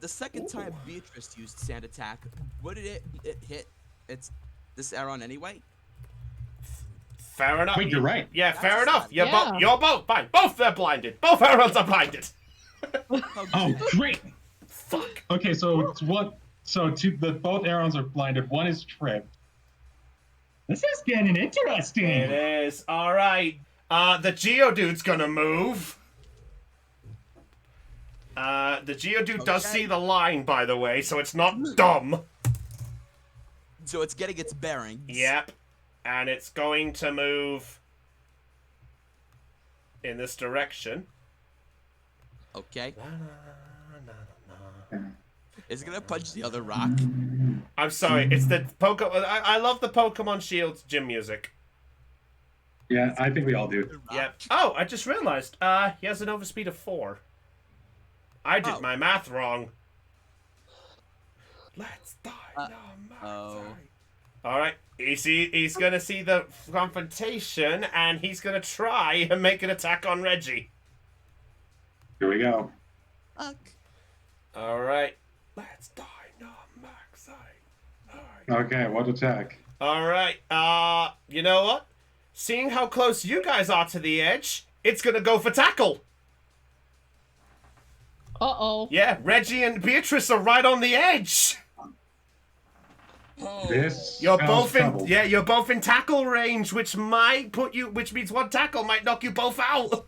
The second time Beatrice used Sand Attack, what did it hit? It's this Arron anyway? Fair enough. Wait, you're right. Yeah, fair enough. You're both fine. Both they're blinded. Both Arrons are blinded. Oh, great. Fuck. Okay, so both Arrons are blinded. One is tripped. This is getting interesting. It is. All right. The Geodude's gonna move. The Geodude does see the line, by the way, so it's not dumb. So it's getting its bearings. Yep. And it's going to move in this direction. Okay. Is it gonna punch the other rock? I'm sorry, it's the Pokemon. I love the Pokemon Shield gym music. Yeah, I think we all do. Yep. Oh, I just realized. He has an overspeed of 4. I did my math wrong. Let's die now, Alright, he's gonna see the confrontation, and he's gonna try and make an attack on Reggie. Here we go. Fuck. Alright. Let's die now, Max. Okay, what attack? Alright, you know what? Seeing how close you guys are to the edge, it's gonna go for tackle. Uh-oh. Yeah, Reggie and Beatrice are right on the edge. This You're spells both in trouble. you're both in tackle range, which means one tackle might knock you both out.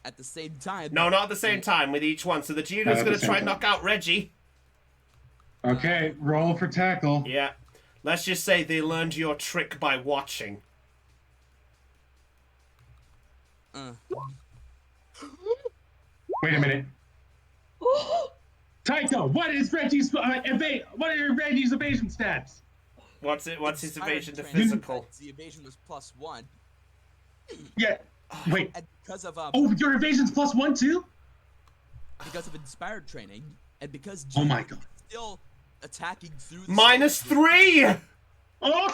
At the same time. No, not at the same time with each one. So the Geodude's gonna try and knock out Reggie. Okay, roll for tackle. Yeah. Let's just say they learned your trick by watching. Wait a minute. Tycho, what is Reggie's what are Reggie's evasion stats? What's his evasion to Training, physical? The evasion was +1. Yeah. Wait. And because of Oh, your evasion's +1 too? because of inspired training, and because Oh my god. is still attacking through the -3! Oh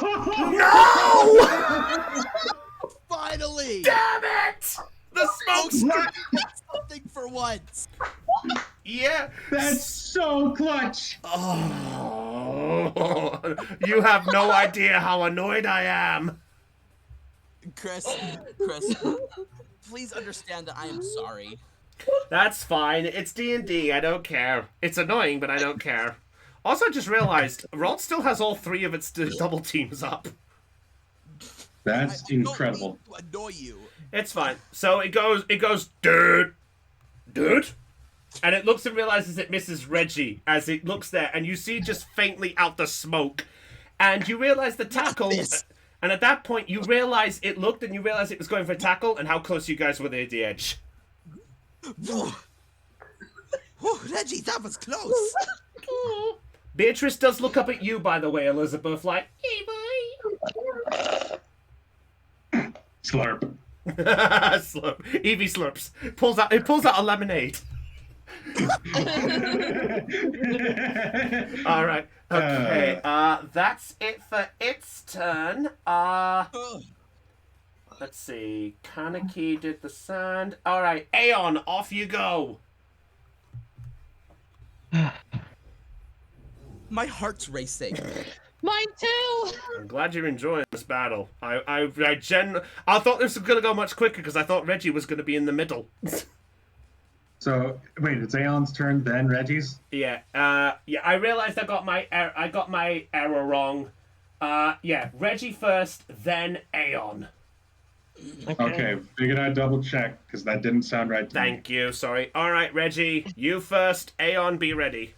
No! Finally! Damn it! The Smokescreen! Something for once. Yeah. That's so clutch. Oh, you have no idea how annoyed I am. Chris, please understand that I am sorry. That's fine. It's D&D. I don't care. It's annoying, but I don't care. Also, I just realized Rod still has all 3 of its double teams up. That's I incredible. Don't mean to annoy you. It's fine. So it goes, dude, and it looks and realizes it misses Reggie as it looks there, and you see just faintly out the smoke, and you realize the tackle, and at that point you realize it looked, and you realize it was going for a tackle, and how close you guys were to the edge. Whew, Reggie, that was close. Beatrice does look up at you, by the way, Elizabeth, like, hey, boy. Slurp. Slurp. Evie slurps. Pulls out a lemonade. All right. Okay. That's it for its turn. Let's see. Kaneki did the sand. All right, Aeon, off you go. My heart's racing. Mine too. I'm glad you're enjoying this battle. I thought this was gonna go much quicker because I thought Reggie was gonna be in the middle. So wait, it's Aeon's turn, then Reggie's. Yeah. Yeah. I realized I got my error wrong. Yeah. Reggie first, then Aeon. Okay, figured I'd double check because that didn't sound right to me. Thank you. Sorry. All right, Reggie, you first. Aeon, be ready.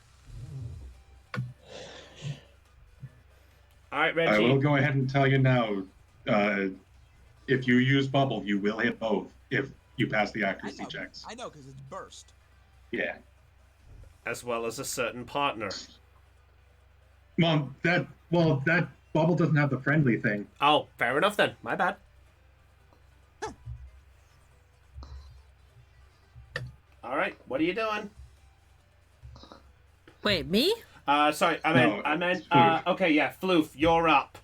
All right, Reggie. I will go ahead and tell you now. If you use bubble, you will hit both if you pass the accuracy checks. I know, because it's burst. Yeah. As well as a certain partner. Mom, that bubble doesn't have the friendly thing. Oh, fair enough then. My bad. All right, what are you doing? Wait, me? Sorry, I meant, okay, yeah, Floof, you're up.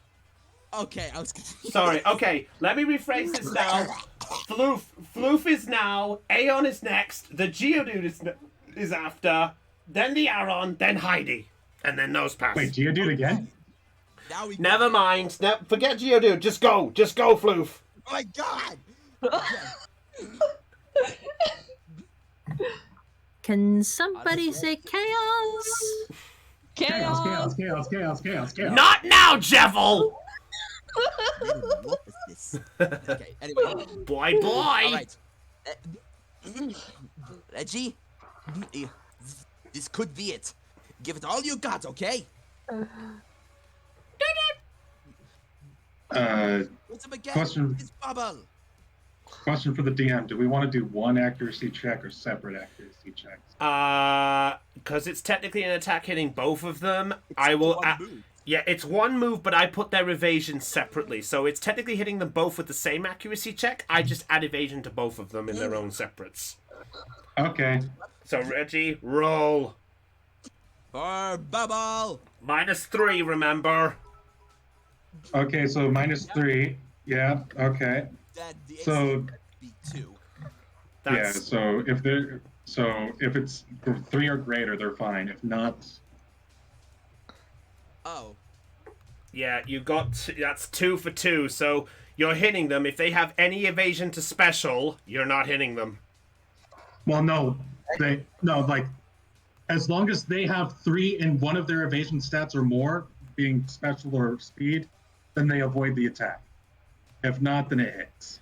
Okay, I was confused. Sorry, okay, let me rephrase this now. Floof is now, Aeon is next, the Geodude is after, then the Arron, then Heidi, and then Nosepass. Wait, Geodude again? Now we Never mind, forget Geodude, just go, Floof. Oh my god! Can somebody say chaos? Chaos. Not now, Jeffel! What is this? Okay, anyway. Boy. Alright. Reggie, this could be it. Give it all you got, okay? What's up again? Question. It's bubble. Question for the DM: do we want to do one accuracy check or separate accuracy checks? Because it's technically an attack hitting both of them, I will. Yeah, it's one move, but I put their evasion separately, so it's technically hitting them both with the same accuracy check. I just add evasion to both of them in their own separates. Okay. So Reggie, roll. For bubble. -3, remember. Okay, so -3. Yeah. Okay. So. Be 2. Yeah. So if it's 3 or greater, they're fine. If not. Oh. Yeah, you got that's 2 for 2. So you're hitting them. If they have any evasion to special, you're not hitting them. Well, no, like as long as they have 3 in one of their evasion stats or more, being special or speed, then they avoid the attack. If not, then it hits.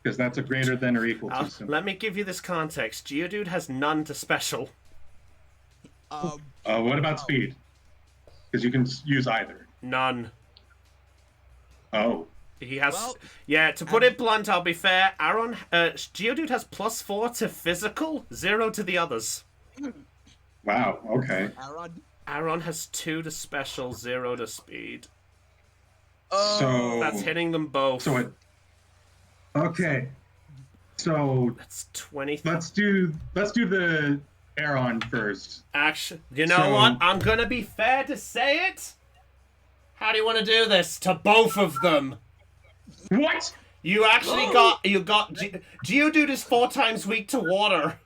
Because that's a greater than or equal to symbol. Let me give you this context. Geodude has none to special. What about speed? Because you can use either. None. Oh. He has... yeah, to put it blunt, I'll be fair. Arron... Geodude has +4 to physical, 0 to the others. Wow, okay. Arron has 2 to special, 0 to speed. So... That's hitting them both. So it... Okay. So... That's 20... Let's do the Arron first. Actually, you know what? I'm gonna be fair to say it. How do you want to do this? To both of them. What? You actually got... Geodude is 4 times weak to water.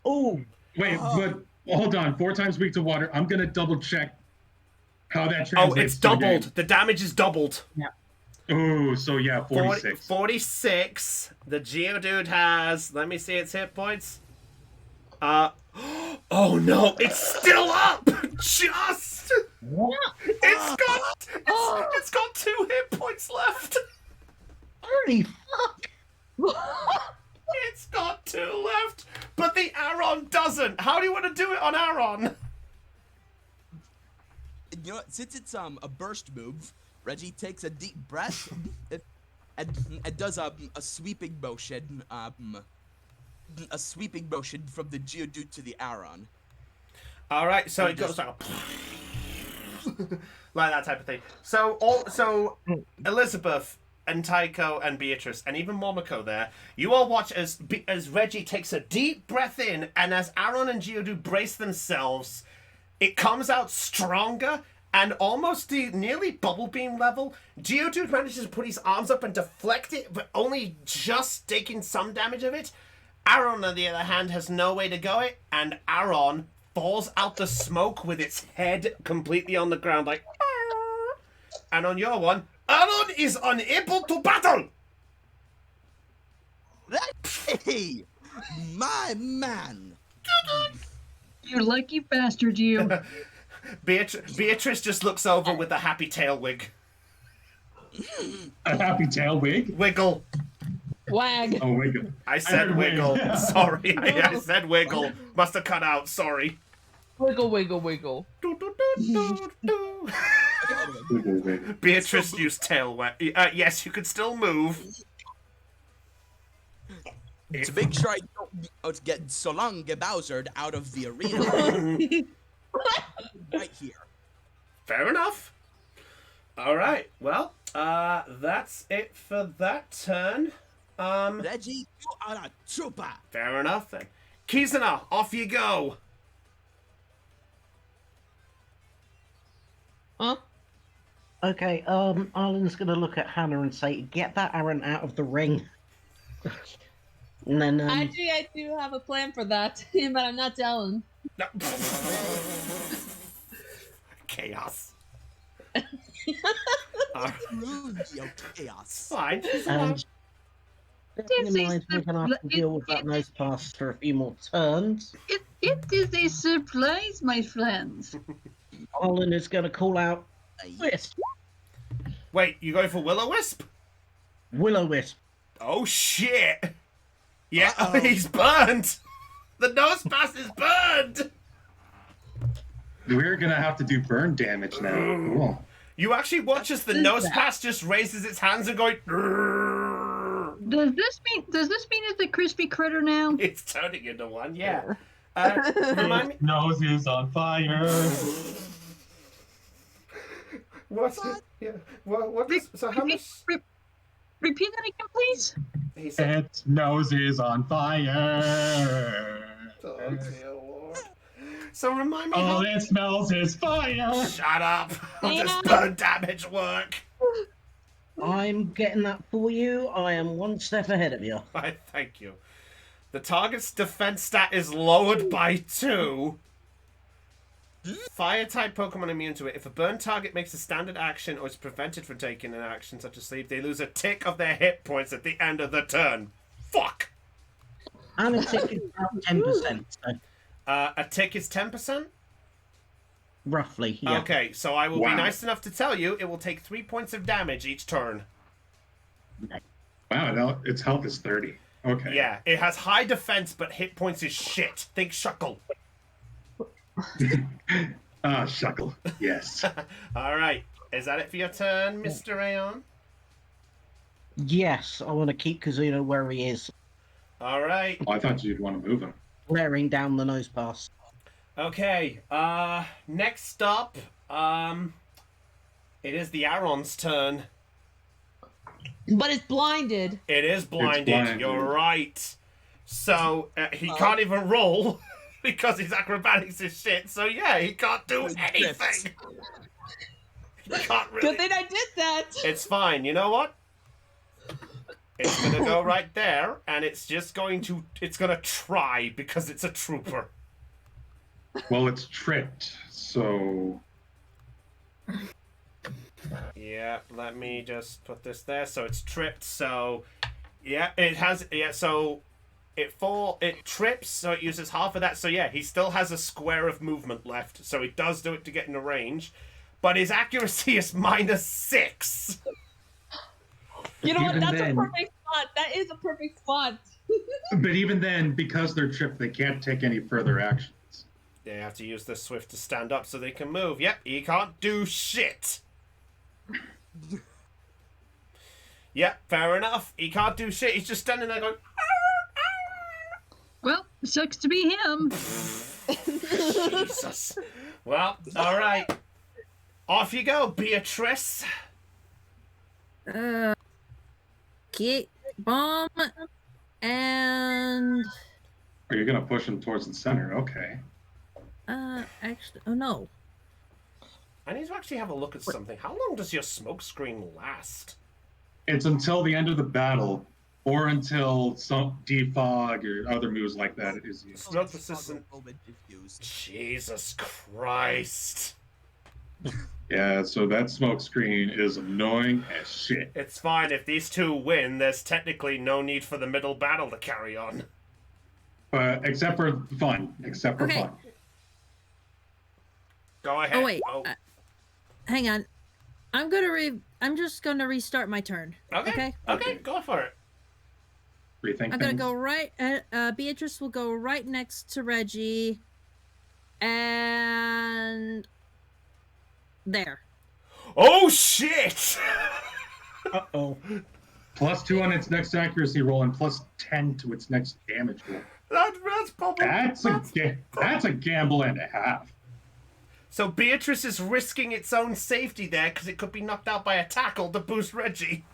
Oh. Wait, but hold on. 4 times weak to water. I'm gonna double check how that translates. Oh, it's doubled. The damage is doubled. Yeah. Oh, so yeah, 46. 46. The Geodude has... Let me see its hit points. Oh no, it's still up! Just! What? It's got 2 hit points left. Holy fuck! It's got 2 left, but the Arron doesn't. How do you want to do it on Arron? You know what? Since it's a burst move, Reggie takes a deep breath and does a sweeping motion. A sweeping motion from the Geodude to the Arron. All right, so it goes like like that type of thing. So Elizabeth and Tycho and Beatrice and even Momoko there, you all watch as Reggie takes a deep breath in, and as Arron and Geodude brace themselves, it comes out stronger and almost nearly bubble beam level. Geodude manages to put his arms up and deflect it, but only just taking some damage of it. Arron, on the other hand, has no way to go it, and Arron falls out the smoke with its head completely on the ground, like... Arr! And on your one, Arron is unable to battle! Hey! My man! You lucky bastard, you. Beatrice just looks over with a happy tail wig. A happy tail wig? Wiggle. Wag. Oh, wiggle. I said wiggle. Sorry. I said wiggle. Must have cut out. Sorry. Wiggle, wiggle, wiggle. Beatrice used tail wag. Yes, you can still move. To make sure I don't get Solange Bowsered out of the arena. Right here. Fair enough. All right. Well, that's it for that turn. Reggie, you are a trooper. Fair enough then. Kizuna, off you go. Huh? Okay, Arlen's gonna look at Hannah and say, "Get that Arron out of the ring." And then, Actually, I do have a plan for that, but I'm not telling. No. Chaos. Chaos. Fine. and bearing in mind we're gonna have to deal with that Nosepass for a few more turns. It is a surprise, my friends. Arlen is gonna call out Wisp. Wait, you going for Will-O-Wisp? Will-O-Wisp. Oh shit! Yeah, he's burned! The Nosepass is burned! We're gonna have to do burn damage now. Cool. You actually watch as the Nosepass just raises its hands and going. Does this mean it's a crispy critter now? It's turning into one, yeah. Remind me. Nose is on fire. What's it? Yeah. What is, so how much? Repeat that again, please. He said, Its nose is on fire. oh dear Lord. So remind me. All it smells is fire. Shut up. How does burn damage work? I'm getting that for you. I am one step ahead of you. I thank you. The target's defense stat is lowered by 2. Fire-type Pokemon immune to it. If a burn target makes a standard action or is prevented from taking an action such as sleep, they lose a tick of their hit points at the end of the turn. Fuck! And a tick is about 10%. So A tick is 10%? roughly, yeah. Okay, so I will be nice enough to tell you it will take 3 points of damage each turn. Wow, its health is 30. Okay. Yeah, it has high defense, but hit points is shit. Think Shuckle. Shuckle. Yes. Alright, is that it for your turn, Mr. Arron? Yes, I want to keep Kazuna where he is. Alright. Oh, I thought you'd want to move him. Glaring down the Nosepass. Okay, next up, it is the Arron's turn. But it's blinded. It is blinded, you're right. So, he can't even roll because his acrobatics is shit, so yeah, he can't do anything. He can't really... Good thing I did that. It's fine, you know what? It's gonna go right there, and it's just going to, it's gonna try because it's a trooper. Well, it's tripped, so... Yeah, let me just put this there. So it's tripped, so... Yeah, it has... Yeah, so... It trips, so it uses half of that. So yeah, he still has a square of movement left. So he does do it to get in the range. But his accuracy is -6. You know what? That's then, a perfect spot. That is a perfect spot. But even then, because they're tripped, they can't take any further actions. They have to use the Swift to stand up so they can move. Yep, he can't do shit. Yep, fair enough. He can't do shit. He's just standing there going... Well, sucks to be him. Jesus. Well, alright. Off you go, Beatrice. Kick, bomb, and... Are you going to push him towards the center? Okay. Actually, oh no. I need to actually have a look at something. How long does your Smokescreen last? It's until the end of the battle, or until some defog or other moves like that is used. Smoke persistent. Jesus Christ. Yeah, so that Smokescreen is annoying as shit. It's fine. If these two win, there's technically no need for the middle battle to carry on. Except for fun. Except for fun. Go ahead. Oh wait. Hang on. I'm just gonna restart my turn. Okay. Okay, go for it. Rethink I'm gonna go right. Beatrice will go right next to Reggie, and there. Oh shit! Uh-oh. +2 on its next accuracy roll and +10 to its next damage roll. That's probably... That's a gamble and a half. So Beatrice is risking its own safety there because it could be knocked out by a tackle to boost Reggie.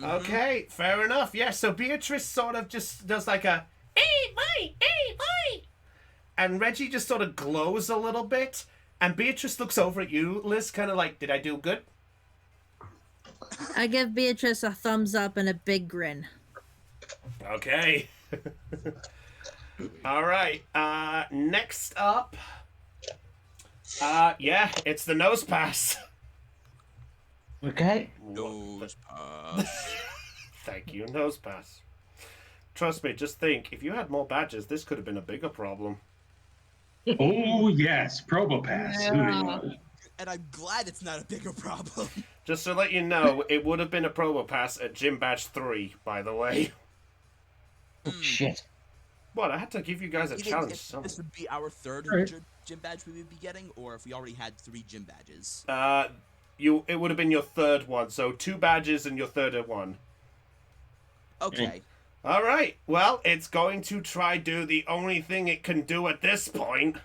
Okay, fair enough. Yeah, so Beatrice sort of just does like a... Hey, boy! And Reggie just sort of glows a little bit. And Beatrice looks over at you, Liz, kind of like, did I do good? I give Beatrice a thumbs up and a big grin. Okay. All right. Next up. Yeah, it's the Nosepass. Okay. Nosepass. Thank you, Nosepass. Trust me, just think, if you had more badges, this could have been a bigger problem. Oh, yes. Probopass. Yeah. And I'm glad it's not a bigger problem. Just to let you know, it would have been a Probopass at Gym Badge 3, by the way. Oh, shit. What? I had to give you guys a challenge. This would be our third gym badge we would be getting, or if we already had 3 gym badges. It would have been your third one, so 2 badges and your third one. Okay. All right. Well, it's going to try do the only thing it can do at this point.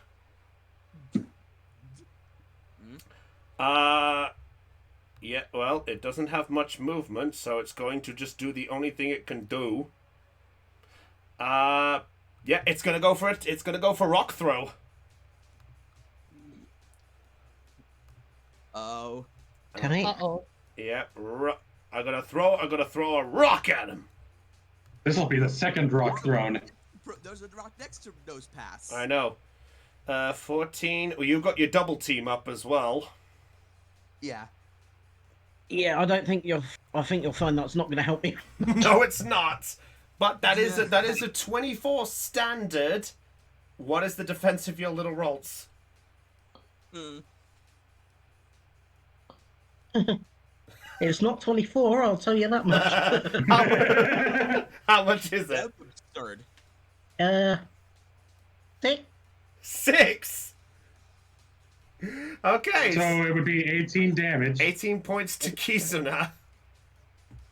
Yeah, well, it doesn't have much movement, so it's going to just do the only thing it can do. Yeah, it's gonna go for it. It's gonna go for rock throw. Oh. Can I? Uh-oh. Yeah, I'm gonna throw a rock at him. This will be the second rock thrown. There's a rock next to Nosepass. I know. 14. Well, you've got your double team up as well. Yeah. Yeah, I think you'll find that's not going to help me. No, it's not. But that is a 24 standard. What is the defense of your little rolls? It's not 24, I'll tell you that much. How much is it? That's absurd. 6. 6. Okay. So it would be 18 damage. 18 points to Kizuna.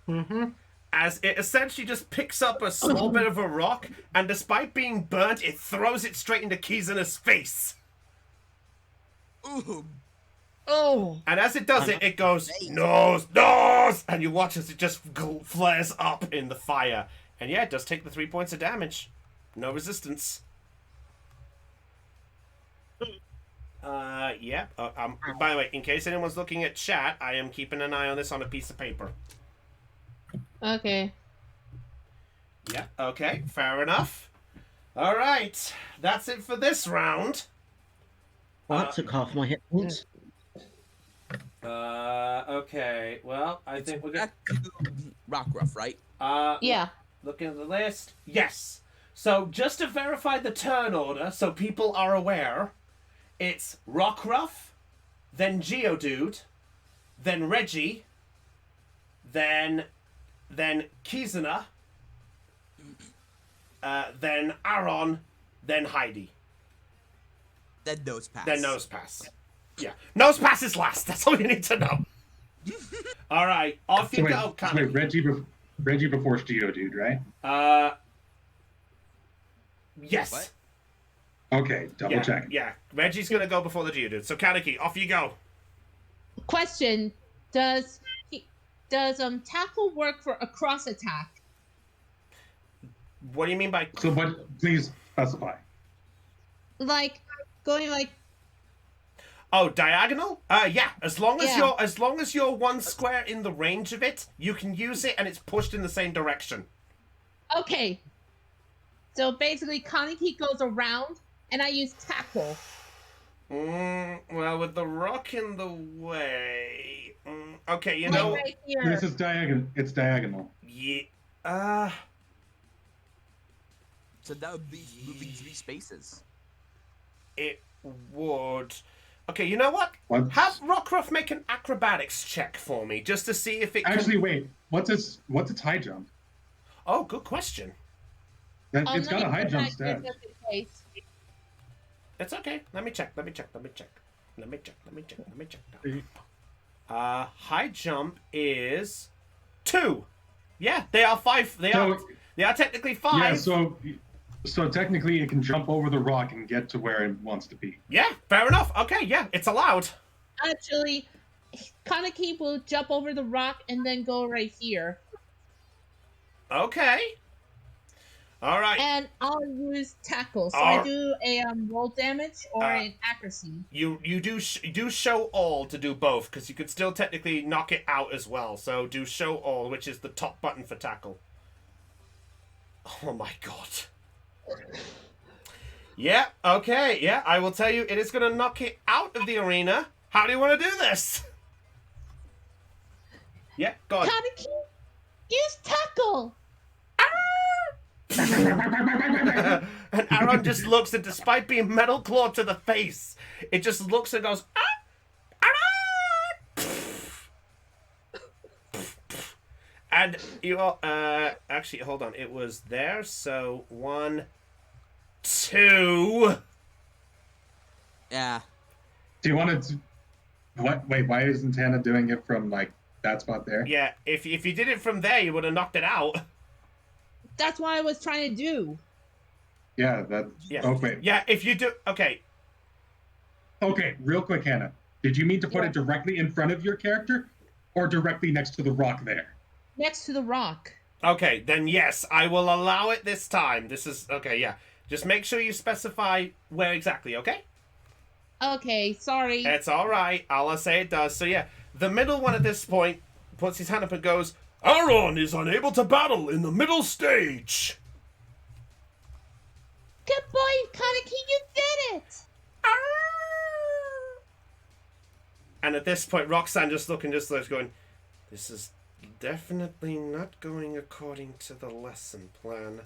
Mm-hmm. As it essentially just picks up a small bit of a rock, and despite being burnt, it throws it straight into Kizuna's face. Ooh. Oh. And as it does it, it goes, nose, nose! And you watch as it just flares up in the fire. And yeah, it does take the 3 points of damage. No resistance. Yeah. By the way, in case anyone's looking at chat, I am keeping an eye on this on a piece of paper. Okay. Yeah, okay, fair enough. Alright, that's it for this round. Well, that took half my hit points. Okay, well, I think we're Back to Rockruff, right? Yeah. Looking at the list. Yes. So, just to verify the turn order, so people are aware, it's Rockruff, then Geodude, then Reggie, then Kizuna, then Arron, then Heidi. Then Nosepass. Then Nosepass. Yeah. Nosepass is last. That's all you need to know. All right. Off you go, Wait, Reggie before Geodude, right? Yes. What? Okay, double check. Yeah. Reggie's going to go before the Geodude. So, Kaneki, off you go. Question: Does tackle work for a cross attack? What do you mean by... So, but please specify. Like going like... Oh, diagonal? Yeah. As long as you're 1 square in the range of it, you can use it and it's pushed in the same direction. Okay. So basically, Kaneki goes around, and I use tackle. Well, with the rock in the way... okay, you know... Right here. This is diagonal. It's diagonal. Yeah. So that would be moving 3 spaces. It would... Okay, you know what? Have Rockruff make an acrobatics check for me, just to see if it can... Actually, wait. What's its high jump? Oh, good question. It's got a high jump stat. It's okay. Let me check. High jump is 2. Yeah, they are 5. They are technically 5. Yeah, so technically it can jump over the rock and get to where it wants to be. Yeah, fair enough. Okay, yeah, it's allowed. Actually, Kaneki will jump over the rock and then go right here. Okay. All right. And I'll use tackle. So I do a roll damage or an accuracy. You do show all to do both, because you could still technically knock it out as well. So do show all, which is the top button for tackle. Oh my god. Yeah, okay, yeah, I will tell you, it is going to knock it out of the arena. How do you want to do this? Yeah, go on. Kaneki, use tackle! And Arron just looks, and despite being metal clawed to the face, it just looks and goes, Arron! And you all, actually, hold on, it was there, so 1, 2. Yeah. Do you want to? What? Wait, why isn't Hannah doing it from like that spot there? Yeah, if you did it from there, you would have knocked it out. That's what I was trying to do. Yeah, that. Yeah. Oh wait. Yeah, if you do. Okay. Okay, real quick, Hannah. Did you mean to put it directly in front of your character, or directly next to the rock there? Next to the rock. Okay, then yes, I will allow it this time. This is okay. Yeah, just make sure you specify where exactly. Okay. Okay, sorry. It's all right. I'll say it does. So yeah, the middle one at this point puts his hand up and goes, "Arron is unable to battle in the middle stage." Good boy, Kaneki, you did it! And at this point, Roxanne just looking, just like going, "This is definitely not going according to the lesson plan.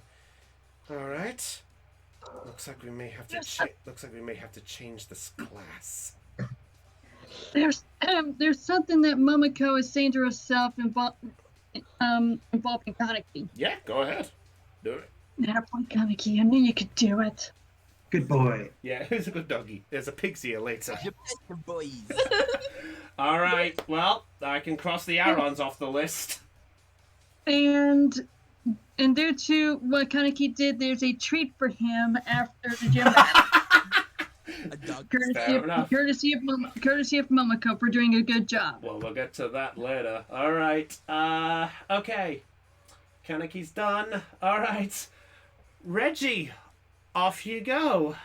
All right. Looks like we may have to change this class." There's something that Momoko is saying to herself involving Kaneki. Yeah, go ahead. Do it. That boy Kaneki, I knew you could do it. Good boy. Yeah, who's a good doggy? There's a pig's ear later. Your boys. All right. Well, I can cross the Arrons off the list. And there too, what Kaneki did, there's a treat for him after the gym battle. A dog. Courtesy of Momoko for doing a good job. Well, we'll get to that later. All right. Okay. Kaneki's done. All right. Reggie, off you go.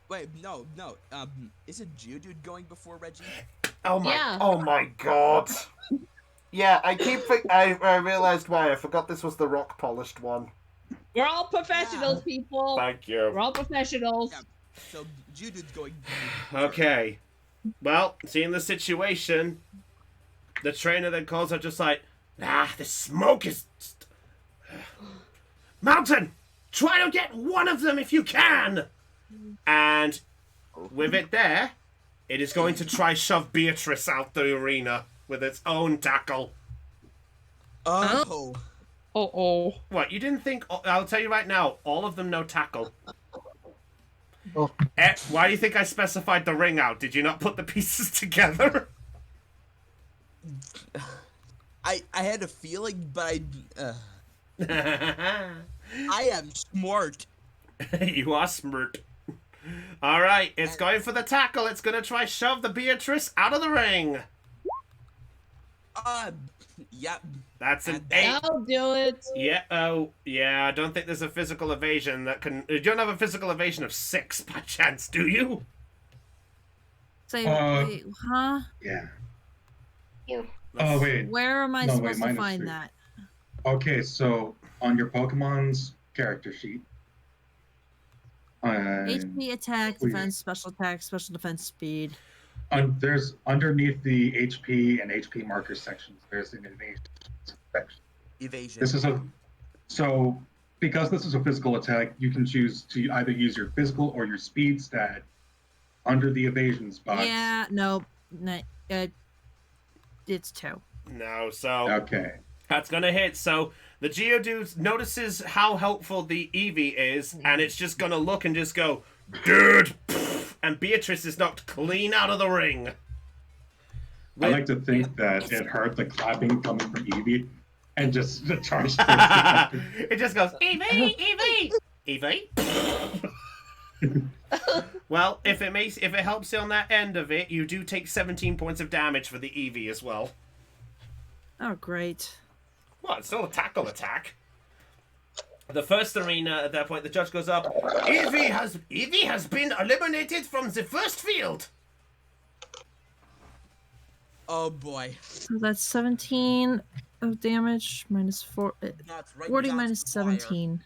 Wait, no. Isn't Geodude going before Reggie? Oh my! Yeah. Oh my God! Yeah, I realized why. I forgot this was the rock polished one. We're all professionals, people. Thank you. We're all professionals. Yeah. So Geodude's going. Okay. Well, seeing the situation, the trainer then calls out just like, the smoke is... Mountain! Try to get one of them if you can! And with it there, it is going to try shove Beatrice out the arena with its own tackle. Oh. Uh-oh. What, you didn't think... I'll tell you right now, all of them know tackle. Oh. Why do you think I specified the ring out? Did you not put the pieces together? I had a feeling, but I am smart. You are smart. Alright, it's going for the tackle. It's going to try shove the Beatrice out of the ring. Yep. That's an 8. I'll do it. Yeah, oh, yeah, I don't think there's a physical evasion that can... You don't have a physical evasion of 6 by chance, do you? Say, wait, huh? Yeah. You. Oh, wait. Where am I supposed to find that? Okay, so on your Pokemon's character sheet. HP, attack, defense, special attack, special defense, speed. There's underneath the HP and HP marker sections, there's an evasion section. Evasion. So because this is a physical attack, you can choose to either use your physical or your speed stat under the evasion spots. Yeah, no, it's 2. No, so... Okay. That's gonna hit, so the Geodude notices how helpful the Eevee is, and it's just gonna look and just go, "Dude!" And Beatrice is knocked clean out of the ring. I like to think that it heard the clapping coming from Eevee and just charged. It just goes, Eevee! Eevee! Eevee! Well, if it helps you on that end of it, you do take 17 points of damage for the Eevee as well. Oh, great. Well, it's still a tackle attack. The first arena, at that point, the judge goes up. Eevee has been eliminated from the first field. Oh boy. So that's 17 of damage minus 4. 40 minus 17.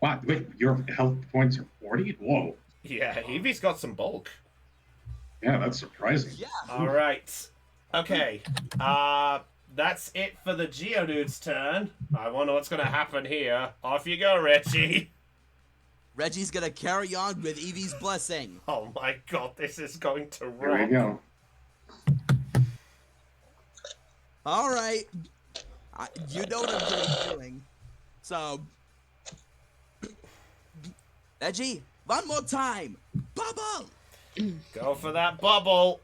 Wow, wait, your health points are 40? Whoa. Yeah, Eevee's got some bulk. Yeah, that's surprising. Yeah. All right. Okay. That's it for the Geodude's turn. I wonder what's going to happen here. Off you go, Reggie. Reggie's gonna carry on with Eevee's blessing. Oh my god, this is going to rock. There you go. Alright. You know what I'm doing. So... Reggie, one more time. Bubble! Go for that bubble.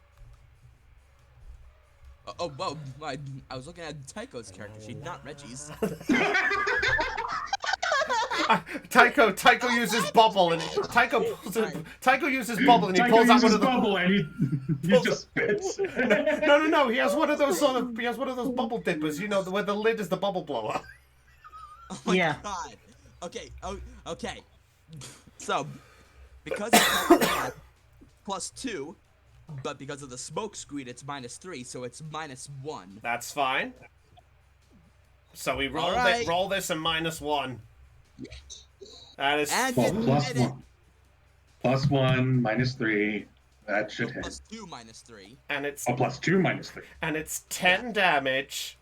Oh, well, I was looking at Tycho's character sheet, not Reggie's. Tycho uses bubble and Tycho uses bubble and he Tycho pulls out one uses of the bubble and he just spits. No. He has one of those bubble dippers. You know, where the lid is the bubble blower. Oh my god. Okay. Okay. So, because it's +2, but because of the smokescreen, it's -3, so it's -1. That's fine. So we roll roll this and -1. That is +1. +1, -3. That should hit. +2, -3. And it's +2, -3. And it's 10 damage.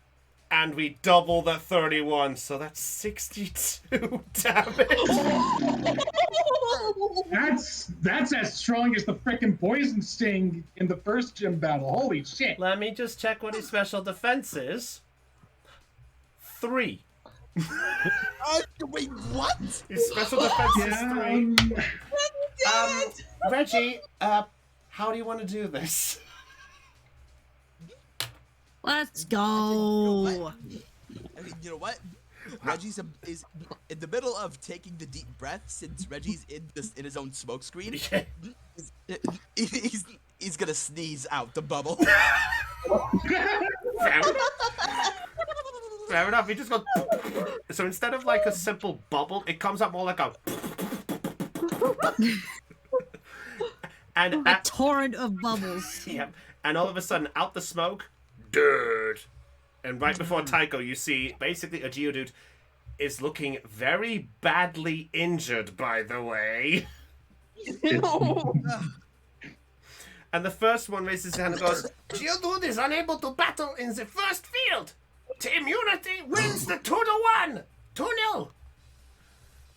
And we double the 31, so that's 62 damage. That's as strong as the frickin' poison sting in the first gym battle. Holy shit! Let me just check what his special defense is. 3. Wait, what? His special defense is 3. Reggie, how do you want to do this? Let's go. Okay, you know what? Reggie's is in the middle of taking the deep breath since Reggie's in his own smokescreen. He's gonna sneeze out the bubble. Fair enough. He just goes. So instead of like a simple bubble, it comes out more like a. And a torrent of bubbles. Yep. And all of a sudden, out the smoke. Dirt. And right before Tycho, you see basically a Geodude is looking very badly injured, by the way. And the first one raises his hand and goes, Geodude is unable to battle in the first field. Team Unity wins the 2-1. 2-0.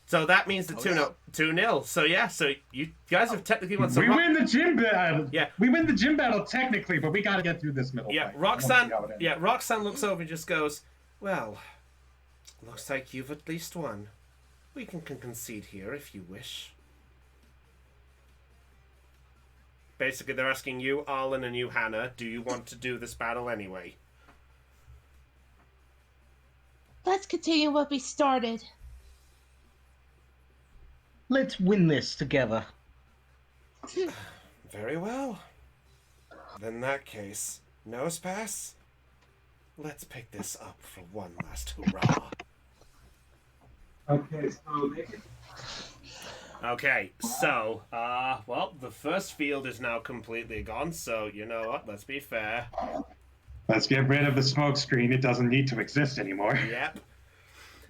So that means the 2-0. So yeah, so you guys have technically won some. We win the gym battle. Yeah. We win the gym battle technically, but we gotta get through this middle fight. Roxanne looks over and just goes, well, looks like you've at least won. We can concede here if you wish. Basically, they're asking you, Arlen, and you, Hannah, do you want to do this battle anyway? Let's continue what we started. Let's win this together. Very well. Then in that case, Nosepass, let's pick this up for one last hurrah. Okay, so, well, the first field is now completely gone, so you know what, let's be fair. Let's get rid of the smokescreen. It doesn't need to exist anymore. Yep.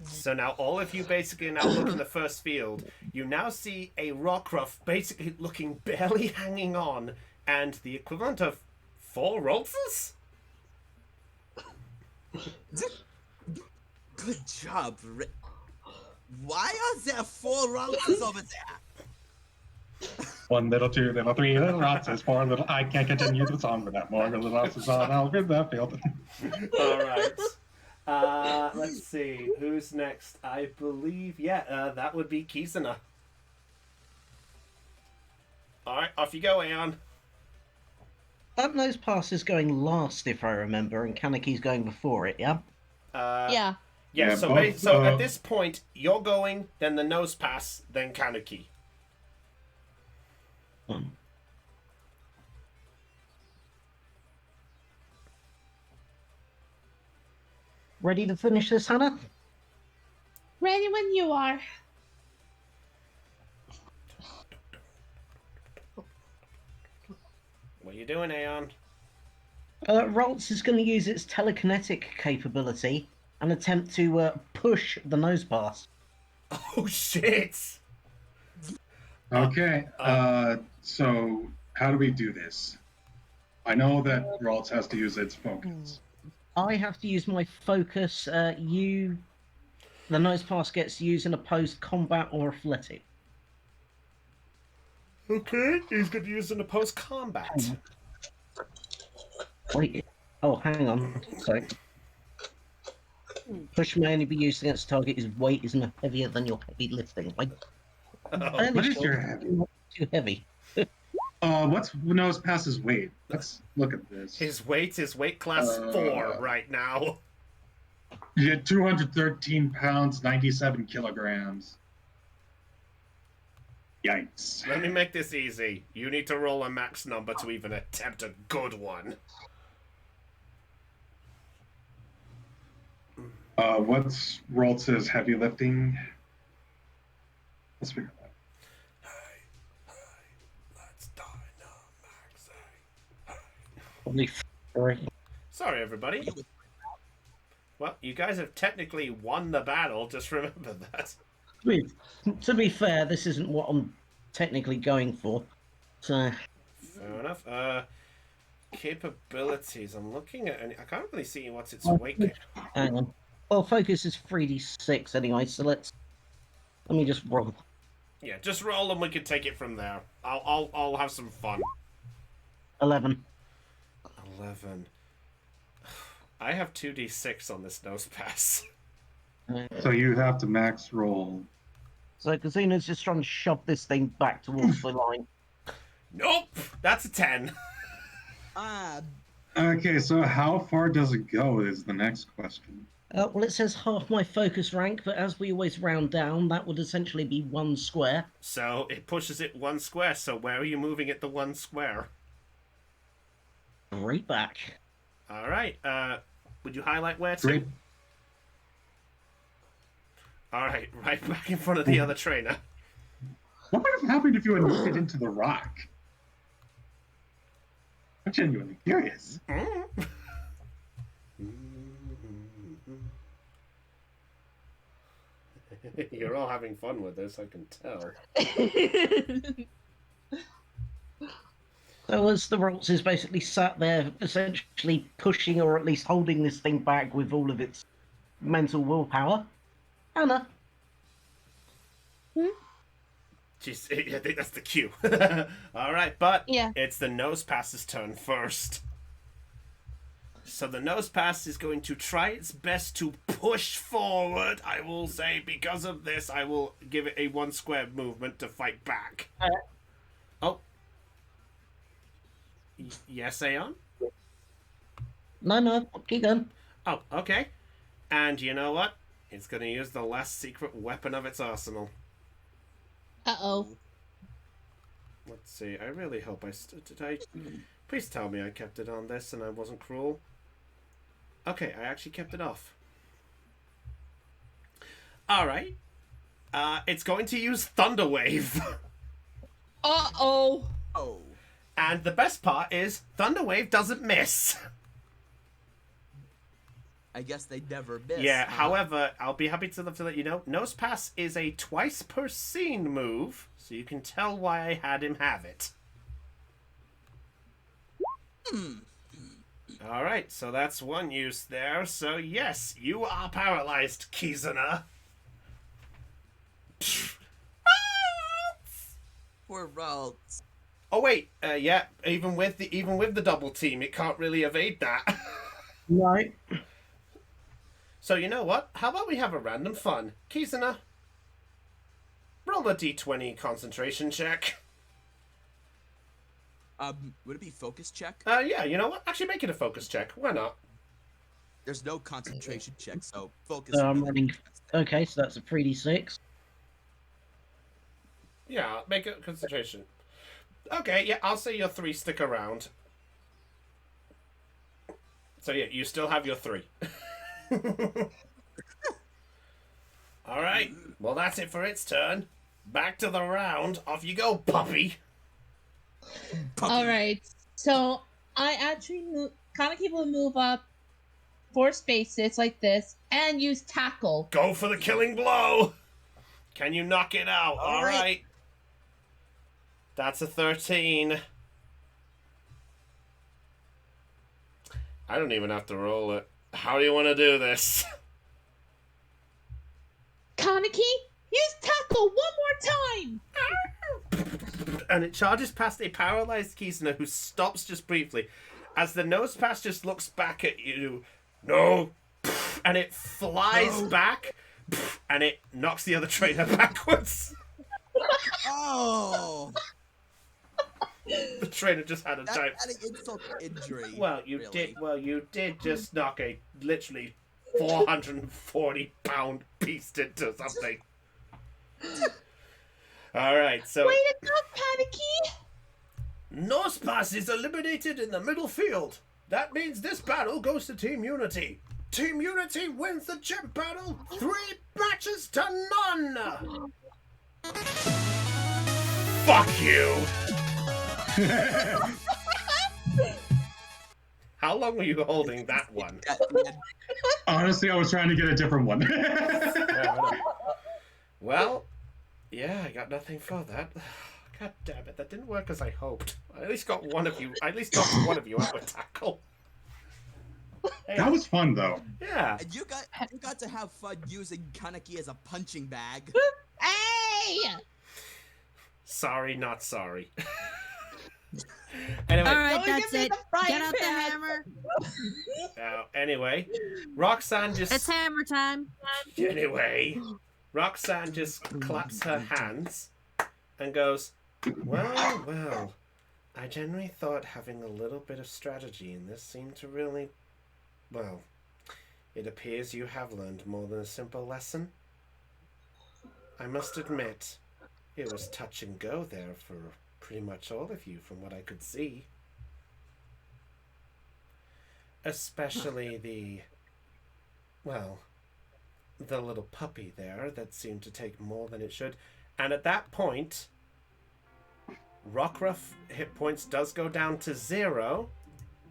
So now all of you basically now look in the first field. You now see a Rockruff basically looking barely hanging on, and the equivalent of 4 Roltzes? Good job, Why are there 4 Roltzes over there? 1 little, 2 little, 3 little Roltzes, 4 little. I can't continue the song without more little Roltzes on. I'll get that field. All right. Let's see. Who's next? I believe, that would be Kisana. Alright, off you go, Aeon. Nosepass is going last, if I remember, and Kaneki's going before it, yeah? Yeah. Yeah, so at this point, you're going, then the Nosepass, then Kaneki. Ready to finish this, Hannah? Ready when you are. What are you doing, Aeon? Roltz is going to use its telekinetic capability and attempt to push the Nosepass. Oh, shit! Okay, so how do we do this? I know that Roltz has to use its focus. I have to use my focus. The Nosepass gets used in opposed combat or athletic. Okay, he's going to use an opposed combat. Wait. Oh, hang on. Sorry. Push may only be used against a target whose weight is heavier than your heavy lifting. What is your heavy? Too heavy. What's Nosepass's weight? Let's look at this. His weight is weight class 4 right now. Yeah, 213 pounds, 97 kilograms. Yikes. Let me make this easy. You need to roll a max number to even attempt a good one. What's Roltz's heavy lifting? Let's figure that. Let's Only 3. Sorry, everybody. Well, you guys have technically won the battle. Just remember that. To be fair, this isn't what I'm technically going for. So. Fair enough. Capabilities. I'm looking at. I can't really see what's its weight. Hang on. Well, focus is 3d6 anyway, so let me just roll. Yeah, just roll and we can take it from there. I'll have some fun. 11. 11. I have 2d6 on this Nosepass. So you have to max roll. So Kazuna's just trying to shove this thing back towards the line. Nope! That's a 10. Okay, so how far does it go is the next question. Well, it says half my focus rank, but as we always round down, that would essentially be 1 square. So it pushes it 1 square, so where are you moving it the 1 square? Right back. Alright, would you highlight where to? Right. Alright, right back in front of the other trainer. What would have happened if you had moved it into the rock? I'm genuinely curious. You're all having fun with this, I can tell. So as the Roltz is basically sat there, essentially pushing or at least holding this thing back with all of its mental willpower, Anna. Jeez, I think that's the cue. Alright, but Yeah. it's the Nosepass's turn first. So the Nosepass is going to try its best to push forward. I will say, because of this, I will give it a 1 square movement to fight back. Oh. Yes, Aeon? No, keep going. Oh, okay. And you know what? It's going to use the last secret weapon of its arsenal. Uh-oh. Let's see. I really hope did I... Please tell me I kept it on this and I wasn't cruel. Okay, I actually kept it off. Alright. It's going to use Thunder Wave. Uh-oh. Oh. And the best part is, Thunder Wave doesn't miss. I guess they never miss. Yeah, however, I'll be happy to let you know, Nosepass is a twice per scene move, so you can tell why I had him have it. Alright, so that's one use there. So yes, you are paralyzed, Kizuna. Poor Ralts. Oh wait, yeah, even with the double team, it can't really evade that. Right. So you know what? How about we have a random fun? Kizuna, roll a d20 concentration check. Would it be focus check? Yeah, you know what? Actually, make it a focus check. Why not? There's no concentration check, so focus. So I'm running. Okay, so that's a 3d6. Yeah, make it concentration. Okay, yeah, I'll say your 3 stick around. So yeah, you still have your 3. Alright, well that's it for its turn. Back to the round. Off you go, puppy. Alright, so I actually Kaneki will move up 4 spaces like this and use tackle. Go for the killing blow. Can you knock it out? Alright. That's a 13. I don't even have to roll it. How do you want to do this? Kaneki, use tackle one more time! And it charges past a paralyzed Kizuna who stops just briefly. As the Nosepass just looks back at you, no, and it flies back, and it knocks the other trainer backwards. Oh. The trainer just had a That's giant. adding insult to injury. Well, you really. did. Well, you did just knock a literally 440-pound beast into something. All right, so Way to go, Panicky! Nosepass is eliminated in the middle field. That means this battle goes to Team Unity. Team Unity wins the chip battle 3 matches to none. Fuck you. How long were you holding that one? Honestly, I was trying to get a different one. Well, yeah, I got nothing for that. God damn it, that didn't work as I hoped. I at least got one of you. I at least got one of you out with tackle. Hey, That was fun, though. yeah. And you got to have fun using Kaneki as a punching bag. Hey! Sorry, not sorry. Anyway, All right, Don't that's give me it. the frying Get out the pan. hammer. anyway, Roxanne just. It's hammer time. Anyway, Roxanne just claps her hands and goes, well, well, I generally thought having a little bit of strategy in this seemed to really, well, it appears you have learned more than a simple lesson. I must admit, it was touch and go there for pretty much all of you from what I could see. Especially the little puppy there that seemed to take more than it should. And at that point, Rockruff hit points does go down to 0,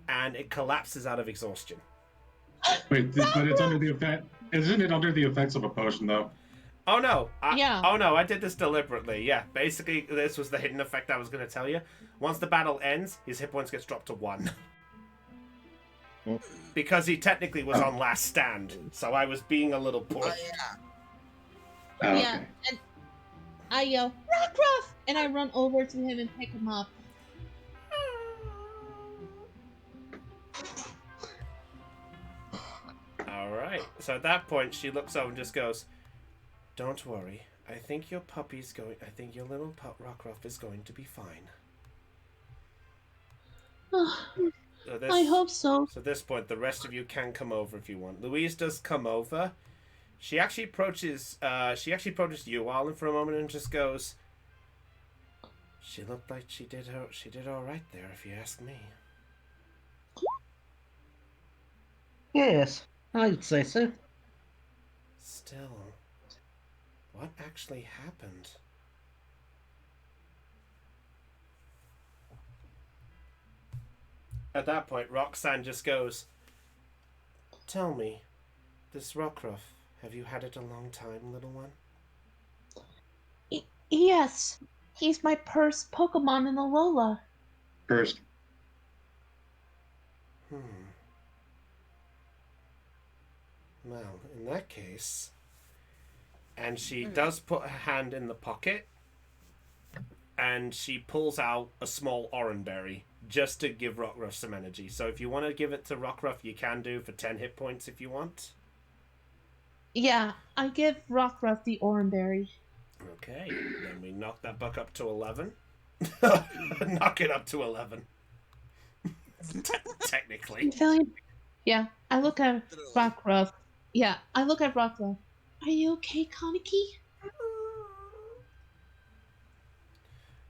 and it collapses out of exhaustion. Wait, but it's under the effect. Isn't it under the effects of a potion, though? Oh no! Yeah. Oh no! I did this deliberately. Yeah, basically, this was the hidden effect I was going to tell you. Once the battle ends, his hit points gets dropped to 1. Because he technically was on last stand, so I was being a little push. Oh, yeah. Oh, Yeah, okay. and I yell, Rockruff! And I run over to him and pick him up. Alright, so at that point, she looks over and just goes, don't worry, I think your little Rockruff is going to be fine. So I hope so. So at this point, the rest of you can come over if you want. Louise does come over. She actually approaches you, Arlen, for a moment and just goes, she looked like she did all right there, if you ask me. Yes, I'd say so. Still, what actually happened? At that point, Roxanne just goes, tell me, this Rockruff, have you had it a long time, little one? Yes, he's my first Pokemon in Alola. First. Well, in that case... And she does put her hand in the pocket, and she pulls out a small Arron berry, just to give Rockruff some energy. So if you want to give it to Rockruff, you can do for 10 hit points if you want. Yeah, I give Rockruff the Oranberry. Okay, then we knock that buck up to 11. Knock it up to 11. Technically. Yeah, I look at Rockruff. Yeah, I look at Rockruff. Are you okay, Kaneki?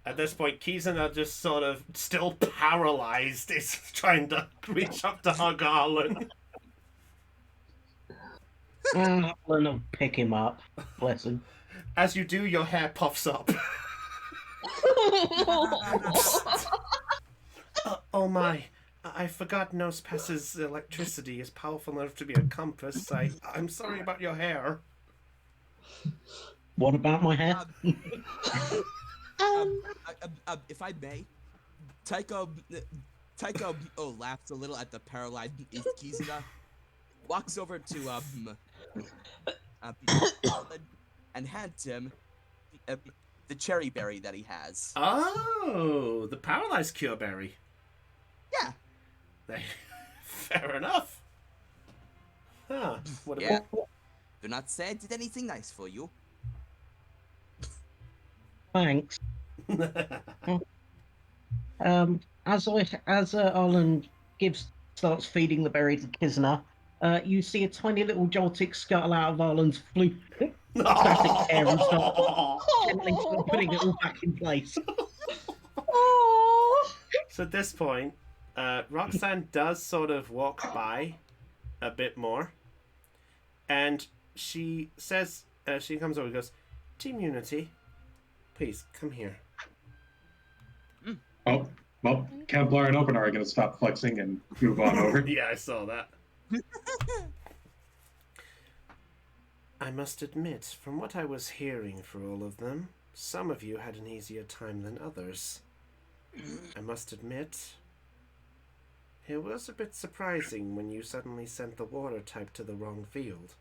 At this point, Kizuna just sort of still paralyzed is trying to reach up to hug Arlen. Arlen will pick him up. Bless him. As you do, your hair puffs up. Oh my. I forgot Nosepass's electricity is powerful enough to be a compass. I'm sorry about your hair. What about my hair? If I may, Taiko laughs a little at the paralyzed Kizuna, walks over to and hands him the cherry berry that he has. Oh, the paralyzed cure berry. Yeah. Fair enough. Huh. What Yeah. about... Do not say I did anything nice for you. Thanks. As Arlen starts feeding the berry to Kizna, you see a tiny little Joltik scuttle out of Arlen's static hair and gently start putting it all back in place. Oh. So at this point, Roxanne does sort of walk by a bit more, and she says, she comes over and goes, "Team Unity, please come here." Oh, well, Kevlar and Openar are going to stop flexing and move on over. Yeah, I saw that. I must admit, from what I was hearing for all of them, some of you had an easier time than others. I must admit, it was a bit surprising when you suddenly sent the water type to the wrong field.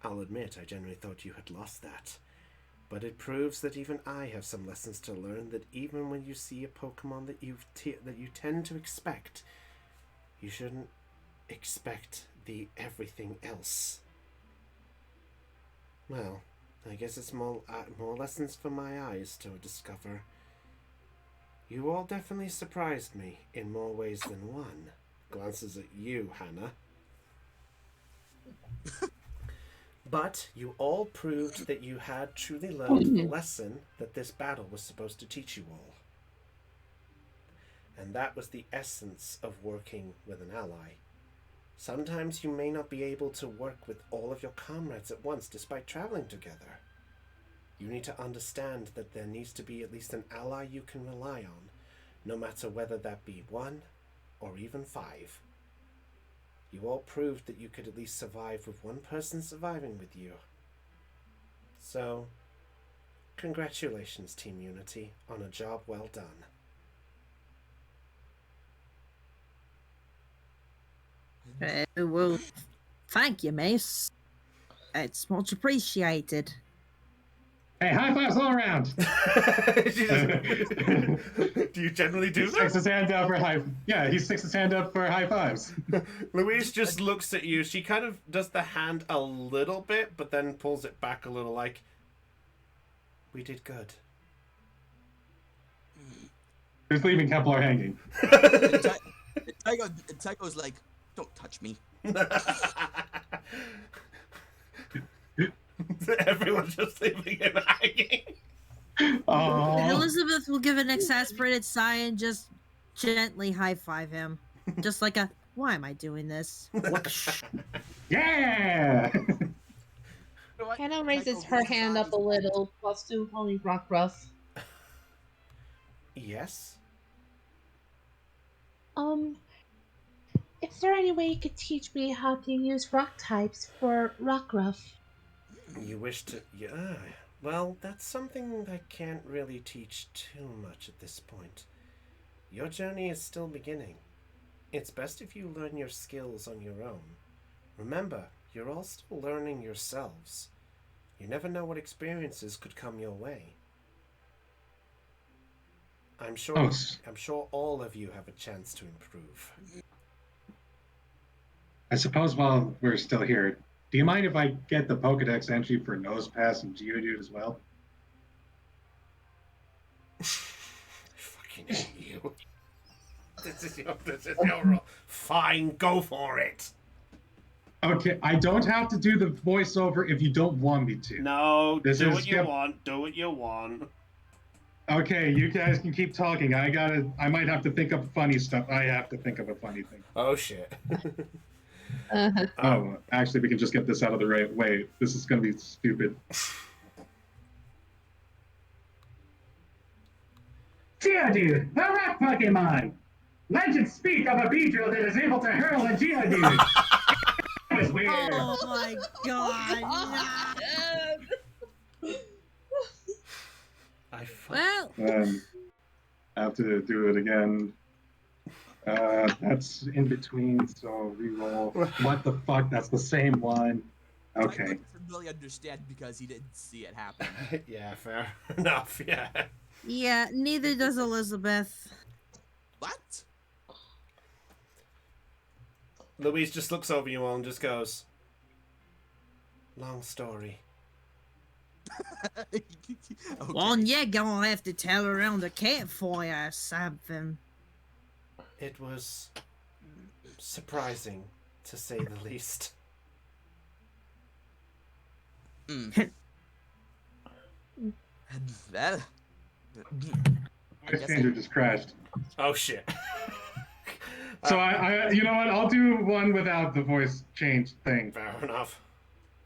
I'll admit, I generally thought you had lost that. But it proves that even I have some lessons to learn, that even when you see a Pokemon that you tend to expect, you shouldn't expect the everything else. Well, I guess it's more lessons for my eyes to discover. You all definitely surprised me in more ways than one. Glances at you, Hannah. But you all proved that you had truly learned the lesson that this battle was supposed to teach you all. And that was the essence of working with an ally. Sometimes you may not be able to work with all of your comrades at once despite traveling together. You need to understand that there needs to be at least an ally you can rely on, no matter whether that be 1 or even 5. You all proved that you could at least survive with one person surviving with you. So, congratulations, Team Unity, on a job well done. Well, thank you, Mace. It's much appreciated. Hey, high fives all around! Do you generally do He that? sticks his hand out for he sticks his hand up for high fives. Louise just looks at you. She kind of does the hand a little bit, but then pulls it back a little like, we did good. Who's leaving Kevlar hanging? Tycho's like, don't touch me. Everyone's just leaving him hanging. Aww. Elizabeth will give an exasperated sigh and just gently high-five him. Just like a, why am I doing this? Yeah! Hannah raises her hand up a little while still calling Rockruff. Yes? Is there any way you could teach me how to use rock types for Rockruff? You wish to... Yeah. Well, that's something I can't really teach too much at this point. Your journey is still beginning. It's best if you learn your skills on your own. Remember, you're all still learning yourselves. You never know what experiences could come your way. I'm sure all of you have a chance to improve. I suppose while we're still here, do you mind if I get the Pokedex entry for Nosepass and Geodude as well? I fucking hate you. This is your role. Fine, go for it. Okay, I don't have to do the voiceover if you don't want me to. No, do what you want. Do what you want. Okay, you guys can keep talking. I might have to think of funny stuff. I have to think of a funny thing. Oh, shit. Oh, actually, we can just get this out of the right way. This is going to be stupid. Geodude, the rock Pokemon! Legends speak of a Beedrill that is able to hurl a Geodude. That was weird. Oh my god! Well, I have to do it again. That's in between, so reroll. What the fuck? That's the same one. Okay. Tycho doesn't really understand because he didn't see it happen. Yeah, fair enough, yeah. Yeah, neither does Elizabeth. What? Louise just looks over you all and just goes, long story. Okay. Well, you're gonna have to tell around the campfire or something. It was surprising, to say the least. Well, Voice changer just crashed. Oh shit. So I, you know what? I'll do one without the voice change thing. Fair enough.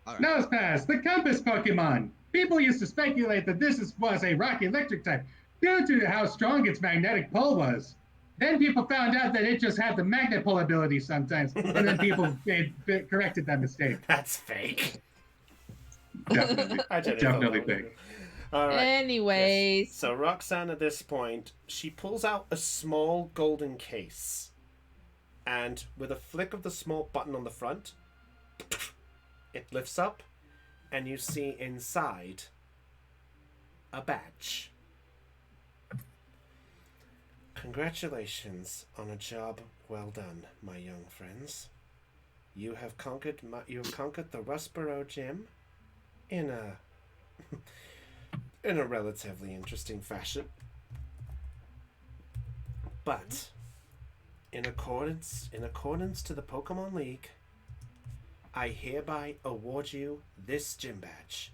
Right. Nosepass, the compass Pokemon. People used to speculate that was a rock electric type due to how strong its magnetic pole was. Then people found out that it just had the magnet pull ability sometimes, and then people corrected that mistake. That's fake. Definitely, definitely fake. All right. Anyways. Yes. So Roxanne, at this point, she pulls out a small golden case, and with a flick of the small button on the front, it lifts up, and you see inside a badge. Congratulations on a job well done, my young friends. You have conquered the Rustboro Gym in a relatively interesting fashion. But in accordance to the Pokemon League, I hereby award you this gym badge.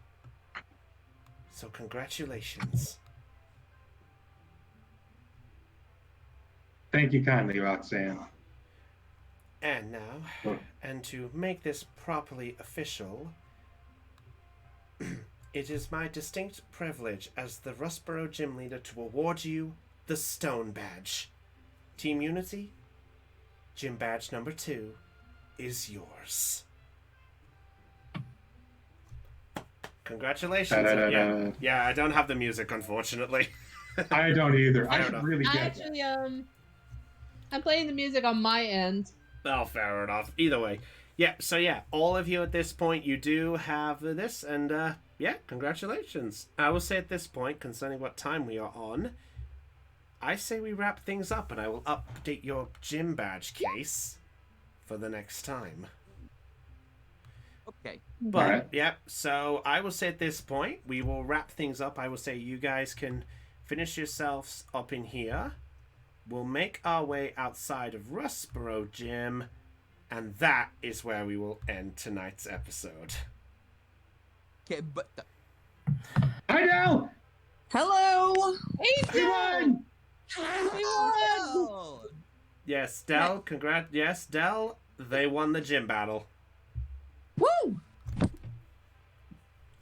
So congratulations. Thank you kindly, Roxanne. And now, and to make this properly official, it is my distinct privilege as the Rustboro Gym Leader to award you the Stone Badge. Team Unity, Gym Badge number 2 is yours. Congratulations. Yeah, I don't have the music, unfortunately. I don't either. I should really get Actually, I'm playing the music on my end. Oh, fair enough. Either way. Yeah, so yeah, all of you at this point, you do have this, and yeah, congratulations. I will say at this point, concerning what time we are on, I say we wrap things up, and I will update your gym badge case for the next time. Okay. But, right. yeah, so I will say at this point, we will wrap things up. I will say you guys can finish yourselves up in here. We'll make our way outside of Rustboro Gym, and that is where we will end tonight's episode. Okay, but... Hi, Del! Hello! Hey, won! Oh. Yes, Del, congrats. Yes, Del, they won the gym battle. Woo!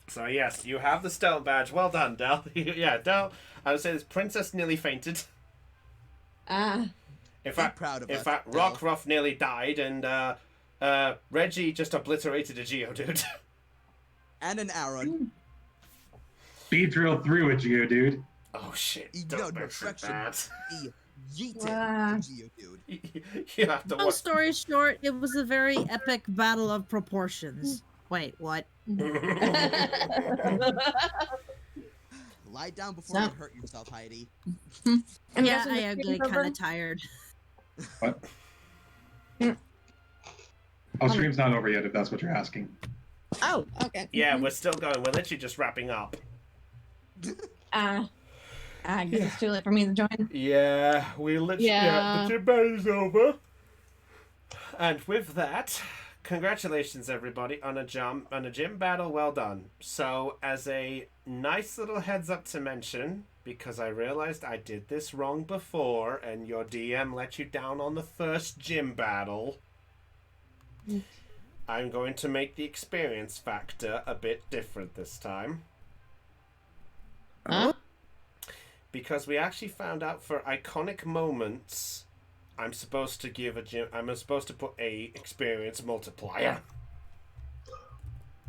So, yes, you have the Stone Badge. Well done, Del. Yeah, Del, I would say this princess nearly fainted. In fact, proud of us, Rockruff nearly died, and Reggie just obliterated a Geodude. And an Arron. Beedrill through a Geodude. Oh shit! You Don't know, mention direction that. Yeeted the Geodude. You have to Long watch. story short, it was a very epic battle of proportions. Wait, what? Lie down before you hurt yourself, Heidi. Yeah, I am getting kind of tired. What? Oh, stream's not over yet, if that's what you're asking. Oh, okay. Yeah, we're still going. We're literally just wrapping up. I guess it's too late for me to join. Yeah, we literally. Yeah, the gym battle is over. And with that, congratulations everybody on a gym battle. Well done. So, as a nice little heads up to mention, because I realized I did this wrong before, and your DM let you down on the first gym battle. I'm going to make the experience factor a bit different this time. Huh? Because we actually found out for iconic moments, I'm supposed to put a experience multiplier.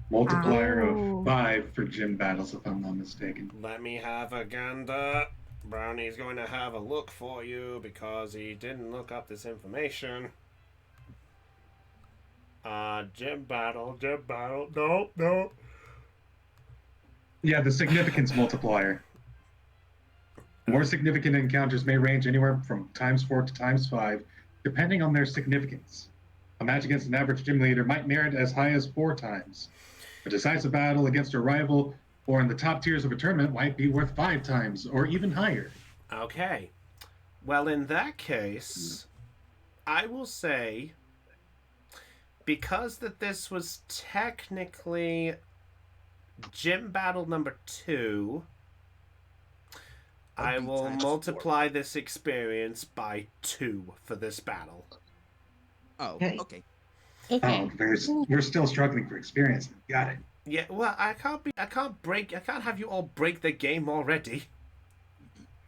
Multiplier of 5 for gym battles, if I'm not mistaken. Let me have a gander. Brownie's going to have a look for you because he didn't look up this information. Gym battle. No. Yeah, the significance multiplier. More significant encounters may range anywhere from ×4 to ×5, depending on their significance. A match against an average gym leader might merit as high as 4 times. A decisive battle against a rival or in the top tiers of a tournament might be worth 5 times or even higher. Okay. Well, in that case, I will say, because that this was technically gym battle number 2, I will multiply this experience by 2 for this battle. Oh, Okay. okay. Okay. Oh, we're still struggling for experience. Got it. Yeah, well, I can't have you all break the game already.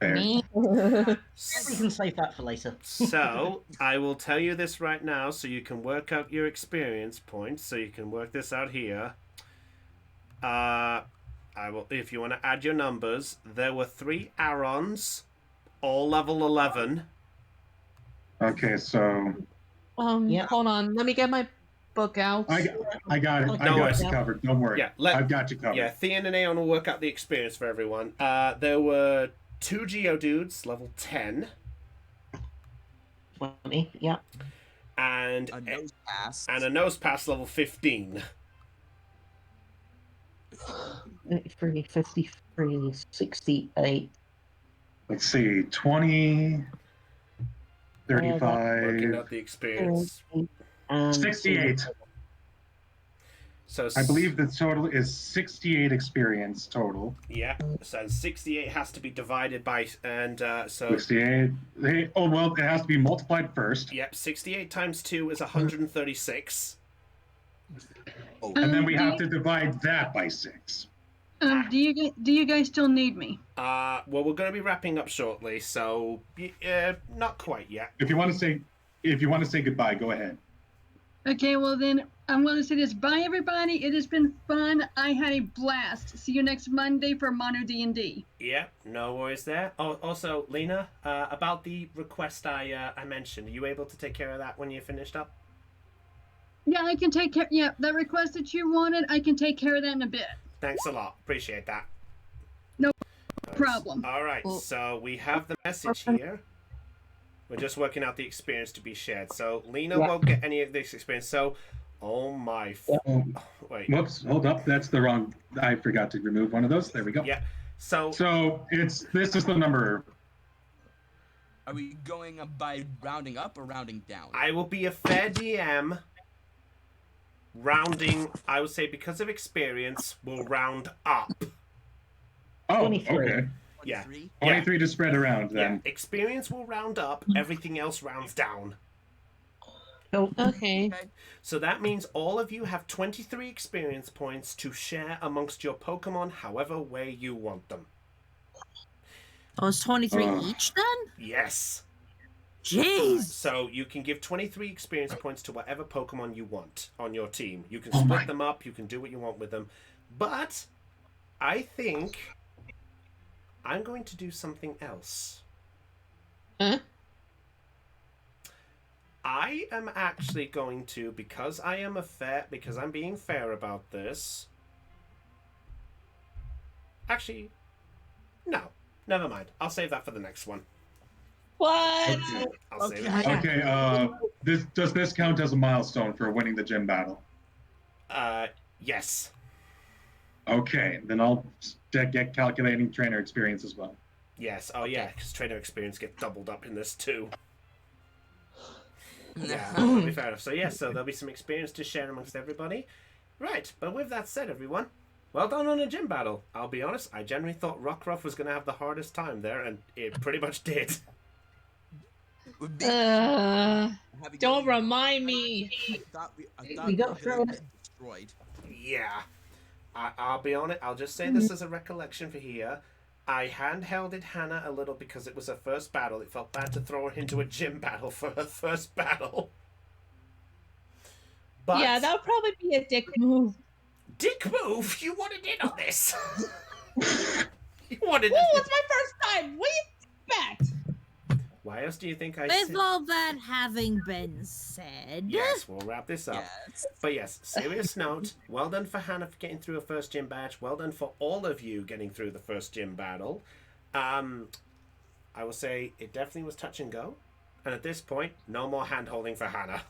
Fair. Me? We can save that for later. So, I will tell you this right now so you can work out your experience points, so you can work this out here. I will, if you want to add your numbers, there were 3 Arrons, all level 11. Okay, so Yeah. Hold on. Let me get my book out. I got it. I got worries. you covered. Don't worry. Yeah, I've got you covered. Yeah, Theon and Aeon will work out the experience for everyone. There were 2 Geodudes, level 10. 20, yeah. And A Nosepass. and a Nosepass, level 15. 33, 53, 68. Let's see, 20, 35, Working out the experience. And 68. So I believe the total is 68 experience total. Yeah, so 68 has to be divided by, and so 68. Well, it has to be multiplied first. Yep, 68 times 2 is 136. And then we have to divide that by 6. Do you guys still need me? Well, we're going to be wrapping up shortly, so not quite yet. If you want to say goodbye, go ahead. Okay, well then I'm going to say this. Bye, everybody. It has been fun. I had a blast. See you next Monday for Mono D&D. Yeah, no worries there. Oh, also, Lena, about the request I mentioned, are you able to take care of that when you're finished up? Yeah, I can take care. Yeah, that request that you wanted, I can take care of that in a bit. Thanks a lot. Appreciate that. No problem. All right, so we have the message here. We're just working out the experience to be shared. So Lena won't get any of this experience. So, oh my... Wait. Whoops, hold up. That's the wrong... I forgot to remove one of those. There we go. Yeah, so this is the number... Are we going by rounding up or rounding down? I will be a fair DM. Rounding, I would say, because of experience, we'll round up. Oh, 23. okay. Yeah. 23 to spread around, then. Yeah. Experience will round up, everything else rounds down. Oh, Okay. So that means all of you have 23 experience points to share amongst your Pokemon however way you want them. Oh, it's 23 each then? Yes. Jeez. So you can give 23 experience points to whatever Pokemon you want on your team. You can split them up, you can do what you want with them. But I think I'm going to do something else. Huh? I am actually going to, because I'm being fair about this. Actually, no. Never mind. I'll save that for the next one. What? Okay. I'll save it. Okay, does this count as a milestone for winning the gym battle? Yes. Okay, then I'll get calculating trainer experience as well. Yes. Oh, yeah, because trainer experience gets doubled up in this too. Yeah, that'll be fair enough. So, yes, so there'll be some experience to share amongst everybody. Right, but with that said, everyone, well done on a gym battle. I'll be honest, I generally thought Rockruff was going to have the hardest time there, and it pretty much did. Don't remind me. I thought We got were through gonna it. get destroyed. Yeah. I'll be honest, I'll just say this as a recollection for here. I handhelded Hannah a little because it was her first battle. It felt bad to throw her into a gym battle for her first battle. But Yeah, that would probably be a dick move. Dick move? You wanted in on this? You wanted Ooh, it's my first time. What do you expect? Why else do you think I With said... all that having been said, Yes, we'll wrap this up. Yes. But yes, serious note. Well done for Hannah for getting through her first gym badge. Well done for all of you getting through the first gym battle. I will say it definitely was touch and go. And at this point, no more hand holding for Hannah.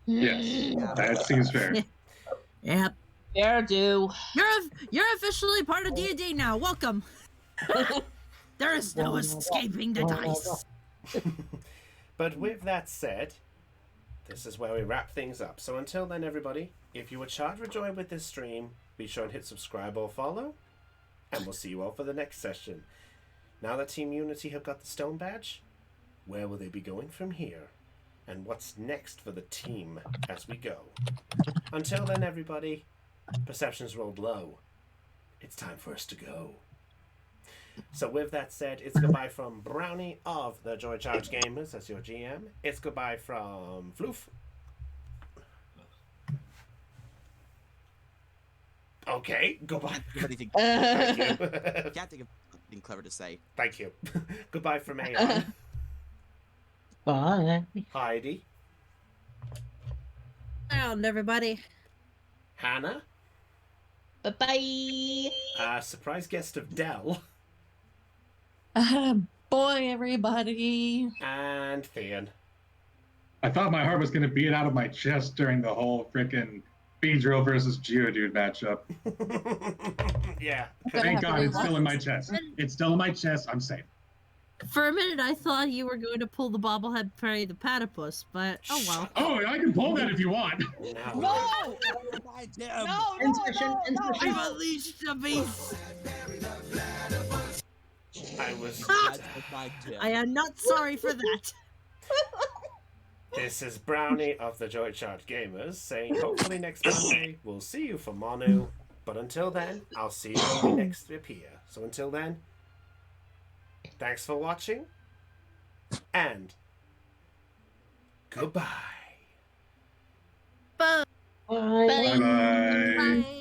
Yes, that seems fair. yep. Fair do. You're officially part of D&D now. Welcome. There is no escaping the dice. But with that said, this is where we wrap things up. So until then, everybody, if you were charged with joy with this stream, be sure and hit subscribe or follow, and we'll see you all for the next session. Now that Team Unity have got the stone badge, where will they be going from here? And what's next for the team as we go? Until then, everybody, perceptions rolled low. It's time for us to go. So with that said, it's goodbye from Brownie of the Joy Charge Gamers as your GM. It's goodbye from Floof. Okay, goodbye. Thank you. Can't think of something clever to say. Thank you. Goodbye from Arron. Bye. Heidi. Found everybody. Hannah. Bye-bye. Surprise guest of Dell. Boy, everybody. And Thean. I thought my heart was going to beat out of my chest during the whole freaking Beedrill versus Geodude matchup. Yeah. Thank God it's still in my chest. It's still in my chest. I'm safe. For a minute, I thought you were going to pull the bobblehead Perry the platypus, but oh well. Oh, I can pull that if you want. No! I've unleashed the beast. I am not sorry for that. This is Brownie of the Joy Charge Gamers saying hopefully next Monday we'll see you for Monu. But until then, I'll see you when we next appear. So until then, thanks for watching, and goodbye. Bye. Bye. Bye-bye. Bye.